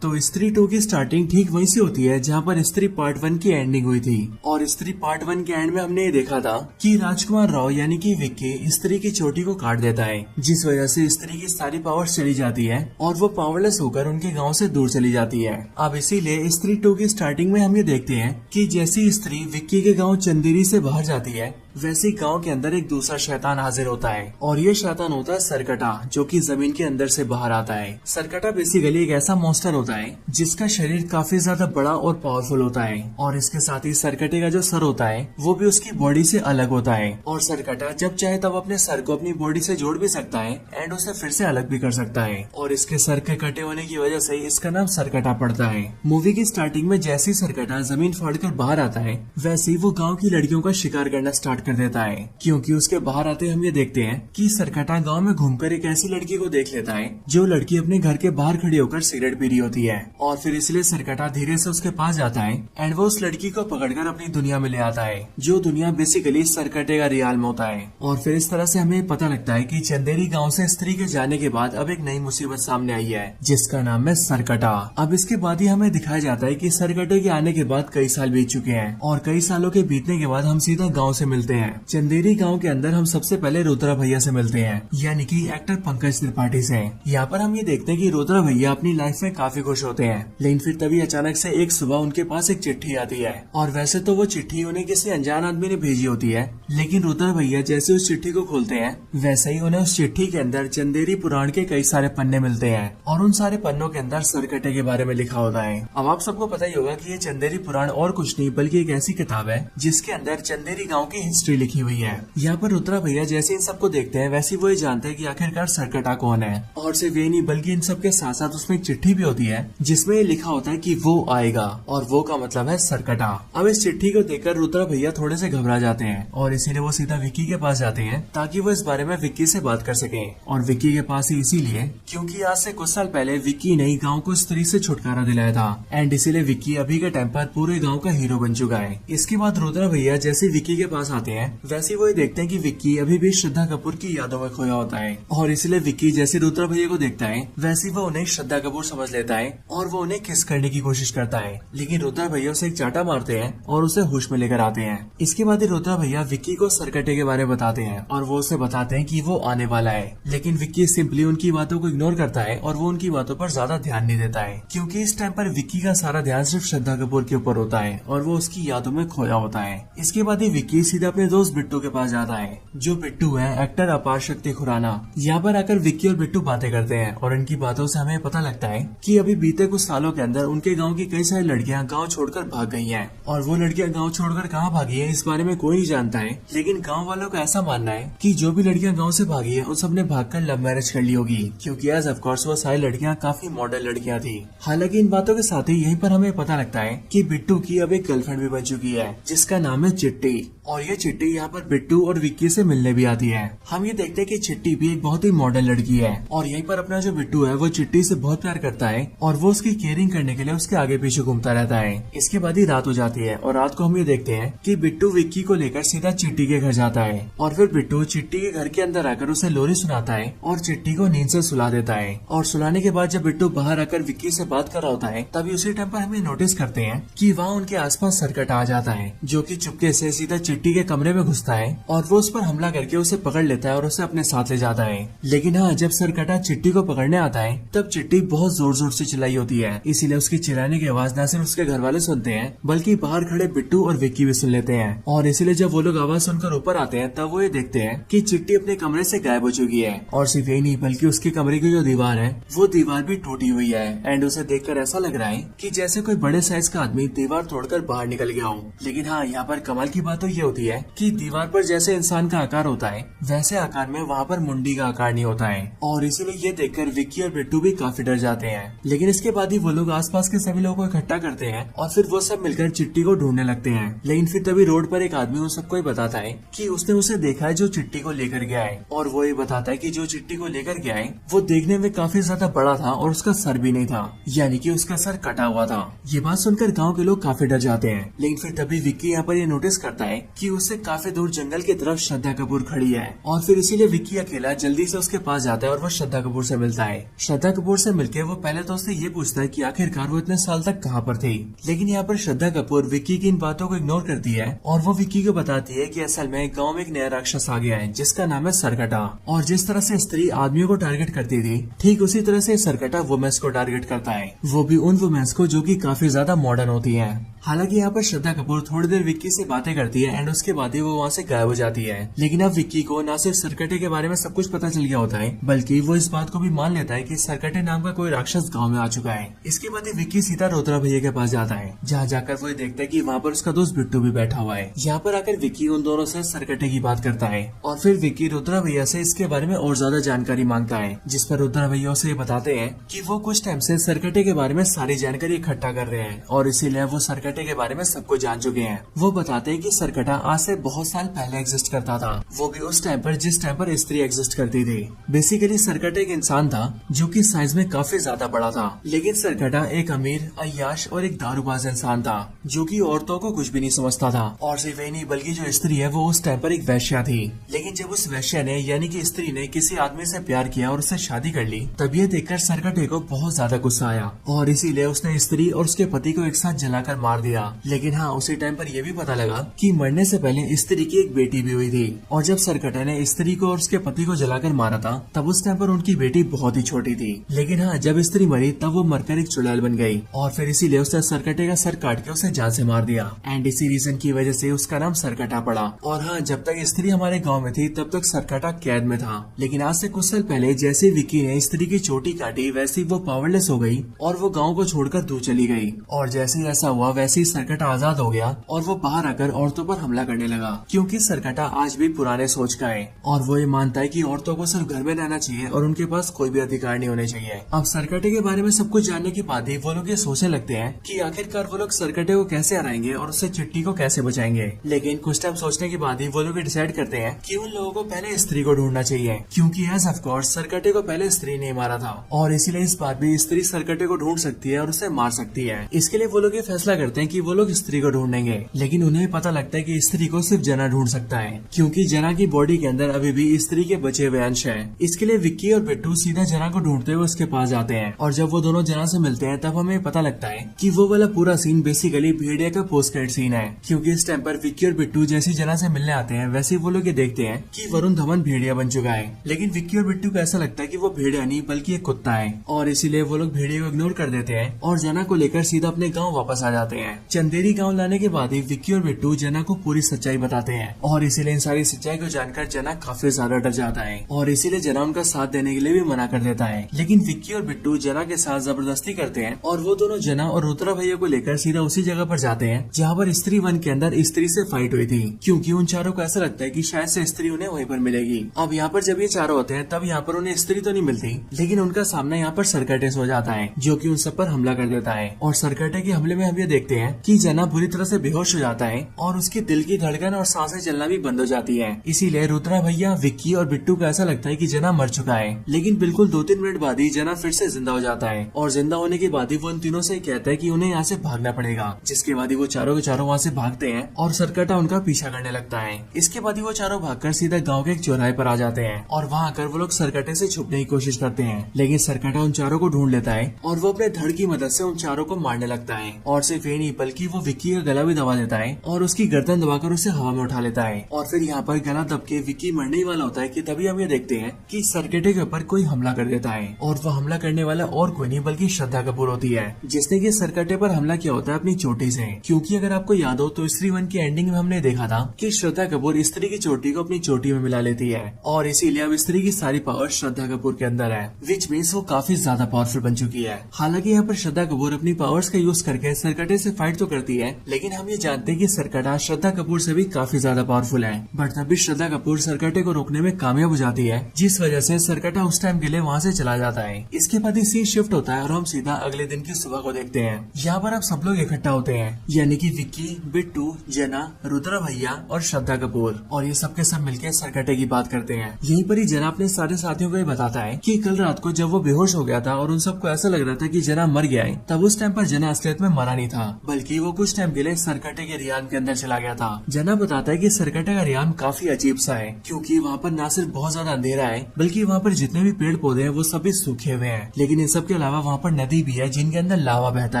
तो स्त्री 2 की स्टार्टिंग ठीक वहीं से होती है जहां पर स्त्री पार्ट 1 की एंडिंग हुई थी और स्त्री पार्ट 1 के एंड में हमने ये देखा था कि राजकुमार राव यानी कि विक्की स्त्री की चोटी को काट देता है, जिस वजह से स्त्री की सारी पावर्स चली जाती है और वो पावरलेस होकर उनके गांव से दूर चली जाती है। अब इसीलिए स्त्री 2 की स्टार्टिंग में हम ये देखते हैं कि जैसी स्त्री विक्की के गाँव चंदेरी से बाहर जाती है, वैसे गांव के अंदर एक दूसरा शैतान हाजिर होता है और ये शैतान होता है सरकटा, जो कि जमीन के अंदर से बाहर आता है। सरकटा बेसिकली एक ऐसा मॉन्स्टर होता है जिसका शरीर काफी ज्यादा बड़ा और पावरफुल होता है और इसके साथ ही सरकटे का जो सर होता है वो भी उसकी बॉडी से अलग होता है और सरकटा जब चाहे तब अपने सर को अपनी बॉडी से जोड़ भी सकता है एंड उसे फिर से अलग भी कर सकता है और इसके सर के कटे होने की वजह से इसका नाम सरकटा पड़ता है। मूवी की स्टार्टिंग में जैसे सरकटा जमीन फाड़कर बाहर आता है, वैसे ही वो गाँव की लड़कियों का शिकार करना स्टार्ट कर देता है, क्योंकि उसके बाहर आते हम ये देखते हैं कि सरकटा गांव में घूमकर एक ऐसी लड़की को देख लेता है जो लड़की अपने घर के बाहर खड़ी होकर सिगरेट पी रही होती है और फिर इसलिए सरकटा धीरे से उसके पास जाता है एंड वो उस लड़की को पकड़कर अपनी दुनिया में ले आता है, जो दुनिया बेसिकली सरकटे का रियाल में होता है। और फिर इस तरह से हमें पता लगता है कि चंदेरी गाँव से स्त्री के जाने के बाद अब एक नई मुसीबत सामने आई है जिसका नाम है सरकटा। अब इसके बाद ही हमें दिखाया जाता है कि सरकटे के आने के बाद कई साल बीत चुके हैं और कई सालों के बीतने के बाद हम सीधा गाँव से मिलते हैं। चंदेरी गांव के अंदर हम सबसे पहले रुद्रा भैया से मिलते हैं, यानी कि एक्टर पंकज त्रिपाठी से। यहाँ पर हम ये देखते हैं कि रुद्रा भैया अपनी लाइफ में काफी खुश होते हैं, लेकिन फिर तभी अचानक से एक सुबह उनके पास एक चिट्ठी आती है और वैसे तो वो चिट्ठी उन्हें किसी अनजान आदमी ने भेजी होती है, लेकिन रुद्रा भैया जैसे उस चिट्ठी को खोलते हैं वैसे ही उन्हें उस चिट्ठी के अंदर चंदेरी पुराण के कई सारे पन्ने मिलते हैं और उन सारे पन्नों के अंदर सरकटे के बारे में लिखा होता है। अब आप सबको पता ही होगा कि ये चंदेरी पुराण और कुछ नहीं बल्कि एक ऐसी किताब है जिसके अंदर चंदेरी गाँव की हिस्ट्री लिखी हुई है। यहाँ पर रुद्रा भैया जैसे इन सबको देखते हैं वैसे वो ये जानते हैं कि आखिरकार सरकटा कौन है और सिर्फ ये नहीं बल्कि इन सब के साथ साथ उसमें एक चिट्ठी भी होती है जिसमें ये लिखा होता है कि वो आएगा और वो का मतलब है सरकटा। अब इस चिट्ठी को देखकर रुद्रा भैया थोड़े से घबरा जाते हैं और इसीलिए वो सीधा विक्की के पास जाते हैं ताकि वो इस बारे में विक्की से बात कर सके और विक्की के पास ही इसीलिए क्योंकि आज से कुछ साल पहले विक्की ने गाँव को स्त्री से छुटकारा दिलाया था एंड इसीलिए विक्की अभी के टाइम पर पूरे गाँव का हीरो बन चुका है। इसके बाद रुद्रा भैया जैसे विक्की के पास आते हैं वैसे वो देखते हैं कि विक्की अभी भी श्रद्धा कपूर की यादों में खोया होता है और इसलिए विक्की जैसे रुद्रा भैया को देखता है वैसे वो उन्हें श्रद्धा कपूर समझ लेता है और वो उन्हें किस करने की कोशिश करता है, लेकिन रुद्रा भैया उसे एक चाटा मारते हैं और उसे होश में लेकर आते हैं। इसके बाद रुद्रा भैया विक्की को सरकटे के बारे में बताते हैं और वो उसे बताते हैं कि वो आने वाला है, लेकिन विक्की सिंपली उनकी बातों को इग्नोर करता है और वो उनकी बातों पर ज्यादा ध्यान नहीं देता है, क्योंकि इस टाइम पर विक्की का सारा ध्यान सिर्फ श्रद्धा कपूर के ऊपर होता है और वो उसकी यादों में खोया होता है। इसके बाद ही विक्की सीधा अपने दोस्त बिट्टू के पास जाता है, जो बिट्टू है एक्टर अपार शक्ति खुराना। यहाँ पर आकर विक्की और बिट्टू बातें करते हैं और इनकी बातों से हमें पता लगता है कि अभी बीते कुछ सालों के अंदर उनके गांव की कई सारी लड़कियां गांव छोड़कर भाग गई हैं और वो लड़कियां गांव छोड़कर कहां भागी हैं इस बारे में कोई नहीं जानता है, लेकिन गांव वालों का ऐसा मानना है कि जो भी लड़कियां गांव से भागी है उन सब ने भागकर लव मैरिज कर ली होगी, क्योंकि एज ऑफ कोर्स वो सारी लड़कियां काफी मॉडल लड़कियां थी। हालांकि इन बातों के साथ ही यहीं पर हमें पता लगता है कि बिट्टू की अब एक गर्लफ्रेंड भी बन चुकी है जिसका नाम है चिट्टी और ये चिट्टी यहाँ पर बिट्टू और विक्की से मिलने भी आती है। हम ये देखते हैं कि चिट्टी भी एक बहुत ही मॉडर्न लड़की है और यहीं पर अपना जो बिट्टू है वो चिट्टी से बहुत प्यार करता है और वो उसकी केयरिंग करने के लिए उसके आगे पीछे घूमता रहता है। इसके बाद ही रात हो जाती है और रात को हम ये देखते हैं कि बिट्टू विक्की को लेकर सीधा चिट्टी के घर जाता है और फिर बिट्टू चिट्टी के घर के अंदर आकर उसे लोरी सुनाता है और चिट्टी को नींद से सुला देता है। और सुलाने के बाद जब बिट्टू बाहर आकर विक्की से बात कर रहा होता है तभी उसी टाइम पर हमें नोटिस करते हैं कि वहाँ उनके आसपास सरकट आ जाता है, जो कि चुपके से सीधा चिट्टी के कमरे में घुसता है और वो उस पर हमला करके उसे पकड़ लेता है और उसे अपने साथ ले जाता है। लेकिन हाँ, जब सरकटा चिट्टी को पकड़ने आता है तब चिट्टी बहुत जोर जोर से चिल्लाई होती है, इसीलिए उसकी चिल्लाने की आवाज न सिर्फ उसके घर वाले सुनते हैं बल्कि बाहर खड़े बिट्टू और विक्की भी सुन लेते हैं। और इसीलिए जब वो लोग आवाज सुनकर ऊपर आते हैं तब वो ये देखते हैं कि चिट्टी अपने कमरे से गायब हो चुकी है। और सिर्फ यही नहीं बल्कि उसके कमरे की जो दीवार है वो दीवार भी टूटी हुई है एंड उसे देखकर ऐसा लग रहा है कि जैसे कोई बड़े साइज का आदमी दीवार तोड़कर बाहर निकल गया हो। लेकिन हाँ, यहाँ पर कमाल की बात तो ये होती है कि दीवार पर जैसे इंसान का आकार होता है वैसे आकार में वहाँ पर मुंडी का आकार नहीं होता है और इसीलिए ये देखकर विक्की और बिट्टू भी काफी डर जाते हैं। लेकिन इसके बाद ही वो लोग आसपास के सभी लोगों को इकट्ठा करते हैं और फिर वो सब मिलकर चिट्टी को ढूंढने लगते हैं। लेकिन फिर तभी रोड पर एक आदमी उन सबको बताता है कि उसने उसे देखा है जो चिट्टी को लेकर गया है और वो ये बताता है कि जो चिट्टी को लेकर गया है वो देखने में काफी ज्यादा बड़ा था और उसका सर भी नहीं था, यानी कि उसका सर कटा हुआ था। ये बात सुनकर गांव के लोग काफी डर जाते हैं। लेकिन फिर तभी विक्की यहाँ पर ये नोटिस करता है कि उससे काफी दूर जंगल की तरफ श्रद्धा कपूर खड़ी है और फिर इसीलिए विक्की अकेला जल्दी से उसके पास जाता है और वो श्रद्धा कपूर से मिलता है। श्रद्धा कपूर से मिलकर वो पहले तो उससे ये पूछता है कि आखिरकार वो इतने साल तक कहाँ पर थी। लेकिन यहाँ पर श्रद्धा कपूर विक्की की इन बातों को इग्नोर करती है और वो विक्की को बताती है कि असल में गाँव में एक नया राक्षस आ गया है जिसका नाम है सरकटा, और जिस तरह से स्त्री आदमियों को टारगेट करती थी ठीक उसी तरह से सरकटा वुमेन्स को टारगेट करता है, वो भी उन वुमेन्स को जो कि काफी ज्यादा मॉडर्न होती हैं। हालांकि यहाँ पर श्रद्धा कपूर थोड़ी देर विक्की से बातें करती है एंड उसके बाद ही वो वहाँ से गायब हो जाती है। लेकिन अब विक्की को न सिर्फ सरकटे के बारे में सब कुछ पता चल गया होता है बल्कि वो इस बात को भी मान लेता है कि सरकटे नाम का कोई राक्षस गांव में आ चुका है। इसके बाद ही विक्की सीधा रोतरा भैया के पास जाता है, जहाँ जाकर वो देखता है कि वहाँ पर उसका दोस्त बिट्टू भी बैठा हुआ है। यहाँ पर आकर विक्की उन दोनों से सरकटे की बात करता है और फिर विक्की रोतरा भैया से इसके बारे में और ज्यादा जानकारी मांगता है, जिस पर रोतरा भैया उसे बताते हैं कि वो कुछ टाइम से सरकटे के बारे में सारी जानकारी इकट्ठा कर रहे हैं और इसीलिए वो सरकटे के बारे में सबको जान चुके हैं। वो बताते हैं कि सरकटा आज से बहुत साल पहले एग्जिस्ट करता था, वो भी उस टाइम पर जिस टाइम पर स्त्री एग्जिस्ट करती थी। बेसिकली सरकटा एक इंसान था जो कि साइज में काफी ज्यादा बड़ा था, लेकिन सरकटा एक अमीर, अय्याश और एक दारूबाज इंसान था जो कि औरतों को कुछ भी नहीं समझता था। और सिर्फ वही नहीं बल्कि जो स्त्री है वो उस टाइम पर एक वैश्या थी। लेकिन जब उस वैश्या ने यानी कि स्त्री ने किसी आदमी से प्यार किया और उससे शादी कर ली तब ये देखकर सरकटे को बहुत ज्यादा गुस्सा आया और इसीलिए उसने स्त्री और उसके पति को एक साथ जलाकर मार दिया। लेकिन हाँ, उसी टाइम पर यह भी पता लगा कि मरने से पहले स्त्री की एक बेटी भी हुई थी और जब सरकटे ने स्त्री को और उसके पति को जलाकर मारा था तब उस टाइम पर उनकी बेटी बहुत ही छोटी थी। लेकिन हाँ, जब स्त्री मरी तब वो मरकर एक चुड़ैल बन गई और फिर इसीलिए उसने सरकटे का सर काट के उसे जान से मार दिया एंड इसी रीजन की वजह से उसका नाम सरकटा पड़ा। और हाँ, जब तक स्त्री हमारे गाँव में थी तब तक सरकटा कैद में था। लेकिन आज से कुछ साल पहले जैसे विक्की ने स्त्री की चोटी काटी वैसे वो पावरलेस हो गई और वो गाँव को छोड़कर दूर चली गई। और जैसे ही ऐसा हुआ वैसे ही सरकटा आजाद हो गया और वो बाहर आकर औरतों पर हमला करने लगा, क्योंकि सरकटा आज भी पुराने सोच का है और वो ये मानता है कि औरतों को सिर्फ घर में रहना चाहिए और उनके पास कोई भी अधिकार नहीं होने चाहिए। अब सरकटे के बारे में सब कुछ जानने के बाद ही वो लोग ये सोचने लगते हैं कि आखिरकार वो लोग सरकटे को कैसे हराएंगे और उससे चिट्टी को कैसे बचाएंगे। लेकिन कुछ टाइम सोचने के बाद ही वो लोग डिसाइड करते हैं कि उन लोगों को पहले स्त्री को ढूंढना चाहिए, क्योंकि एज ऑफ कोर्स सरकटे को पहले स्त्री ने मारा था और इसीलिए इस बार भी स्त्री सरकटे को ढूंढ सकती है और उसे मार सकती है। इसके लिए वो लोग ये फैसला करते हैं कि वो लोग स्त्री को ढूंढेंगे। लेकिन उन्हें पता लगता है कि स्त्री को सिर्फ जना ढूंढ सकता है, क्योंकि जना की बॉडी के अंदर अभी भी स्त्री के बचे हुए अंश है। इसके लिए विक्की और बिट्टू सीधा जना को ढूंढते हुए उसके पास जाते हैं और जब वो दोनों जना से मिलते हैं तब हमें पता लगता है कि वो वाला पूरा सीन बेसिकली भेड़िया का पोस्ट क्रेडिट सीन है, क्योंकि इस टाइम पर विक्की और बिट्टू जैसी जना से मिलने आते हैं वैसे वो लोग ये देखते हैं कि वरुण धवन भेड़िया बन चुका है। लेकिन विक्की और बिट्टू को ऐसा लगता है कि वो भेड़िया नहीं बल्कि एक कुत्ता है और इसीलिए वो लोग भेड़िया को इग्नोर कर देते हैं और जना को लेकर सीधा अपने गाँव वापस आ जाते हैं। चंदेरी गाँव लाने के बाद ही विक्की और बिट्टू जना को पूरी सच्चाई बताते हैं और इसीलिए इन सारी सच्चाई को जानकर जना काफी ज्यादा डर जाता है और इसीलिए जना उनका साथ देने के लिए भी मना कर देता है। लेकिन विक्की और बिट्टू जना के साथ जबरदस्ती करते हैं और वो दोनों जना और रोतरा भैया को लेकर सीधा उसी जगह पर जाते हैं जहाँ पर स्त्री वन के अंदर स्त्री से फाइट हुई थी, क्योंकि उन चारों को ऐसा लगता है कि शायद से स्त्री उन्हें वहीं पर मिलेगी। अब यहाँ पर जब ये चारों होते हैं तब यहाँ पर उन्हें स्त्री तो नहीं मिलती, लेकिन उनका सामना यहाँ पर सरकटे हो जाता है जो कि उन सब पर हमला कर देता है और सरकटे के हमले में हम ये देखते हैं कि जना बुरी तरह से बेहोश हो जाता है और उसकी दिल दिल की धड़कन और सांसें चलना भी बंद हो जाती है। इसीलिए रुद्रा भैया, विक्की और बिट्टू को ऐसा लगता है कि जना मर चुका है। लेकिन बिल्कुल 2-3 मिनट बाद ही जना फिर से जिंदा हो जाता है और जिंदा होने के बाद ही वो इन तीनों से कहता है कि उन्हें यहाँ से भागना पड़ेगा। जिसके बाद ही वो चारों के चारों वहाँ से भागते हैं और सरकटा उनका पीछा करने लगता है। इसके बाद ही वो चारों भागकर सीधा गाँव के एक चौराहे पर आ जाते हैं और वहाँ आकर वो लोग सरकटे से छुपने की कोशिश करते हैं। लेकिन सरकटा उन चारों को ढूंढ लेता है और वो अपने धड़ की मदद से उन चारों को मारने लगता है। और सिर्फ ये नहीं बल्कि वो विक्की का गला भी दबा देता है और उसकी गर्दन दबाकर उसे हवा में उठा लेता है। और फिर यहाँ पर गला दब के विक्की मरने ही वाला होता है कि तभी हम ये देखते हैं कि सरकटे के ऊपर कोई हमला कर देता है और वो हमला करने वाला और कोई नहीं बल्कि श्रद्धा कपूर होती है, जिसने कि सरकटे पर हमला किया होता है अपनी चोटी से। क्योंकि अगर आपको याद हो तो स्त्री 1 की एंडिंग में हमने देखा था कि श्रद्धा कपूर स्त्री की चोटी को अपनी चोटी में मिला लेती है और इसीलिए अब स्त्री की सारी पावर श्रद्धा कपूर के अंदर है, विच मीन्स वो काफी ज्यादा पावरफुल बन चुकी है। हालांकि यहाँ पर श्रद्धा कपूर अपनी पावर्स का यूज करके सरकटे से फाइट तो करती है, लेकिन हम ये जानते हैं कि सरकटा श्रद्धा कपूर से भी काफी ज्यादा पावरफुल है। बट तब भी श्रद्धा कपूर सरकटे को रोकने में कामयाब हो जाती है, जिस वजह से सरकटा उस टाइम के लिए वहाँ से चला जाता है। इसके बाद ही सीन शिफ्ट होता है और हम सीधा अगले दिन की सुबह को देखते हैं। यहाँ पर अब सब लोग इकट्ठा होते हैं, यानी कि विक्की, बिट्टू, जना, रुद्रा भैया और श्रद्धा कपूर, और ये सबके सब मिलकर सरकटे की बात करते हैं। यहीं पर ही जना अपने सारे साथियों को ये बताता है कि कल रात को जब वो बेहोश हो गया था और उन सबको ऐसा लग रहा था कि जना मर गया है, तब उस टाइम पर जना असलियत में मरा नहीं था, बल्कि वो कुछ टाइम के लिए सरकटे के रियान के अंदर चला गया था। जना बताता है कि सरकटे का रियान काफी अजीब सा है, क्योंकि वहाँ पर न सिर्फ बहुत ज्यादा अंधेरा है बल्कि वहाँ पर जितने भी पेड़ पौधे हैं वो सभी सूखे हुए हैं। लेकिन इन सब के अलावा वहाँ पर नदी भी है जिनके अंदर लावा बहता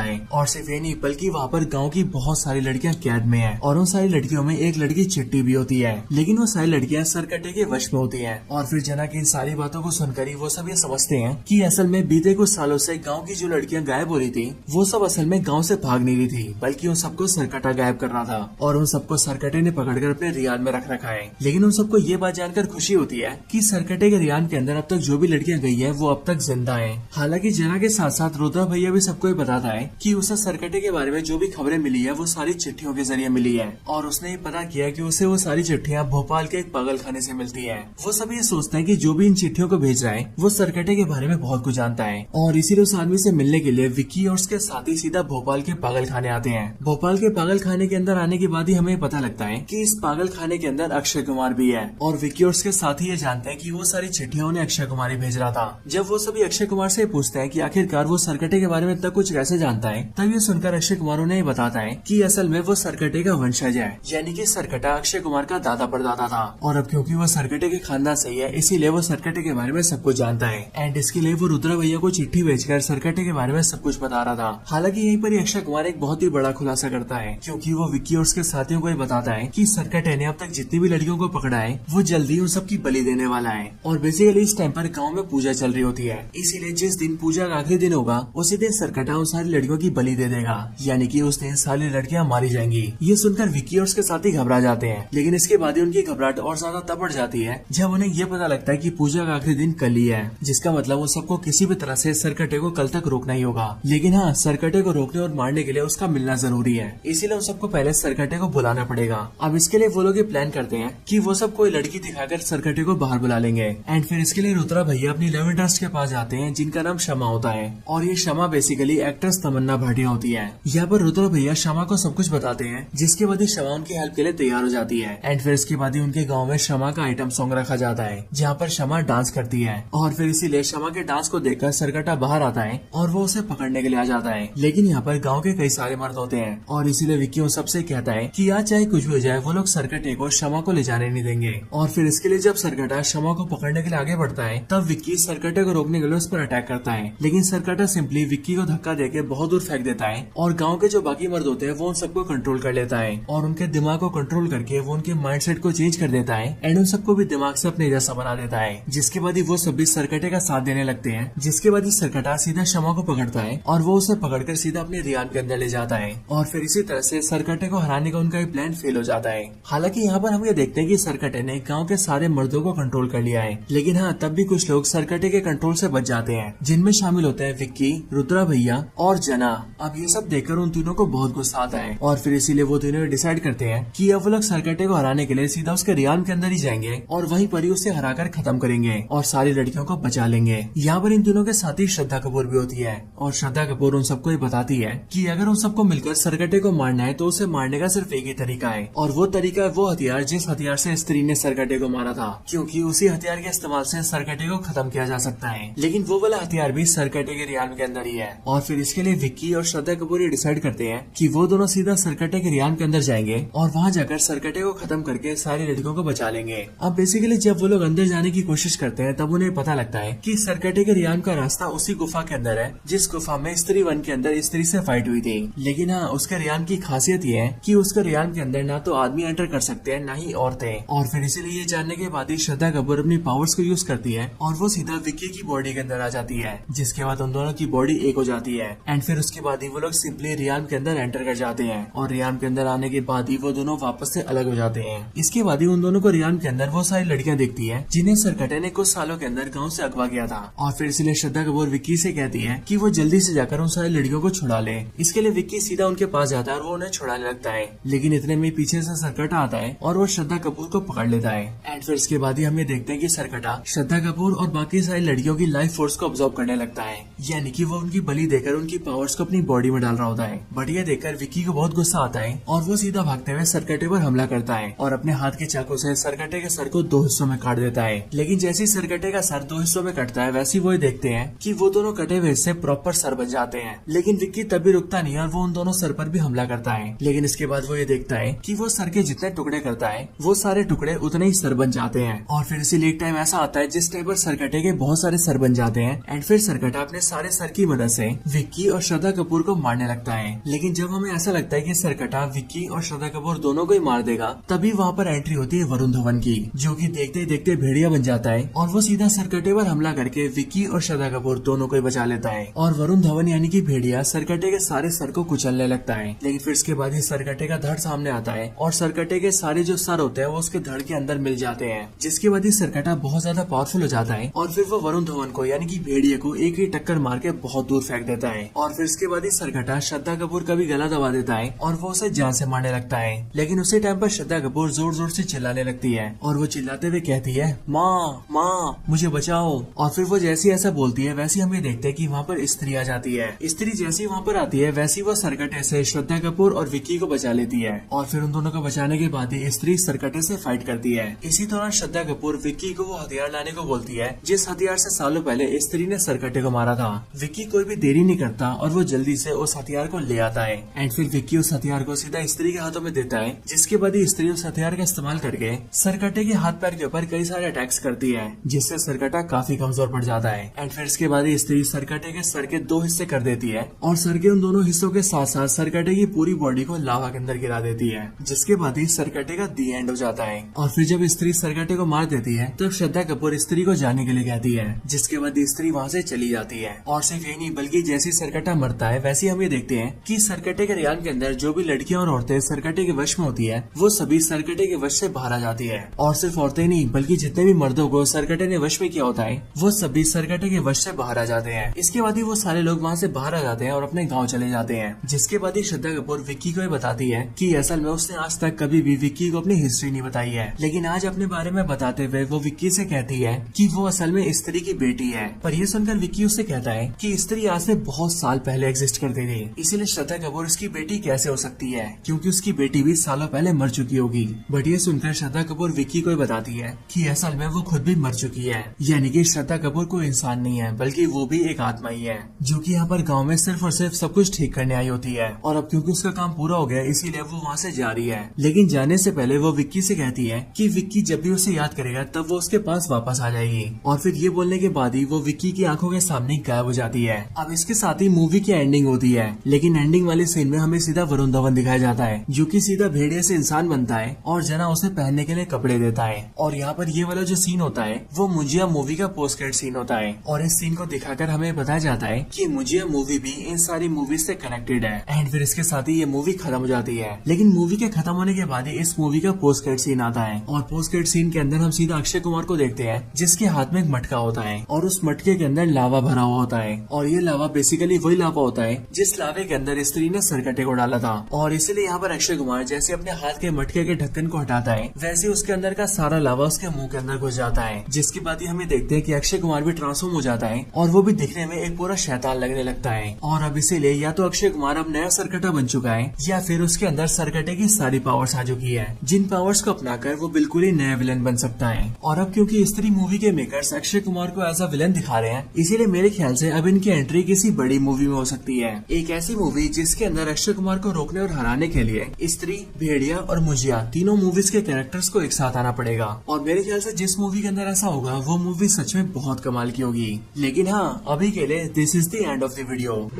है। और सिर्फ ये नहीं बल्कि वहाँ पर गाँव की बहुत सारी लड़कियाँ कैद में है और उन सारी लड़कियों में एक लड़की चिट्टी भी होती है, लेकिन वो सारी लड़कियाँ सरकटे के वश में होती है। और फिर जना की इन सारी बातों को सुनकर ही वो सब ये समझते हैं कि असल में बीते कुछ सालों से गांव की जो लड़कियां गायब हो रही थी वो सब असल में गांव से भाग नहीं रही थी, बल्कि उन सबको सरकटा गायब कर रहा था और उन सबको सरकटे ने पकड़कर अपने रियान में रख रखा है। लेकिन उन सबको ये बात जानकर खुशी होती है कि सरकटे के रियान के अंदर अब तक जो भी लड़कियां गई है वो अब तक जिंदा है। हालांकि जना के साथ साथ रुद्रा भैया भी सबको ये बताता है कि उसे सरकटे के बारे में जो भी खबरें मिली है वो सारी चिट्ठियों के जरिए मिली है और उसने ये पता किया कि उसे वो सारी चिट्ठियाँ भोपाल के एक पागल खाने से मिलती है। वो सब ये सोचते हैं कि जो भी इन चिट्ठियों को भेज रहा है वो सरकटे के बारे में बहुत कुछ जानता है और इसीलिए उस आदमी से मिलने के लिए विक्की और उसके साथी सीधा भोपाल के पागल खाने आते हैं। भोपाल के पागल खाने के अंदर आने के बाद ही हमें पता लगता है कि इस पागल खाने के अंदर अक्षय कुमार भी है और विक्की और उसके साथी ये जानते हैं कि वो सारी चिट्ठियां उन्हें अक्षय कुमार ही भेज रहा था। जब वो सभी अक्षय कुमार से पूछते हैं कि आखिरकार वो सरकटे के बारे में इतना कुछ कैसे जानता है, तब ये सुनकर अक्षय कुमार उन्हें बताता है कि असल में वो सरकटे का वंशज है, यानी कि सरकटा अक्षय कुमार का दादा परदादा था और अब क्योंकि वो सरकटे के खानदान से ही है इसीलिए वो सरकटे के बारे में सब कुछ जानता है। एंड इसके लिए वो रुद्रा भैया को चिट्ठी भेजकर सरकटे के बारे में सब कुछ बता रहा था। हालांकि यहीं पर अक्षय कुमार एक बहुत ही बड़ा खुलासा करता है, क्योंकि वो विक्की और उसके साथियों को ये बताता है कि सरकटे ने अब तक जितनी भी लड़कियों को पकड़ा है वो जल्दी उन सबकी बलि देने वाला है। और बेसिकली इस टाइम पर गाँव में पूजा चल रही होती है, इसीलिए जिस दिन पूजा का आखिरी दिन होगा उसी दिन सरकटा उन सारी लड़कियों की बलि दे देगा, यानी कि उस दिन सारी लड़कियां मारी जाएंगी। ये सुनकर विक्की और उसके साथी घबरा जाते हैं, लेकिन इसके बाद उनकी घबराहट और ज्यादा तब बढ़ जाती है जब उन्हें ये पता लगता है कि पूजा का आखिरी दिन कल ही है, जिसका मतलब उन सबको किसी भी तरह से सरकटे को कल तक रोकना ही होगा। लेकिन हाँ, सरकटे को रोकने और मारने के लिए उसका मिलना जरूरी है, इसीलिए उन सबको पहले सरकटे को बुलाना पड़ेगा। अब इसके लिए वो लोग ये प्लान करते हैं कि वो सब कोई लड़की दिखाकर सरकटे को बाहर बुला लेंगे। एंड फिर इसके लिए रुद्रा भैया अपनी लव इंटरेस्ट के पास जाते हैं जिनका नाम शमा होता है और ये शमा बेसिकली एक्ट्रेस तमन्ना भाटिया होती है। यहाँ पर रुद्रा भैया शमा को सब कुछ बताते हैं, जिसके बाद शमा उनकी हेल्प के लिए तैयार हो जाती है। एंड फिर इसके बाद उनके गाँव में शमा का आइटम सॉन्ग रखा जाता है जहाँ पर शमा डांस करती है और फिर इसीलिए शमा के डांस को देखकर सरकटा बाहर आता है और वो उसे पकड़ने के लिए आ जाता है। लेकिन यहाँ पर गाँव के कई सारे मर्द होते हैं और इसीलिए विक्की उन सबसे कहता है कि आज चाहे कुछ भी हो जाए वो लोग सरकटे को शमा को ले जाने नहीं देंगे। और फिर इसके लिए जब सरकटा शमा को पकड़ने के लिए आगे बढ़ता है तब विक्की सरकटे को रोकने के लिए उस पर अटैक करता है, लेकिन सरकटा सिंपली विक्की को धक्का देके बहुत दूर फेंक देता है और गाँव के जो बाकी मर्द होते हैं वो उन सबको कंट्रोल कर लेता है और उनके दिमाग को कंट्रोल करके वो उनके माइंडसेट को चेंज कर देता है एंड उन सबको भी दिमाग से अपने जैसा बना देता है। जिसके बाद वो सब भी सरकटे का साथ देने लगते हैं, जिसके बाद सरकटा सीधा शमा को पकड़ता है और वो उसे पकड़कर सीधा अपने रियान के अंदर ले जाता है और फिर इसी तरह से सरकटे को हराने का उनका प्लान फेल हो जाता है। हालांकि यहाँ पर हम ये देखते हैं कि सरकटे ने गाँव के सारे मर्दों को कंट्रोल कर लिया है, लेकिन हाँ तब भी कुछ लोग सरकटे के कंट्रोल से बच जाते हैं, जिनमें शामिल होते हैं विक्की, रुद्रा भैया और जना। अब ये सब देखकर उन तीनों को बहुत गुस्सा आता है और फिर इसीलिए वो तीनों डिसाइड करते हैं कि अब वो लोग सरकटे को हराने के लिए सीधा उसके रियान के अंदर ही जाएंगे और वहीं पर ही उसे हराकर खत्म करेंगे और सारी लड़कियों को बचा लेंगे। यहाँ पर इन तीनों के साथ ही श्रद्धा कपूर भी होती है और श्रद्धा कपूर उन सबको ये बताती है कि अगर उन सबको मिलकर सरकटे को मारना है तो उसे मारने का सिर्फ एक ही तरीका है, और वो तरीका है वो हथियार जिस हथियार से स्त्री ने सरकटे को मारा था, क्योंकि उसी हथियार के इस्तेमाल से सरकटे को खत्म किया जा सकता है। लेकिन वो वाला हथियार भी सरकटे के रियान के अंदर ही है। और फिर इसके लिए विक्की और श्रद्धा कपूर ये डिसाइड करते हैं कि वो दोनों सीधा सरकटे के रियान के अंदर जाएंगे और वहाँ जाकर सरकटे को खत्म करके सारी लड़कियों को बचा लेंगे। अब बेसिकली जब वो लोग अंदर जाने की कोशिश करते हैं तब उन्हें पता लगता है कि सरकटे के रियान का रास्ता उसी गुफा के अंदर है जिस गुफा में स्त्री 1 के अंदर स्त्री से फाइट हुई थी। लेकिन हाँ, उसके रियान की खासियत ये है कि उसके रियान के अंदर ना तो आदमी एंटर कर सकते हैं, ना ही औरतें। और फिर इसीलिए ये जानने के बाद ही श्रद्धा कपूर अपनी पावर्स को यूज करती है और वो सीधा विक्की की बॉडी के अंदर आ जाती है, जिसके बाद उन दोनों की बॉडी एक हो जाती है। एंड फिर उसके बाद ही वो लोग सिंपली रियान के अंदर एंटर कर जाते हैं और रियान के अंदर आने के बाद ही वो दोनों वापस से अलग हो जाते हैं। इसके बाद ही उन दोनों को रियान के अंदर वो सारी लड़कियां दिखती है जिन्हें सरकटे ने कुछ सालों के अंदर गाँव से अगवा किया था। और फिर इसलिए श्रद्धा कपूर विक्की से कहती है कि वो जल्दी से जाकर उन सारी लड़कियों को छुड़ा ले। इसके लिए विक्की सीधा उनके पास जाता है और वो उन्हें छुड़ाने लगता है। लेकिन इतने में पीछे से सरकटा आता है और वो श्रद्धा कपूर को पकड़ लेता है। एंड फिर इसके बाद ही हम ये देखते हैं कि सरकटा श्रद्धा कपूर और बाकी सारी लड़कियों की लाइफ फोर्स को ऑब्जर्व करने लगता है, यानी कि वो उनकी बलि देकर उनकी पावर्स को अपनी बॉडी में डाल रहा होता है। बट ये देखकर विक्की को बहुत गुस्सा आता है और वो सीधा भागते हुए सरकटे पर हमला करता है और अपने हाथ के चाकू से सरकटे के सर को 2 हिस्सों में काट देता है। लेकिन जैसे ही सरकटे का सर 2 हिस्सों में कटता है वैसे वो देखते हैं कि वो दोनों कटे हुए हिस्से प्रॉपर सर बन जाते हैं। लेकिन विक्की तब भी रुकता नहीं और वो उन दोनों सर पर भी हमला करता है। लेकिन इसके बाद वो ये देखता है कि वो सर के जितने टुकड़े करता है वो सारे टुकड़े उतने ही सर बन जाते हैं। और फिर इसीलिए एक टाइम ऐसा आता है जिस टाइम पर सरकटे के बहुत सारे सर बन जाते हैं। एंड फिर सरकटा अपने सारे सर की मदद से विक्की और श्रद्धा कपूर को मारने लगता है। लेकिन जब हमें ऐसा लगता है कि सरकटा विक्की और श्रद्धा कपूर दोनों को ही मार देगा, तभी वहाँ पर एंट्री होती है वरुण धवन की, जो कि देखते ही देखते भेड़िया बन जाता है और वो सीधा सरकटे पर हमला करके विक्की और श्रद्धा कपूर दोनों को ही बचा लेता है। और वरुण धवन यानी कि भेड़िया सरकटे के सारे सर को कुचलने लगता है। लेकिन फिर इसके बाद ही सरकटे का धड़ सामने आता है और सरकटे के सारे जो सर होते हैं वो उसके धड़ के अंदर मिल जाते हैं, जिसके बाद ही सरकटा बहुत ज्यादा पावरफुल हो जाता है और फिर वो वरुण धवन को यानी कि भेड़िए को एक ही टक्कर मार के बहुत दूर फेंक देता है। और फिर इसके बाद ही सरकटा श्रद्धा कपूर का भी गला दबा देता है और वो उसे जान से मारने लगता है। लेकिन उसी टाइम पर श्रद्धा कपूर जोर जोर से चिल्लाने लगती है और वो चिल्लाते हुए कहती है, माँ माँ मुझे बचाओ। और फिर वो जैसी ऐसा बोलती है वैसे हम ये देखते हैं कि वहाँ पर स्त्री आ जाती है। स्त्री जैसी वहाँ पर आती है वैसी वो सरकटे से श्रद्धा कपूर और विक्की को बचा लेती है। और फिर उन दोनों को बचाने के बाद ही स्त्री सरकटे से फाइट करती है। इसी दौरान श्रद्धा कपूर विक्की को वो हथियार लाने को बोलती है जिस हथियार से सालों पहले स्त्री ने सरकटे को मारा था। विक्की कोई भी देरी नहीं करता और वो जल्दी से उस हथियार को ले आता है। एंड फिर विक्की उस हथियार को सीधा स्त्री के हाथों में देता है, जिसके बाद ही स्त्री उस हथियार का इस्तेमाल करके सरकटे के हाथ पैर के ऊपर कई सारे अटैक्स करती है, जिससे सरकटा काफी कमजोर पड़ जाता है। एंड फिर इसके बाद ही स्त्री सरकटे के सर के 2 हिस्से कर देती है और सर के उन दोनों हिस्सों के साथ साथ सरकटे की पूरी बॉडी को लावा के अंदर गिरा देती है, जिसके बाद ही सरकटे का दी एंड हो जाता है। और फिर जब स्त्री सरकटे को मार देती है तब श्रद्धा कपूर स्त्री को जाने के लिए कहती है, जिसके बाद स्त्री वहाँ से चली जाती है। और सिर्फ यही नहीं बल्कि जैसे सरकटा मरता है वैसे हम ये देखते हैं कि सरकटे के रियान के अंदर जो भी लड़कियां और औरतें सरकटे के वश में होती है वो सभी सरकटे के वश से बाहर आ जाती है। और सिर्फ औरतें नहीं बल्कि जितने भी मर्दों को सरकटे ने वश में किया होता है वो सभी सरकटे के वश से बाहर आ जाते हैं। इसके बाद ही वो सारे लोग वहाँ से बाहर आ जाते हैं और अपने गाँव चले जाते हैं। जिसके बाद ही श्रद्धा कपूर विक्की को बताती है कि असल में उसने आज तक कभी भी विक्की को अपनी हिस्ट्री नहीं बताई है, लेकिन आज अपने बारे में बताते हुए वो विक्की से कहती है कि वो असल में स्त्री की बेटी है। पर ये सुनकर विक्की उससे कहता है कि स्त्री आज से बहुत साल पहले एग्जिस्ट करती थी, इसीलिए श्रद्धा कपूर उसकी बेटी कैसे हो सकती है, क्योंकि उसकी बेटी भी सालों पहले मर चुकी होगी। बट ये सुनकर श्रद्धा कपूर विक्की को बताती है कि असल में वो खुद भी मर चुकी है, यानी कि श्रद्धा कपूर कोई इंसान नहीं है बल्कि वो भी एक आत्मा ही है, जो कि यहाँ पर गाँव में सिर्फ और सिर्फ सब कुछ ठीक करने आई होती है। और अब क्योंकि उसका काम पूरा हो गया इसीलिए वो वहाँ से जा रही है। लेकिन जाने से पहले वो विक्की से कहती है कि विक्की जब भी उसे याद करेगा तब वो उसके पास वापस आ जाएगी। और फिर ये बोलने के बाद ही वो विक्की की आंखों के सामने गायब हो जाती है। अब इसके साथ ही मूवी की एंडिंग होती है, लेकिन एंडिंग वाले सीन में हमें सीधा वरुण धवन दिखाया जाता है, जो कि सीधा भेड़िए से इंसान बनता है और जना उसे पहनने के लिए कपड़े देता है। और यहाँ पर ये वाला जो सीन होता है वो मुजिया मूवी का पोस्ट क्रेडिट सीन होता है। और इस सीन को दिखाकर हमें बताया जाता है कि मुजिया मूवी भी इन सारी मूवी से कनेक्टेड है। एंड फिर इसके साथ ही ये मूवी खत्म हो जाती है। लेकिन मूवी के खत्म होने के बाद ही इस मूवी का पोस्ट क्रेडिट सीन आता है और पोस्ट क्रेडिट सीन के अंदर हम सीधा अक्षय कुमार को देखते हैं, जिसके हाथ में एक मटका होता है और उस मटके के अंदर लावा भरा हुआ होता है। और ये लावा बेसिकली वही लावा होता है जिस लावे के अंदर स्त्री ने सरकटे को डाला था। और इसीलिए यहाँ पर अक्षय कुमार जैसे अपने हाथ के मटके के ढक्कन को हटाता है वैसे उसके अंदर का सारा लावा उसके मुंह के अंदर घुस जाता है, जिसके बाद ही हमें देखते हैं कि अक्षय कुमार भी ट्रांसफॉर्म हो जाता है और वो भी दिखने में एक पूरा शैतान लगने लगता है। और अब इसीलिए या तो अक्षय कुमार अब नया सरकटा बन चुका है या फिर उसके अंदर सरकटे सरकटे की सारी पावर्स आ चुकी है, जिन पावर्स को अपनाकर वो बिल्कुल ही नया विलन बन सकता है। और अब क्योंकि स्त्री मूवी के मेकर्स अक्षय कुमार को एज अ विलन दिखा रहे हैं, इसीलिए मेरे ख्याल से अब इनकी एंट्री किसी बड़ी मूवी में हो सकती है। एक ऐसी मूवी जिसके अंदर अक्षय कुमार को रोकने और हराने के लिए स्त्री, भेड़िया और मुजिया तीनों मूवीज के कैरेक्टर्स को एक साथ आना पड़ेगा। और मेरे ख्याल से जिस मूवी के अंदर ऐसा होगा वो मूवी सच में बहुत कमाल की होगी। लेकिन हाँ, अभी के लिए this is the end of the video.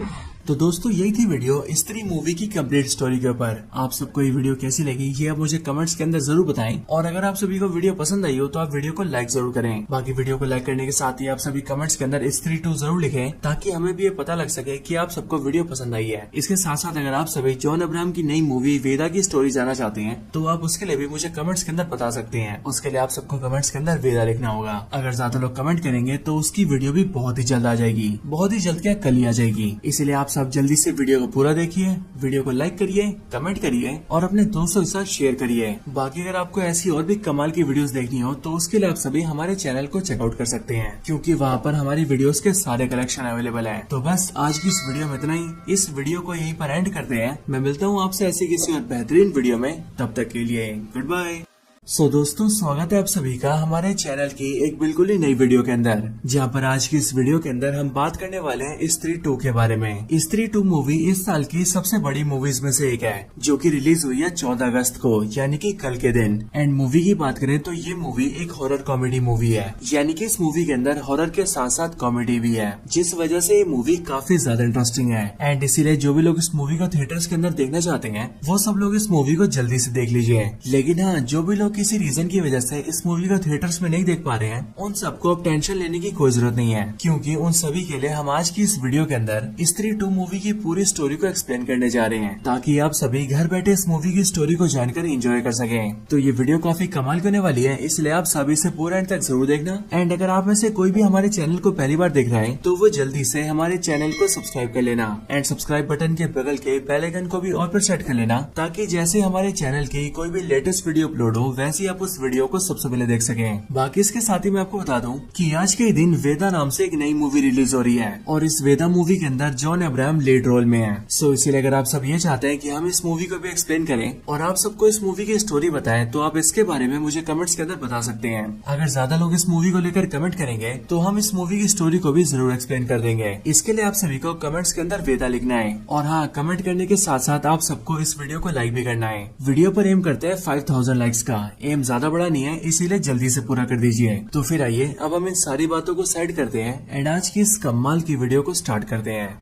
तो दोस्तों यही थी वीडियो स्त्री मूवी की कंप्लीट स्टोरी के ऊपर। आप सबको ये वीडियो कैसी लगी ये आप मुझे कमेंट्स के अंदर जरूर बताएं। और अगर आप सभी को वीडियो पसंद आई हो तो आप वीडियो को लाइक जरूर करें। बाकी वीडियो को लाइक करने के साथ ही आप सभी कमेंट्स के अंदर स्त्री 2 जरूर लिखें, ताकि हमें भी ये पता लग सके कि आप सबको वीडियो पसंद आई है। इसके साथ साथ अगर आप सभी जॉन अब्राहम की नई मूवी वेदा की स्टोरी जानना चाहते हैं तो आप उसके लिए भी मुझे कमेंट्स के अंदर बता सकते हैं। उसके लिए आप सबको कमेंट्स के अंदर वेदा लिखना होगा। अगर ज्यादा लोग कमेंट करेंगे तो उसकी वीडियो भी बहुत ही जल्द आ जाएगी, बहुत ही जल्द क्या कल ही आ जाएगी। इसलिए आप सब जल्दी से वीडियो को पूरा देखिए, वीडियो को लाइक करिए, कमेंट करिए और अपने दोस्तों के साथ शेयर करिए। बाकी अगर आपको ऐसी और भी कमाल की वीडियोस देखनी हो तो उसके लिए आप सभी हमारे चैनल को चेकआउट कर सकते हैं, क्योंकि वहाँ पर हमारी वीडियोस के सारे कलेक्शन अवेलेबल है। तो बस आज की इस वीडियो में इतना ही। इस वीडियो को यहीं पर एंड करते हैं। मैं मिलता हूँ आपसे ऐसी किसी और बेहतरीन वीडियो में, तब तक के लिए गुड बाय। दोस्तों स्वागत है आप सभी का हमारे चैनल की एक बिल्कुल ही नई वीडियो के अंदर, जहां पर आज की इस वीडियो के अंदर हम बात करने वाले हैं स्त्री 2 के बारे में। स्त्री 2 मूवी इस साल की सबसे बड़ी मूवीज में से एक है, जो कि रिलीज हुई है 14 अगस्त को, यानी कि कल के दिन। एंड मूवी की बात करें तो ये मूवी एक हॉरर कॉमेडी मूवी है, यानी कि इस मूवी के अंदर हॉरर के साथ साथ कॉमेडी भी है, जिस वजह से ये मूवी काफी ज्यादा इंटरेस्टिंग है। एंड इसीलिए जो भी लोग इस मूवी को थिएटर्स के अंदर देखना चाहते हैं वो सब लोग इस मूवी को जल्दी से देख लीजिए। लेकिन हाँ, जो भी लोग किसी रीजन की वजह से इस मूवी को थिएटर्स में नहीं देख पा रहे हैं, उन सबको अब टेंशन लेने की कोई जरूरत नहीं है, क्योंकि उन सभी के लिए हम आज की इस वीडियो के अंदर स्त्री 2 मूवी की पूरी स्टोरी को एक्सप्लेन करने जा रहे हैं, ताकि आप सभी घर बैठे इस मूवी की स्टोरी को जानकर एंजॉय कर सकें। तो ये वीडियो काफी कमाल होने वाली है, इसलिए आप सभी इसे पूरा एंड तक जरूर देखना। एंड अगर आप में से कोई भी हमारे चैनल को पहली बार देख रहा है तो वो जल्दी से हमारे चैनल को सब्सक्राइब कर लेना। एंड सब्सक्राइब बटन के बगल के बेल आइकन को भी ऑल पर सेट कर लेना, ताकि जैसे हमारे चैनल की कोई भी लेटेस्ट वीडियो अपलोड हो वैसे आप उस वीडियो को सबसे पहले देख सकें। बाकी इसके साथ ही मैं आपको बता दूं कि आज के दिन वेदा नाम से एक नई मूवी रिलीज हो रही है, और इस वेदा मूवी के अंदर जॉन अब्राहम लीड रोल में है। सो इसीलिए अगर आप सब ये चाहते हैं कि हम इस मूवी को भी एक्सप्लेन करें और आप सबको इस मूवी की स्टोरी बताएं, तो आप इसके बारे में मुझे कमेंट्स के अंदर बता सकते हैं। अगर ज्यादा लोग इस मूवी को लेकर कमेंट करेंगे तो हम इस मूवी की स्टोरी को भी जरूर एक्सप्लेन कर देंगे। इसके लिए आप सभी को कमेंट्स के अंदर वेदा लिखना है, और हाँ, कमेंट करने के साथ साथ आप सबको इस वीडियो को लाइक भी करना है। वीडियो पर एम करते हैं 5000 लाइक्स का। एम ज्यादा बड़ा नहीं है, इसीलिए जल्दी से पूरा कर दीजिए। तो फिर आइए अब हम इन सारी बातों को साइड करते हैं एंड आज की इस कमाल की वीडियो को स्टार्ट करते हैं।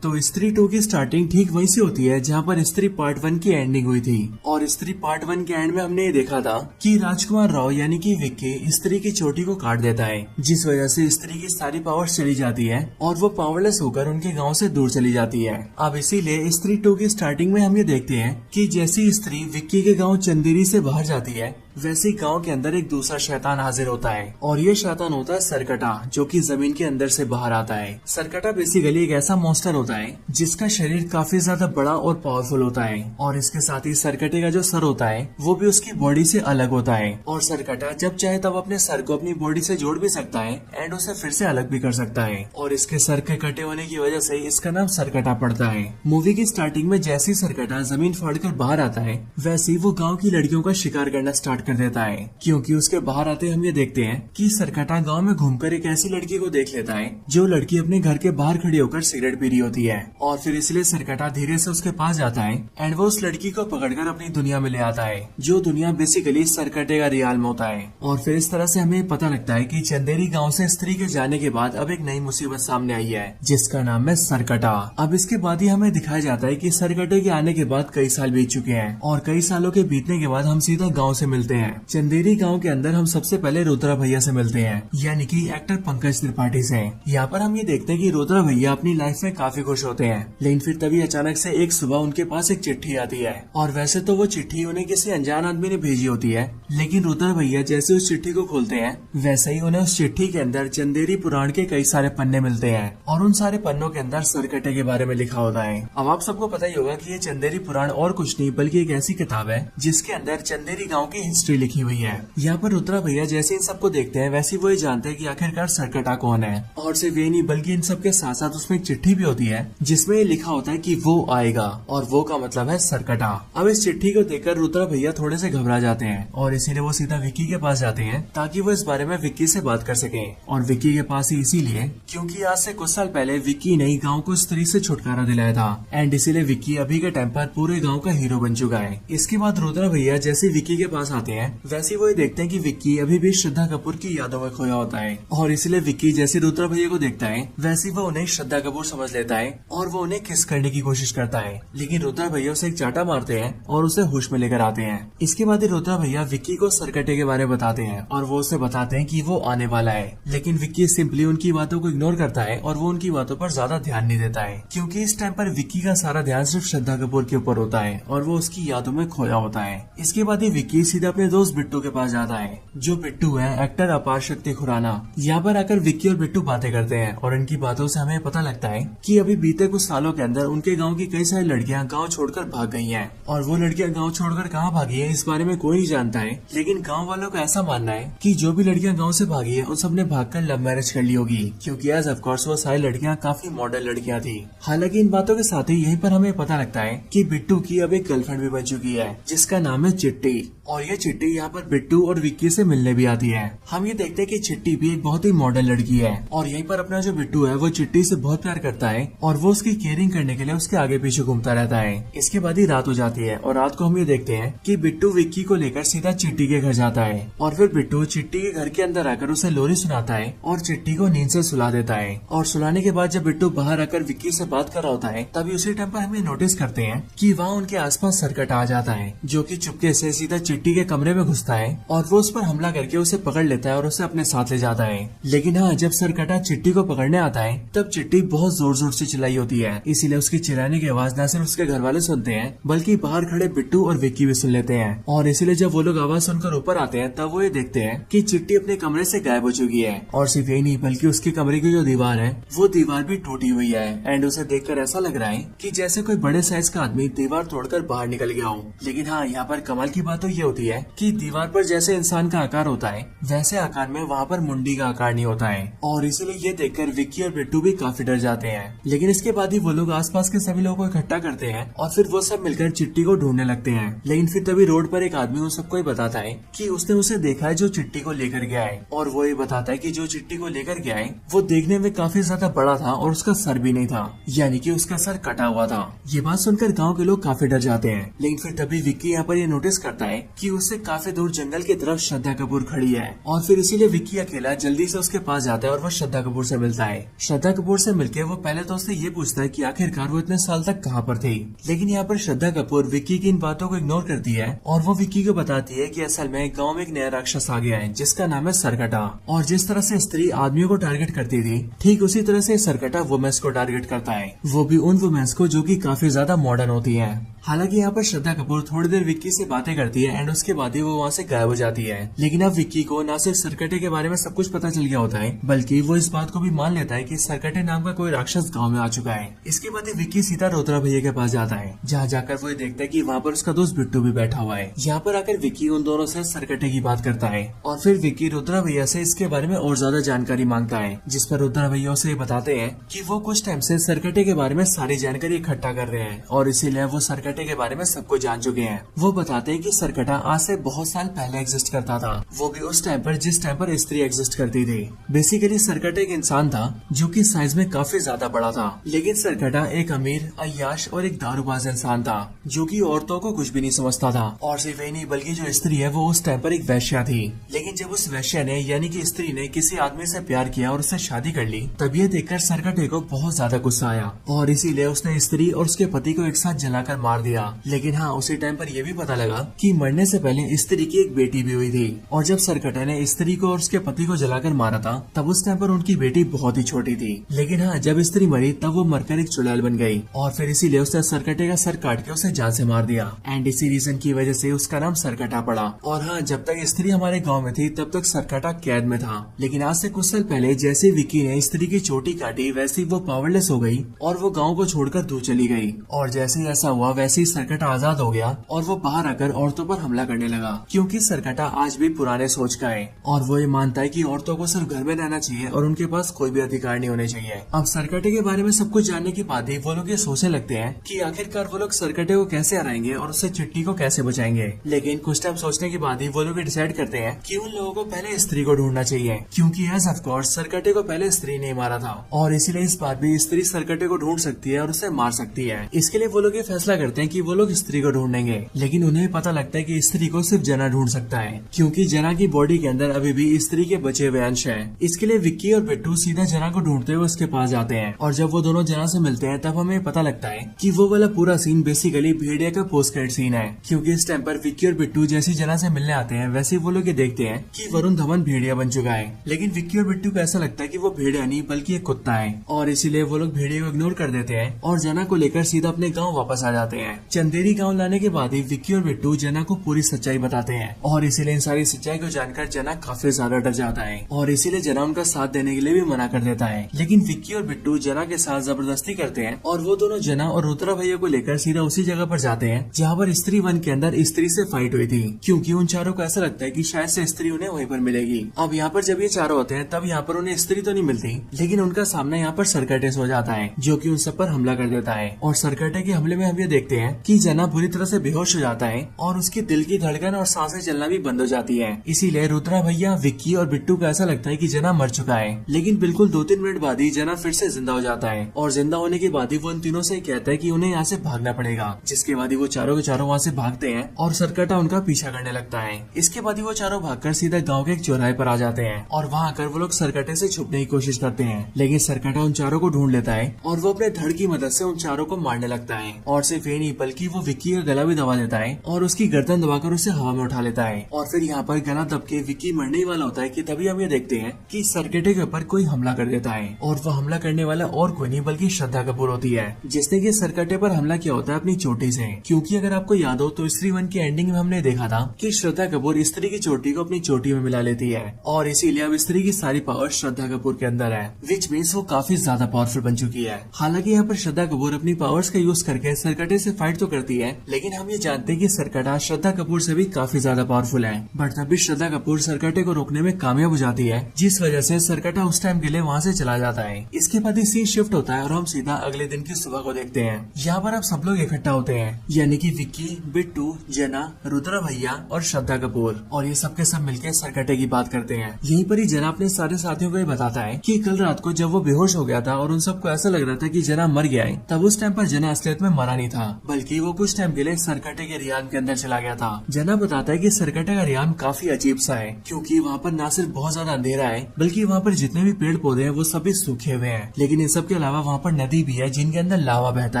तो स्त्री 2 की स्टार्टिंग ठीक वहीं से होती है जहां पर स्त्री पार्ट 1 की एंडिंग हुई थी। और स्त्री पार्ट 1 के एंड में हमने ये देखा था कि राजकुमार राव यानी कि विक्की स्त्री की चोटी को काट देता है, जिस वजह से स्त्री की सारी पावर्स चली जाती है और वो पावरलेस होकर उनके गांव से दूर चली जाती है। अब इसीलिए स्त्री 2 की स्टार्टिंग में हम ये देखते हैं कि जैसी स्त्री विक्की के गाँव चंदेरी से बाहर जाती है, वैसे गांव के अंदर एक दूसरा शैतान हाजिर होता है, और ये शैतान होता है सरकटा, जो कि जमीन के अंदर से बाहर आता है। सरकटा बेसिकली एक ऐसा मॉन्स्टर होता है जिसका शरीर काफी ज्यादा बड़ा और पावरफुल होता है, और इसके साथ ही सरकटे का जो सर होता है वो भी उसकी बॉडी से अलग होता है। और सरकटा जब चाहे तब अपने सर को अपनी बॉडी से जोड़ भी सकता है एंड उसे फिर से अलग भी कर सकता है, और इसके सर के कटे होने की वजह से इसका नाम सरकटा पड़ता है। मूवी की स्टार्टिंग में जैसे सरकटा जमीन फाड़कर बाहर आता है, वैसे ही वो गाँव की लड़कियों का शिकार करना स्टार्ट कर देता है, क्योंकि उसके बाहर आते हम ये देखते हैं कि सरकटा गांव में घूमकर एक ऐसी लड़की को देख लेता है जो लड़की अपने घर के बाहर खड़ी होकर सिगरेट पी रही होती है, और फिर इसलिए सरकटा धीरे से उसके पास जाता है एंड वो उस लड़की को पकड़कर अपनी दुनिया में ले आता है, जो दुनिया बेसिकली सरकटे का रियाल में होता है। और फिर इस तरह से हमें पता लगता है कि चंदेरी गाँव से स्त्री के जाने के बाद अब एक नई मुसीबत सामने आई है, जिसका नाम है सरकटा। अब इसके बाद ही हमें दिखाया जाता है कि सरकटे के आने के बाद कई साल बीत चुके हैं, और कई सालों के बीतने के बाद हम सीधा गाँव से मिलते हैं। चंदेरी गांव के अंदर हम सबसे पहले रुद्रा भैया से मिलते हैं, यानी कि एक्टर पंकज त्रिपाठी से। यहाँ पर हम ये देखते हैं कि रुद्रा भैया अपनी लाइफ में काफी खुश होते हैं, लेकिन फिर तभी अचानक से एक सुबह उनके पास एक चिट्ठी आती है, और वैसे तो वो चिट्ठी उन्हें किसी अनजान आदमी ने भेजी होती है, लेकिन रुद्रा भैया जैसे उस चिट्ठी को खोलते हैं वैसे ही उन्हें उस चिट्ठी के अंदर चंदेरी पुराण के कई सारे पन्ने मिलते हैं, और उन सारे पन्नों के अंदर सरकटे के बारे में लिखा होता है। अब आप सबको पता ही होगा कि ये चंदेरी पुराण और कुछ नहीं बल्कि एक ऐसी किताब है जिसके अंदर चंदेरी गाँव की हिस्ट्री लिखी हुई है। यहाँ पर रुद्रा भैया जैसे इन सबको देखते हैं वैसे वो ये जानते हैं कि आखिरकार सरकटा कौन है। और सिर्फ ये नहीं बल्कि इन सब के साथ साथ उसमें एक चिट्ठी भी होती है जिसमें ये लिखा होता है कि वो आएगा, और वो का मतलब है सरकटा। अब इस चिट्ठी को देखकर रुद्रा भैया थोड़े से घबरा जाते हैं और इसीलिए वो सीधा विक्की के पास जाते हैं ताकि वो इस बारे में विक्की से बात कर सके। और विक्की के पास ही इसीलिए क्योंकि आज से कुछ साल पहले विक्की ने गाँव को स्त्री से छुटकारा दिलाया था एंड इसीलिए विक्की अभी के टाइम पर पूरे गाँव का हीरो बन चुका है। इसके बाद रुद्रा भैया जैसे विक्की के पास आते हैं वैसे वो ये देखते हैं कि विक्की अभी भी श्रद्धा कपूर की यादों में खोया होता है। और इसलिए विक्की जैसे रुद्रा भैया को देखता है वैसे वो उन्हें श्रद्धा कपूर समझ लेता है और वो उन्हें किस करने की कोशिश करता है। लेकिन रुद्रा भैया उसे एक चाटा मारते हैं और उसे होश में लेकर आते हैं। इसके बाद रुद्रा भैया विक्की को सरकटे के बारे में बताते हैं और वो उसे बताते हैं कि वो आने वाला है। लेकिन विक्की सिंपली उनकी बातों को इग्नोर करता है और वो उनकी बातों पर ज्यादा ध्यान नहीं देता है क्योंकि इस टाइम पर विक्की का सारा ध्यान सिर्फ श्रद्धा कपूर के ऊपर होता है और वो उसकी यादों में खोया होता है। इसके बाद ही विक्की सीधा अपने दोस्त बिट्टू के पास जाता है जो बिट्टू है एक्टर अपार शक्ति खुराना। यहाँ पर आकर विक्की और बिट्टू बातें करते हैं और इनकी बातों से हमें पता लगता है कि अभी बीते कुछ सालों के अंदर उनके गांव की कई सारी लड़कियां गांव छोड़कर भाग गई हैं और वो लड़कियां गांव छोड़कर कहां भागी हैं इस बारे में कोई नहीं जानता है। लेकिन गांव वालों का ऐसा मानना है कि जो भी लड़कियां गांव से भागी है उन सब ने भागकर लव मैरिज कर ली होगी क्योंकि एज ऑफ कोर्स वो सारी लड़कियां काफी मॉडर्न लड़कियां थी। हालांकि इन बातों के साथ ही यहीं पर हमें पता लगता है कि बिट्टू की अब एक गर्लफ्रेंड भी बन चुकी है जिसका नाम है चिट्टी। और ये चिट्टी यहाँ पर बिट्टू और विक्की से मिलने भी आती है। हम ये देखते हैं कि चिट्टी भी एक बहुत ही मॉडर्न लड़की है और यहीं पर अपना जो बिट्टू है वो चिट्टी से बहुत प्यार करता है और वो उसकी केयरिंग करने के लिए उसके आगे पीछे घूमता रहता है। इसके बाद ही रात हो जाती है और रात को हम ये देखते हैं कि बिट्टू विक्की को लेकर सीधा चिट्टी के घर जाता है और फिर बिट्टू चिट्टी के घर के अंदर आकर उसे लोरी सुनाता है और चिट्टी को नींद से सुला देता है। और सुलाने के बाद जब बिट्टू बाहर आकर विक्की से बात कर रहा होता है तभी उसी टाइम पर हमें नोटिस करते हैं कि वहाँ उनके आसपास सरकटा आ जाता है जो कि चुपके से सीधा चिट्टी के कमरे में घुसता है और वो उस पर हमला करके उसे पकड़ लेता है और उसे अपने साथ ले जाता है। लेकिन हाँ, जब सरकटा चिट्टी को पकड़ने आता है तब चिट्टी बहुत जोर जोर से चिल्लाई होती है, इसीलिए उसकी चिल्लाने की आवाज न सिर्फ उसके घर वाले सुनते हैं बल्कि बाहर खड़े बिट्टू और विक्की भी सुन लेते हैं। और इसीलिए जब वो लोग आवाज सुनकर ऊपर आते हैं तब वो ये देखते हैं कि चिट्टी अपने कमरे से गायब हो चुकी है। और सिर्फ यही नहीं बल्कि उसके कमरे की जो दीवार है वो दीवार भी टूटी हुई है एंड उसे देखकर ऐसा लग रहा है कि जैसे कोई बड़े साइज का आदमी दीवार तोड़कर बाहर निकल गया हो। लेकिन हाँ, यहाँ पर कमाल की बात तो ये होती है कि दीवार पर जैसे इंसान का आकार होता है वैसे आकार में वहाँ पर मुंडी का आकार नहीं होता है और इसीलिए ये देखकर विक्की और बिट्टू भी काफी डर जाते हैं। लेकिन इसके बाद ही वो लोग आसपास के सभी लोगों को इकट्ठा करते हैं और फिर वो सब मिलकर चिट्टी को ढूंढने लगते हैं। लेकिन फिर तभी रोड पर एक आदमी उन सबको ही बताता है कि उसने उसे देखा है जो चिट्टी को लेकर गया है और वो ये बताता है कि जो चिट्टी को लेकर गया है वो देखने में काफी ज्यादा बड़ा था और उसका सर भी नहीं था, यानी कि उसका सर कटा हुआ था। ये बात सुनकर गाँव के लोग काफी डर जाते हैं। लेकिन फिर तभी विक्की यहाँ पर ये नोटिस करता है कि उससे काफी दूर जंगल की तरफ श्रद्धा कपूर खड़ी है और फिर इसीलिए विक्की अकेला जल्दी से उसके पास जाता है और वो श्रद्धा कपूर से मिलता है। श्रद्धा कपूर से मिलकर वो पहले तो उससे ये पूछता है कि आखिरकार वो इतने साल तक कहाँ पर थी। लेकिन यहाँ पर श्रद्धा कपूर विक्की की इन बातों को इग्नोर करती है और वो विक्की को बताती है कि असल में गाँव में एक नया राक्षस आ गया है जिसका नाम है सरकटा और जिस तरह से स्त्री आदमियों को टारगेट करती थी ठीक उसी तरह से सरकटा वुमेन्स को टारगेट करता है, वो भी उन वुमेन्स को जो कि काफी ज्यादा मॉडर्न होती है। हालांकि यहाँ पर श्रद्धा कपूर थोड़ी देर विक्की से बातें करती है एंड उसके बाद ही वो वहाँ से गायब हो जाती है। लेकिन अब विक्की को न सिर्फ सरकटे के बारे में सब कुछ पता चल गया होता है बल्कि वो इस बात को भी मान लेता है कि सरकटे नाम का कोई राक्षस गांव में आ चुका है। इसके बाद ही विक्की सीधा रुद्रा भैया के पास जाता है जहाँ जाकर वो देखता है कि वहाँ पर उसका दोस्त बिट्टू भी बैठा हुआ है। यहाँ पर आकर विक्की उन दोनों से सरकटे की बात करता है और फिर विक्की रुद्रा भैया से इसके बारे में और ज्यादा जानकारी मांगता है, जिस पर रुद्रा भैया उसे बताते हैं कि वो कुछ टाइम से सरकटे के बारे में सारी जानकारी इकट्ठा कर रहे हैं और इसीलिए वो सरकटे के बारे में को जान चुके हैं। वो बताते हैं कि सरकटा आज से बहुत साल पहले एग्जिस्ट करता था, वो भी उस टाइम पर जिस टाइम पर स्त्री एग्जिस्ट करती थी। बेसिकली सरकटा एक इंसान था जो कि साइज में काफी ज्यादा बड़ा था, लेकिन सरकटा एक अमीर, अय्याश और एक दारूबाज इंसान था जो कि औरतों को कुछ भी नहीं समझता था। और सिर्फ यही नहीं बल्कि जो स्त्री है वो उस टाइम पर एक वैश्या थी। लेकिन जब उस वैश्या ने यानी कि स्त्री ने किसी आदमी से प्यार किया और उससे शादी कर ली तब ये देखकर सरकटे को बहुत ज्यादा गुस्सा आया और इसीलिए उसने स्त्री और उसके पति को एक साथ जलाकर मार दिया। लेकिन हाँ, उसी टाइम पर यह भी पता लगा कि मरने से पहले स्त्री की एक बेटी भी हुई थी और जब सरकटे ने स्त्री को और उसके पति को जलाकर मारा था तब उस टाइम पर उनकी बेटी बहुत ही छोटी थी। लेकिन हाँ, जब स्त्री मरी तब वो मरकर एक चुड़ैल बन गई और फिर इसीलिए उसने सरकटे का सर काट के उसे जान से मार दिया एंड इसी रीजन की वजह से उसका नाम सरकटा पड़ा। और हाँ, जब तक स्त्री हमारे गाँव में थी तब तक सरकटा कैद में था। लेकिन आज से कुछ साल पहले जैसे विक्की ने स्त्री की चोटी काटी वैसे वो पावरलेस हो गई और वो गाँव को छोड़कर दूर चली गई और जैसे ऐसा हुआ वैसे वैसे ही सरकटा आजाद हो गया और वो बाहर आकर औरतों पर हमला करने लगा, क्योंकि सरकटा आज भी पुराने सोच का है और वो ये मानता है कि औरतों को सिर्फ घर में रहना चाहिए और उनके पास कोई भी अधिकार नहीं होने चाहिए। अब सरकटे के बारे में सब कुछ जानने के बाद ही वो लोग ये सोचने लगते हैं कि आखिरकार वो लोग सरकटे को कैसे हराएंगे और उससे चिट्टी को कैसे बचाएंगे। लेकिन कुछ टाइम सोचने के बाद ही वो लोग डिसाइड करते हैं कि उन लोगों को पहले स्त्री को ढूंढना चाहिए, क्योंकि एज ऑफ कोर्स सरकटे को पहले स्त्री ने मारा था और इसीलिए इस बार भी स्त्री सरकटे को ढूंढ सकती है और उसे मार सकती है। इसके लिए वो लोग ये फैसला करते हैं कि वो लोग स्त्री को ढूंढेंगे, लेकिन उन्हें पता लगता है कि स्त्री को सिर्फ जना ढूंढ सकता है, क्योंकि जना की बॉडी के अंदर अभी भी स्त्री के बचे हुए अंश है। इसके लिए विक्की और बिट्टू सीधा जना को ढूंढते हुए उसके पास जाते हैं और जब वो दोनों जना से मिलते हैं तब हमें पता लगता है कि वो वाला पूरा सीन बेसिकली भेड़िया का पोस्ट क्रेडिट सीन है, क्योंकि इस टाइम पर विक्की और बिट्टू जैसी जना से मिलने आते हैं वैसे वो लोग ये देखते हैं कि वरुण धवन भेड़िया बन चुका है। लेकिन विक्की और बिट्टू को ऐसा लगता है कि वो भेड़िया नहीं बल्कि एक कुत्ता है और इसीलिए वो लोग भेड़िया को इग्नोर कर देते हैं और जना को लेकर सीधा अपने गाँव वापस आ जाते हैं। चंदेरी गाँव लाने के बाद ही विक्की और बिट्टू जना को पूरी सच्चाई बताते हैं और इसीलिए इन सारी सच्चाई को जानकर जना काफी ज्यादा डर जाता है और इसीलिए जना उनका साथ देने के लिए भी मना कर देता है। लेकिन विक्की और बिट्टू जना के साथ जबरदस्ती करते हैं और वो दोनों जना और रुद्रा भैया को लेकर सीधा उसी जगह पर जाते हैं जहाँ पर स्त्री 1 के अंदर स्त्री से फाइट हुई थी, क्योंकि उन चारों को ऐसा लगता है कि शायद से स्त्री उन्हें वहीं पर मिलेगी। अब यहाँ पर जब ये चारों होते हैं तब यहाँ पर उन्हें स्त्री तो नहीं मिलती, लेकिन उनका सामना यहाँ पर सरकटेस हो जाता है जो कि उन सब पर हमला कर देता है और सरकटे के हमले में हम ये देखते हैं कि जना बुरी तरह से बेहोश हो जाता है और उसकी दिल की धड़कन और सांसें चलना भी बंद हो जाती है। इसीलिए रुद्रा भैया, विक्की और बिट्टू को ऐसा लगता है कि जना मर चुका है, लेकिन बिल्कुल 2-3 मिनट बाद ही जना फिर से जिंदा हो जाता है और जिंदा होने के बाद ही वो उन तीनों से कहता है कि उन्हें यहाँ से भागना पड़ेगा, जिसके बाद ही वो चारों के चारों वहाँ से भागते हैं और सरकटा उनका पीछा करने लगता है। इसके बाद ही वो चारों भागकर सीधा गाँव के एक चौराहे पर आ जाते हैं और वहाँ आकर वो लोग सरकटे से छुपने की कोशिश करते हैं, लेकिन सरकटा उन चारों को ढूंढ लेता है और वो अपने धड़ की मदद से उन चारों को मारने लगता है और सिर्फ ये नहीं बल्कि वो विक्की का गला भी दबा देता है और उसकी गर्दन दबाकर उसे हवा में उठा लेता है और फिर यहाँ पर गला दब के विक्की मरने ही वाला होता है कि तभी हम ये देखते हैं कि सरकटे के ऊपर कोई हमला कर देता है और वो हमला करने वाला और कोई नहीं बल्कि श्रद्धा कपूर होती है, जिसने कि सरकटे पर हमला किया होता है अपनी चोटी से। क्योंकि अगर आपको याद हो तो स्त्री 1 की एंडिंग में हमने देखा था कि श्रद्धा कपूर स्त्री की चोटी को अपनी चोटी में मिला लेती है और इसीलिए अब स्त्री की सारी पावर श्रद्धा कपूर के अंदर है, विच मीन्स वो काफी ज्यादा पावरफुल बन चुकी है। हालांकि यहाँ पर श्रद्धा कपूर अपनी पावर्स का यूज करके सरकटे से फाइट तो करती है, लेकिन हम ये जानते हैं कि सरकटा श्रद्धा कपूर से भी काफी ज्यादा पावरफुल है, बट तब भी श्रद्धा कपूर सरकटे को रोकने में कामयाब हो जाती है, जिस वजह से सरकटा उस टाइम के लिए वहाँ से चला जाता है। इसके बाद ही सीन शिफ्ट होता है और हम सीधा अगले दिन की सुबह को देखते हैं। यहाँ पर अब सब लोग इकट्ठा होते हैं, यानी कि विक्की, बिट्टू, जना, रुद्रा भैया और श्रद्धा कपूर, और ये सबके सब मिलकर सरकटे की बात करते हैं। यहीं पर ही जना अपने सारे साथियों को ये बताता है कि कल रात को जब वो बेहोश हो गया था और उन सबको ऐसा लग रहा था कि जना मर गया है, तब उस टाइम पर जना असलियत में मरा नहीं था, बल्कि वो कुछ टाइम के लिए सरकटे के रियान के अंदर चला गया था। जना बताता है कि सरकटे का रियान काफी अजीब सा है, क्योंकि वहाँ पर न सिर्फ बहुत ज्यादा अंधेरा है बल्कि वहाँ पर जितने भी पेड़ पौधे हैं वो सभी सूखे हुए हैं, लेकिन इन सब के अलावा वहाँ पर नदी भी है जिनके अंदर लावा बहता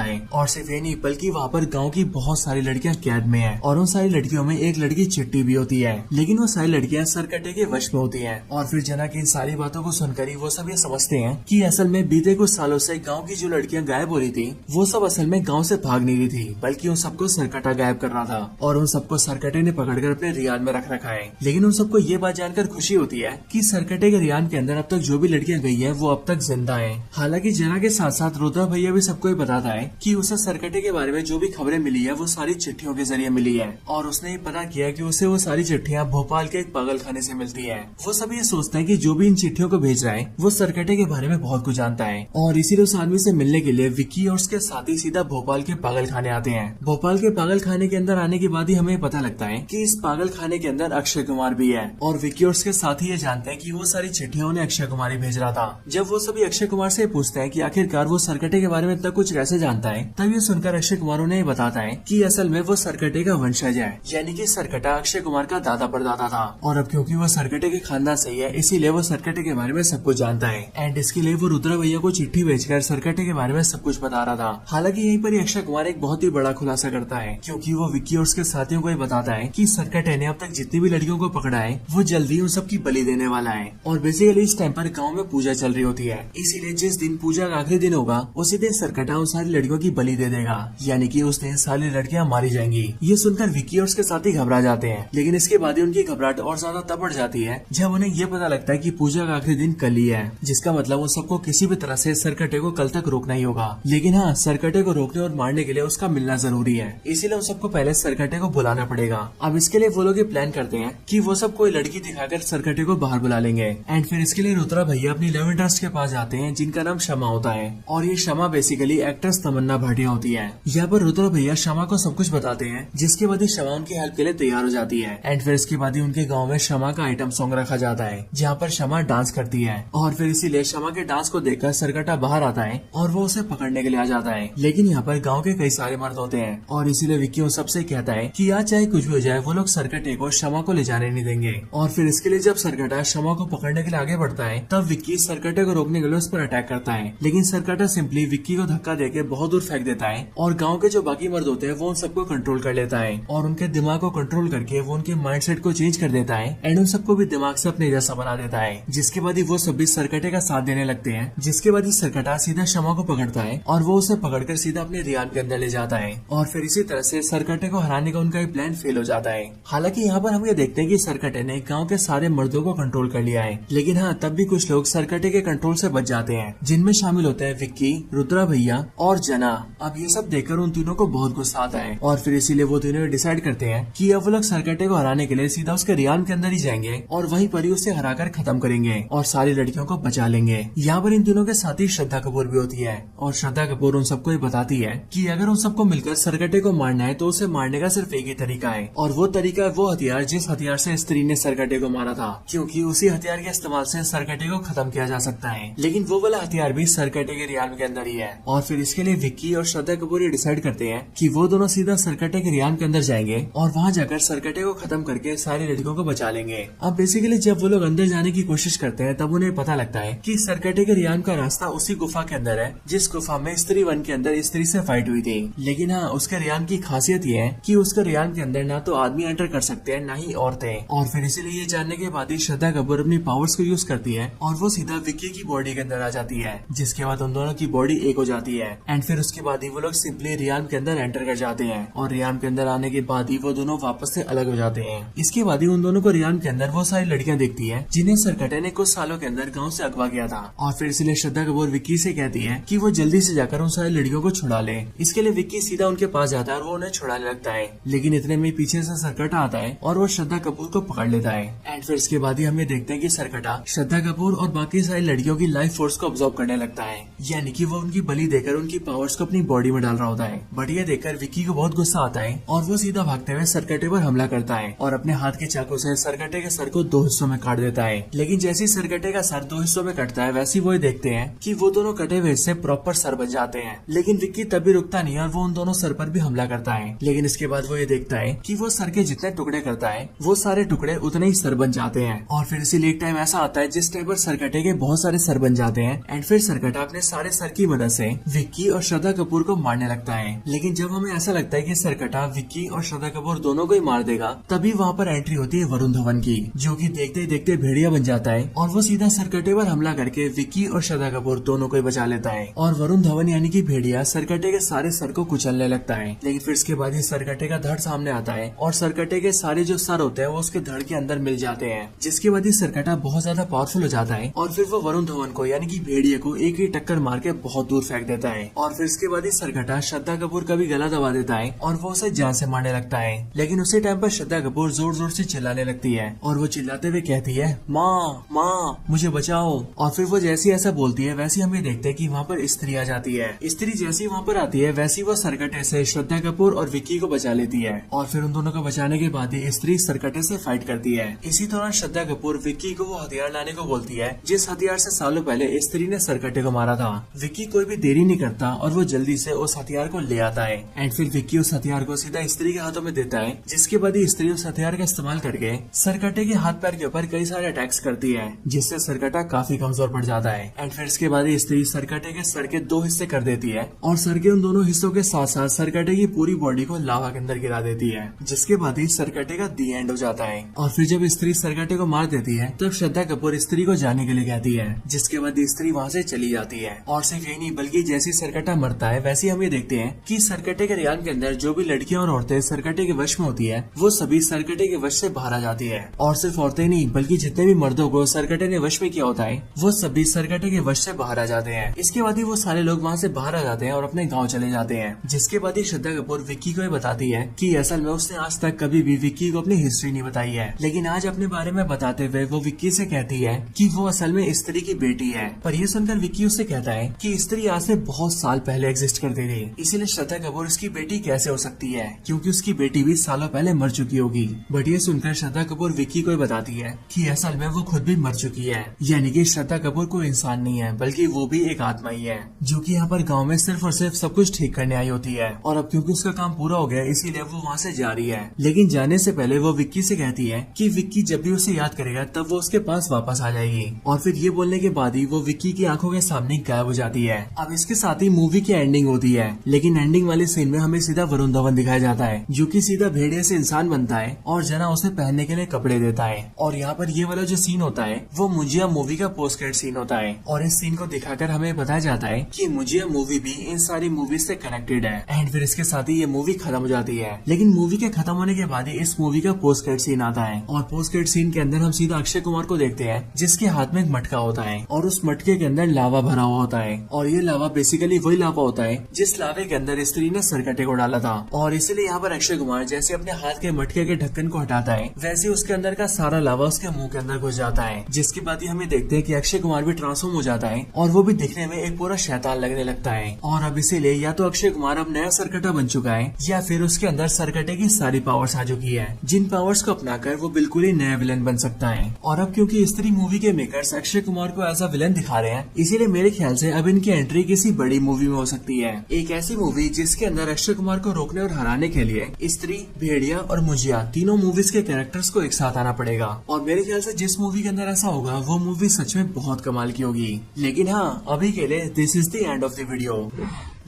है। और सिर्फ ये नहीं बल्कि वहाँ पर गाँव की बहुत सारी लड़कियाँ कैद में है और उन सारी लड़कियों में एक लड़की चिट्टी भी होती है, लेकिन वो सारी लड़कियाँ सरकटे के वश में होती है। और फिर जना की इन सारी बातों को सुनकर ही वो सब ये समझते हैं कि असल में बीते कुछ सालों से गाँव की जो लड़कियाँ गायब हो रही थी वो सब असल में गाँव से भाग नहीं रही थी, बल्कि उन सबको सरकटा गायब कर रहा था और उन सबको सरकटे ने पकड़कर अपने रियान में रख रखा है। लेकिन उन सबको ये बात जानकर खुशी होती है कि सरकटे के रियान के अंदर अब तक जो भी लड़कियां गई हैं वो अब तक जिंदा हैं। हालांकि जना के साथ साथ रुद्रा भैया भी सबको ये बताता है कि उसे सरकटे के बारे में जो भी खबरें मिली है वो सारी चिट्ठियों के जरिए मिली है और उसने ये पता किया कि उसे वो सारी चिट्ठियां भोपाल के एक पागल खाने से मिलती है। वो सब ये सोचते हैं कि जो भी इन चिट्ठियों को भेज रहा है वो सरकटे के बारे में बहुत कुछ जानता है और इसीलिए उस आदमी से मिलने के लिए विक्की और उसके साथी सीधा भोपाल के पागल खाने आते हैं। भोपाल के पागल खाने के अंदर आने के बाद ही हमें पता लगता है कि इस पागल खाने के अंदर अक्षय कुमार भी है और विक्की और उसके साथी ये जानते हैं कि वो सारी चिट्ठियां उन्हें अक्षय कुमार ही भेज रहा था। जब वो सभी अक्षय कुमार से पूछते हैं कि आखिरकार वो सरकटे के बारे में इतना कुछ कैसे जानता है, तब ये सुनकर अक्षय कुमार उन्हें बताता है कि असल में वो सरकटे का वंशज है, यानी कि सरकटा अक्षय कुमार का दादा परदादा था और अब क्योंकि वो सरकटे के खानदान से ही है इसीलिए वो सरकटे के बारे में सब कुछ जानता है एंड इसके लिए वो रुद्रा भैया को चिट्ठी भेजकर सरकटे के बारे में सब कुछ बता रहा था। हालांकि यहीं पर अक्षय कुमार एक बहुत ही बड़ा खुलासा करता है, क्योंकि वो विक्की और उसके साथियों को ये बताता है कि सरकटे ने अब तक जितनी भी लड़कियों को पकड़ा है वो जल्दी उन सबकी बलि देने वाला है और बेसिकली इस टाइम पर गाँव में पूजा चल रही होती है, इसीलिए जिस दिन पूजा का आखिरी दिन होगा उसी दिन सरकटा उन सारी लड़कियों की बलि दे देगा, यानी कि उस दिन सारी लड़कियां मारी जाएंगी। ये सुनकर विक्की और उसके साथी घबरा जाते हैं, लेकिन इसके बाद ही उनकी घबराहट और ज्यादा तब बढ़ जाती है जब उन्हें ये पता लगता है कि पूजा का आखिरी दिन कल ही है, जिसका मतलब उन सबको किसी भी तरह से सरकटे को कल तक रोकना ही होगा। लेकिन हाँ, सरकटे को रोकने और मारने के लिए उसका उसका मिलना जरूरी है, इसीलिए उन सबको पहले सरकटे को बुलाना पड़ेगा। अब इसके लिए वो लोग ये प्लान करते हैं कि वो सब कोई लड़की दिखाकर सरकटे को बाहर बुला लेंगे। एंड फिर इसके लिए रुद्रा भैया अपनी लव इंटरेस्ट के पास जाते हैं जिनका नाम शमा होता है, और ये शमा बेसिकली एक्ट्रेस तमन्ना भाटिया होती है। यहाँ पर रुद्रा भैया शमा को सब कुछ बताते हैं, जिसके बाद ही शमा उनकी हेल्प के लिए तैयार हो जाती है। एंड फिर इसके बाद ही उनके गाँव में शमा का आइटम सॉन्ग रखा जाता है, जहाँ पर शमा डांस करती है, और फिर इसीलिए शमा के डांस को देखकर सरकटा बाहर आता है और वो उसे पकड़ने के लिए आ जाता है। लेकिन यहाँ पर गांव के कई सारे मर्द होते हैं, और इसीलिए विक्की उन सबसे कहता है कि आज चाहे कुछ भी हो जाए वो लोग सरकटे को शमा को ले जाने नहीं देंगे। और फिर इसके लिए जब सरकटा शमा को पकड़ने के लिए आगे बढ़ता है, तब विक्की सरकटे को रोकने के लिए उस पर अटैक करता है। लेकिन सरकटा सिंपली विक्की को धक्का देके बहुत दूर फेंक देता है, और गाँव के जो बाकी मर्द होते हैं वो उन सबको कंट्रोल कर लेता है, और उनके दिमाग को कंट्रोल करके वो उनके माइंड सेट को चेंज कर देता है, एंड उन सबको भी दिमाग से अपने जैसा बना देता है। जिसके बाद ही वो सब भी सरकटे का साथ देने लगते हैं। जिसके बाद ही सरकटा सीधा शमा को पकड़ता है, और वो उसे पकड़कर सीधा अपने रियान के अंदर ले जाता है, और फिर इसी तरह से सरकटे को हराने का उनका प्लान फेल हो जाता है। हालांकि यहाँ पर हम ये देखते हैं कि सरकटे ने गांव के सारे मर्दों को कंट्रोल कर लिया है, लेकिन हाँ तब भी कुछ लोग सरकटे के कंट्रोल से बच जाते हैं, जिनमें शामिल होते हैं विक्की, रुद्रा भैया और जना। अब ये सब देखकर उन तीनों को बहुत गुस्सा आता है, और फिर इसीलिए वो तीनों डिसाइड करते हैं कि अब वो लोग सरकटे को हराने के लिए सीधा उसके रियान के अंदर ही जाएंगे, और वहीं पर ही उसे हराकर खत्म करेंगे और सारी लड़कियों को बचा लेंगे। यहाँ पर इन तीनों के साथ ही श्रद्धा कपूर भी होती है, और श्रद्धा कपूर उन सबको ये बताती है कि अगर उन सबको मिलकर सरकटे को मारना है तो उसे मारने का सिर्फ एक ही तरीका है, और वो तरीका है वो हथियार जिस हथियार से स्त्री ने सरकटे को मारा था, क्योंकि उसी हथियार के इस्तेमाल से सरकटे को खत्म किया जा सकता है। लेकिन वो वाला हथियार भी सरकटे के रियान के अंदर ही है, और फिर इसके लिए विक्की और श्रद्धा कपूर ये डिसाइड करते हैं कि वो दोनों सीधा सरकटे के रियान के अंदर जाएंगे, और वहाँ जाकर सरकटे को खत्म करके सारी लड़कियों को बचा लेंगे। अब बेसिकली जब वो लोग अंदर जाने की कोशिश करते हैं, तब उन्हें पता लगता है कि सरकटे के रियान का रास्ता उसी गुफा के अंदर है जिस गुफा में स्त्री 1 के अंदर स्त्री से फाइट हुई थी। लेकिन हाँ उसके रियान की खासियत ये है कि उसके रियान के अंदर ना तो आदमी एंटर कर सकते हैं ना ही औरतें, और फिर इसीलिए ये जानने के बाद ही श्रद्धा कपूर अपनी पावर्स को यूज करती है, और वो सीधा विक्की की बॉडी के अंदर आ जाती है, जिसके बाद उन दोनों की बॉडी एक हो जाती है। एंड फिर उसके बाद ही वो लोग सिंपली रियान के अंदर एंटर कर जाते हैं, और रियान के अंदर आने के बाद ही वो दोनों वापस से अलग हो जाते हैं। इसके बाद ही उन दोनों को रियान के अंदर वो सारी लड़कियां देखती है जिन्हें सरकटे ने कुछ सालों के अंदर गाँव से अगवा किया था, और फिर इसलिए श्रद्धा कपूर विक्की से कहती है कि वो जल्दी से जाकर उन सारी लड़कियों को छुड़ा ले। इसके लिए विक्की सीधा उनके पास जाता है और वो उन्हें छुड़ाने लगता है, लेकिन इतने में पीछे से सरकटा आता है और वो श्रद्धा कपूर को पकड़ लेता है। एंड फिर इसके बाद ही हम ये देखते हैं कि सरकटा श्रद्धा कपूर और बाकी सारी लड़कियों की लाइफ फोर्स को ऑब्जॉर्व करने लगता है, यानी कि वो उनकी बलि देकर उनकी पावर्स को अपनी बॉडी में डाल रहा होता है। बट ये देखकर विक्की को बहुत गुस्सा आता है, और वो सीधा भागते हुए सरकटे पर हमला करता है, और अपने हाथ के चाकू से सरकटे के सर को 2 हिस्सों में काट देता है। लेकिन जैसे ही सरकटे का सर 2 हिस्सों में कटता है, वैसे वो देखते हैं कि वो दोनों कटे हुए हिस्से प्रॉपर सर बन जाते हैं। लेकिन विक्की तभी रुकता नहीं और वो उन दोनों सर पर भी हमला करता है। लेकिन इसके बाद वो ये देखता है कि वो सर के जितने टुकड़े करता है वो सारे टुकड़े उतने ही सर बन जाते हैं, और फिर इसीलिए एक टाइम ऐसा आता है जिस टाइम पर सरकटे के बहुत सारे सर बन जाते हैं। एंड फिर सरकटा अपने सारे सर की मदद से विक्की और श्रद्धा कपूर को मारने लगता है। लेकिन जब हमें ऐसा लगता है कि सरकटा विक्की और श्रद्धा कपूर दोनों को ही मार देगा, तभी वहाँ पर एंट्री होती है वरुण धवन की, जो कि देखते ही देखते भेड़िया बन जाता है, और वो सीधा सरकटे पर हमला करके विक्की और श्रद्धा कपूर दोनों को ही बचा लेता है। और वरुण धवन यानी कि भेड़िया सरकटे के सारे सर को कुचलने लगता है। लेकिन फिर इसके बाद ही सरकटे का धड़ सामने आता है, और सरकटे के सारे जो सर होते हैं वो उसके धड़ के अंदर मिल जाते हैं, जिसके बाद ही सरकटा बहुत ज्यादा पावरफुल हो जाता है, और फिर वो वरुण धवन को यानी कि भेड़िए को एक ही टक्कर मार के बहुत दूर फेंक देता है। और फिर इसके बाद ही सरकटा श्रद्धा कपूर का भी गला दबा देता है, और वो उसे जान से मारने लगता है। लेकिन उसी टाइम पर श्रद्धा कपूर जोर जोर से चिल्लाने लगती है, और वो चिल्लाते हुए कहती है, माँ माँ मुझे बचाओ। और फिर वो जैसी ऐसा बोलती है, वैसे हम ये देखते हैं कि वहाँ पर स्त्री आ जाती है। स्त्री जैसी वहाँ पर आती है, वैसी वो सरकटे से श्रद्धा कपूर और विक्की को बचा लेती है, और फिर उन दोनों को बचाने के बाद ही स्त्री सरकटे से फाइट करती है। इसी दौरान श्रद्धा कपूर विक्की को वो हथियार लाने को बोलती है जिस हथियार से सालों पहले स्त्री ने सरकटे को मारा था। विक्की कोई भी देरी नहीं करता और वो जल्दी से उस हथियार को ले आता है, एंड फिर विक्की उस हथियार को सीधा स्त्री के हाथों में देता है, जिसके बाद ही स्त्री उस हथियार का इस्तेमाल करके सरकटे के हाथ पैर के ऊपर कई सारे अटैक्स करती है, जिससे सरकटा काफी कमजोर पड़ जाता है। एंड फिर इसके बाद ही स्त्री सरकटे के सर के 2 हिस्से कर देती है, और सर के उन दोनों हिस्सों के साथ साथ सरकटे की पूरी बॉडी को लावा के अंदर गिरा देती है, जिसके बाद ही सरकटे का दी एंड हो जाता है। और फिर जब स्त्री सरकटे को मार देती है, तब श्रद्धा कपूर स्त्री को जाने के लिए कहती है, जिसके बाद स्त्री वहाँ से चली जाती है। और सिर्फ यही नहीं, बल्कि जैसी सरकटा मरता है, वैसे हम ये देखते हैं कि सरकटे के रियान के अंदर जो भी लड़कियां और औरतें सरकटे के वश में होती है, वो सभी सरकटे के वश से बाहर आ जाती है। और सिर्फ औरतें नहीं, बल्कि जितने भी मर्दों को सरकटे ने वश में किया होता है, वो सभी सरकटे के वश से बाहर आ जाते हैं। इसके बाद ही वो सारे लोग वहाँ से बाहर आ जाते हैं और अपने गाँव चले जाते हैं। है, जिसके बाद ही श्रद्धा कपूर विक्की को ये बताती है कि असल में उसने आज तक कभी भी विक्की को अपनी हिस्ट्री नहीं बताई है, लेकिन आज अपने बारे में बताते हुए वो विक्की से कहती है कि वो असल में स्त्री की बेटी है। पर ये सुनकर विक्की उससे कहता है कि स्त्री आज से बहुत साल पहले एग्जिस्ट करती थी, इसीलिए श्रद्धा कपूर उसकी बेटी कैसे हो सकती है, क्योंकि उसकी बेटी भी सालों पहले मर चुकी होगी। बट ये सुनकर श्रद्धा कपूर विक्की को बताती है कि असल में वो खुद भी मर चुकी है, यानी कि श्रद्धा कपूर कोई इंसान नहीं है बल्कि वो भी एक आत्मा ही है, जो कि यहाँ पर गांव में सिर्फ और सिर्फ सब कुछ ठीक करने आई होती है। और अब क्योंकि उसका काम पूरा हो गया इसीलिए वो वहाँ से जा रही है, लेकिन जाने से पहले वो विक्की से कहती है कि विक्की जब भी उसे याद करेगा तब वो उसके पास वापस आ जाएगी। और फिर ये बोलने के बाद ही वो विक्की की आंखों के सामने गायब हो जाती है। अब इसके साथ ही मूवी की एंडिंग होती है, लेकिन एंडिंग वाले सीन में हमें सीधा वरुण धवन दिखाया जाता है, जो कि सीधा भेड़िया से इंसान बनता है और जना उसे पहनने के लिए कपड़े देता है। और यहाँ पर ये वाला जो सीन होता है वो मुजिया मूवी का पोस्ट क्रेडिट सीन होता है, और इस सीन को दिखाकर हमें बताया जाता है कि मुजिया मूवी भी इन सारी मूवीज से कनेक्टेड है। एंड फिर इसके साथ ही ये मूवी खत्म हो जाती है, लेकिन मूवी के खत्म होने के बाद ही इस मूवी का पोस्ट क्रेडिट सीन आता है। और पोस्ट क्रेडिट सीन के अंदर हम सीधा अक्षय कुमार को देखते हैं, जिसके हाथ में एक मटका होता है और उस मटके के अंदर लावा भरा हुआ होता है। और ये लावा बेसिकली वही लावा होता है जिस लावे के अंदर स्त्री ने सरकटे को डाला था। और इसीलिए यहाँ पर अक्षय कुमार जैसे अपने हाथ के मटके के ढक्कन को हटाता है, वैसे उसके अंदर का सारा लावा उसके मुंह के अंदर घुस जाता है, जिसके बाद ही हमें देखते हैं कि अक्षय कुमार भी ट्रांसफॉर्म हो जाता है और वो भी दिखने में एक पूरा शैतान लगने लगता है। और अब इसीलिए या तो अक्षय कुमार अब नया सरकटा बन चुका है या फिर उसके अंदर सरकटे की सारी पावर्स आ चुकी है, जिन पावर्स को अपनाकर वो बिल्कुल ही नया विलन बन सकता है। और अब क्योंकि स्त्री मूवी के मेकर्स अक्षय कुमार को एज अ विलन दिखा रहे हैं, इसीलिए मेरे ख्याल से अब इनकी एंट्री किसी बड़ी मूवी में हो सकती है। एक ऐसी मूवी जिसके अंदर अक्षय कुमार को रोकने और हराने के लिए स्त्री, भेड़िया और मुजिया तीनों मूवीज के कैरेक्टर्स को एक साथ आना पड़ेगा। और मेरे ख्याल से जिस मूवी के अंदर ऐसा होगा वो मूवी सच में बहुत कमाल की होगी। लेकिन हाँ, अभी के लिए this is the end of the video.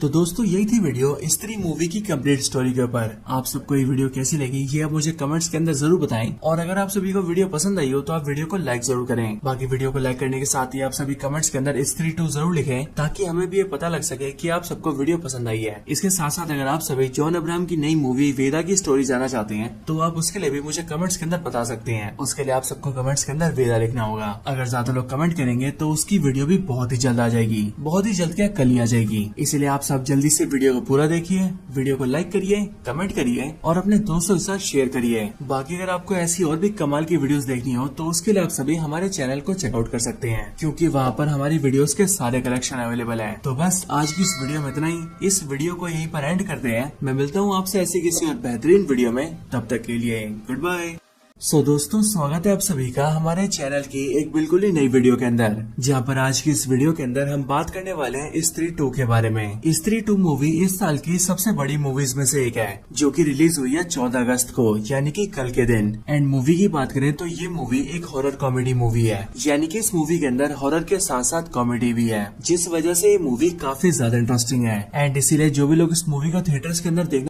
तो दोस्तों यही थी वीडियो स्त्री मूवी की कंप्लीट स्टोरी के ऊपर। आप सबको ये वीडियो कैसी लगी ये आप मुझे कमेंट्स के अंदर जरूर बताएं, और अगर आप सभी को वीडियो पसंद आई हो तो आप वीडियो को लाइक जरूर करें। बाकी वीडियो को लाइक करने के साथ ही आप सभी कमेंट्स के अंदर स्त्री 2 जरूर लिखें, ताकि हमें भी ये पता लग सके कि आप सबको वीडियो पसंद आई है। इसके साथ साथ अगर आप सभी जॉन अब्राहम की नई मूवी वेदा की स्टोरी जानना चाहते हैं तो आप उसके लिए भी मुझे कमेंट्स के अंदर बता सकते हैं। उसके लिए आप सबको कमेंट्स के अंदर वेदा लिखना होगा। अगर ज्यादा लोग कमेंट करेंगे तो उसकी वीडियो भी बहुत ही जल्द आ जाएगी, बहुत ही जल्द क्या कल ही आ जाएगी। इसीलिए आप सब जल्दी से वीडियो को पूरा देखिए, वीडियो को लाइक करिए, कमेंट करिए और अपने दोस्तों के साथ शेयर करिए। बाकी अगर आपको ऐसी और भी कमाल की वीडियोस देखनी हो तो उसके लिए आप सभी हमारे चैनल को चेकआउट कर सकते हैं, क्योंकि वहाँ पर हमारी वीडियोस के सारे कलेक्शन अवेलेबल है। तो बस आज की इस वीडियो में इतना ही। इस वीडियो को यहीं पर एंड करते हैं। मैं मिलता हूँ आपसे ऐसी किसी और बेहतरीन वीडियो में, तब तक के लिए गुड बाय। सो दोस्तों स्वागत है आप सभी का हमारे चैनल की एक बिल्कुल ही नई वीडियो के अंदर, जहाँ पर आज की इस वीडियो के अंदर हम बात करने वाले हैं स्त्री 2 के बारे में। स्त्री 2 मूवी इस साल की सबसे बड़ी मूवीज में से एक है, जो कि रिलीज हुई है 14 अगस्त को, यानी कि कल के दिन। एंड मूवी की बात करें तो ये मूवी एक हॉरर कॉमेडी मूवी है, यानी कि इस मूवी के अंदर हॉरर के साथ साथ कॉमेडी भी है, जिस वजह से ये मूवी काफी ज्यादा इंटरेस्टिंग है। एंड इसीलिए जो भी लोग इस मूवी को थिएटर्स के अंदर देखने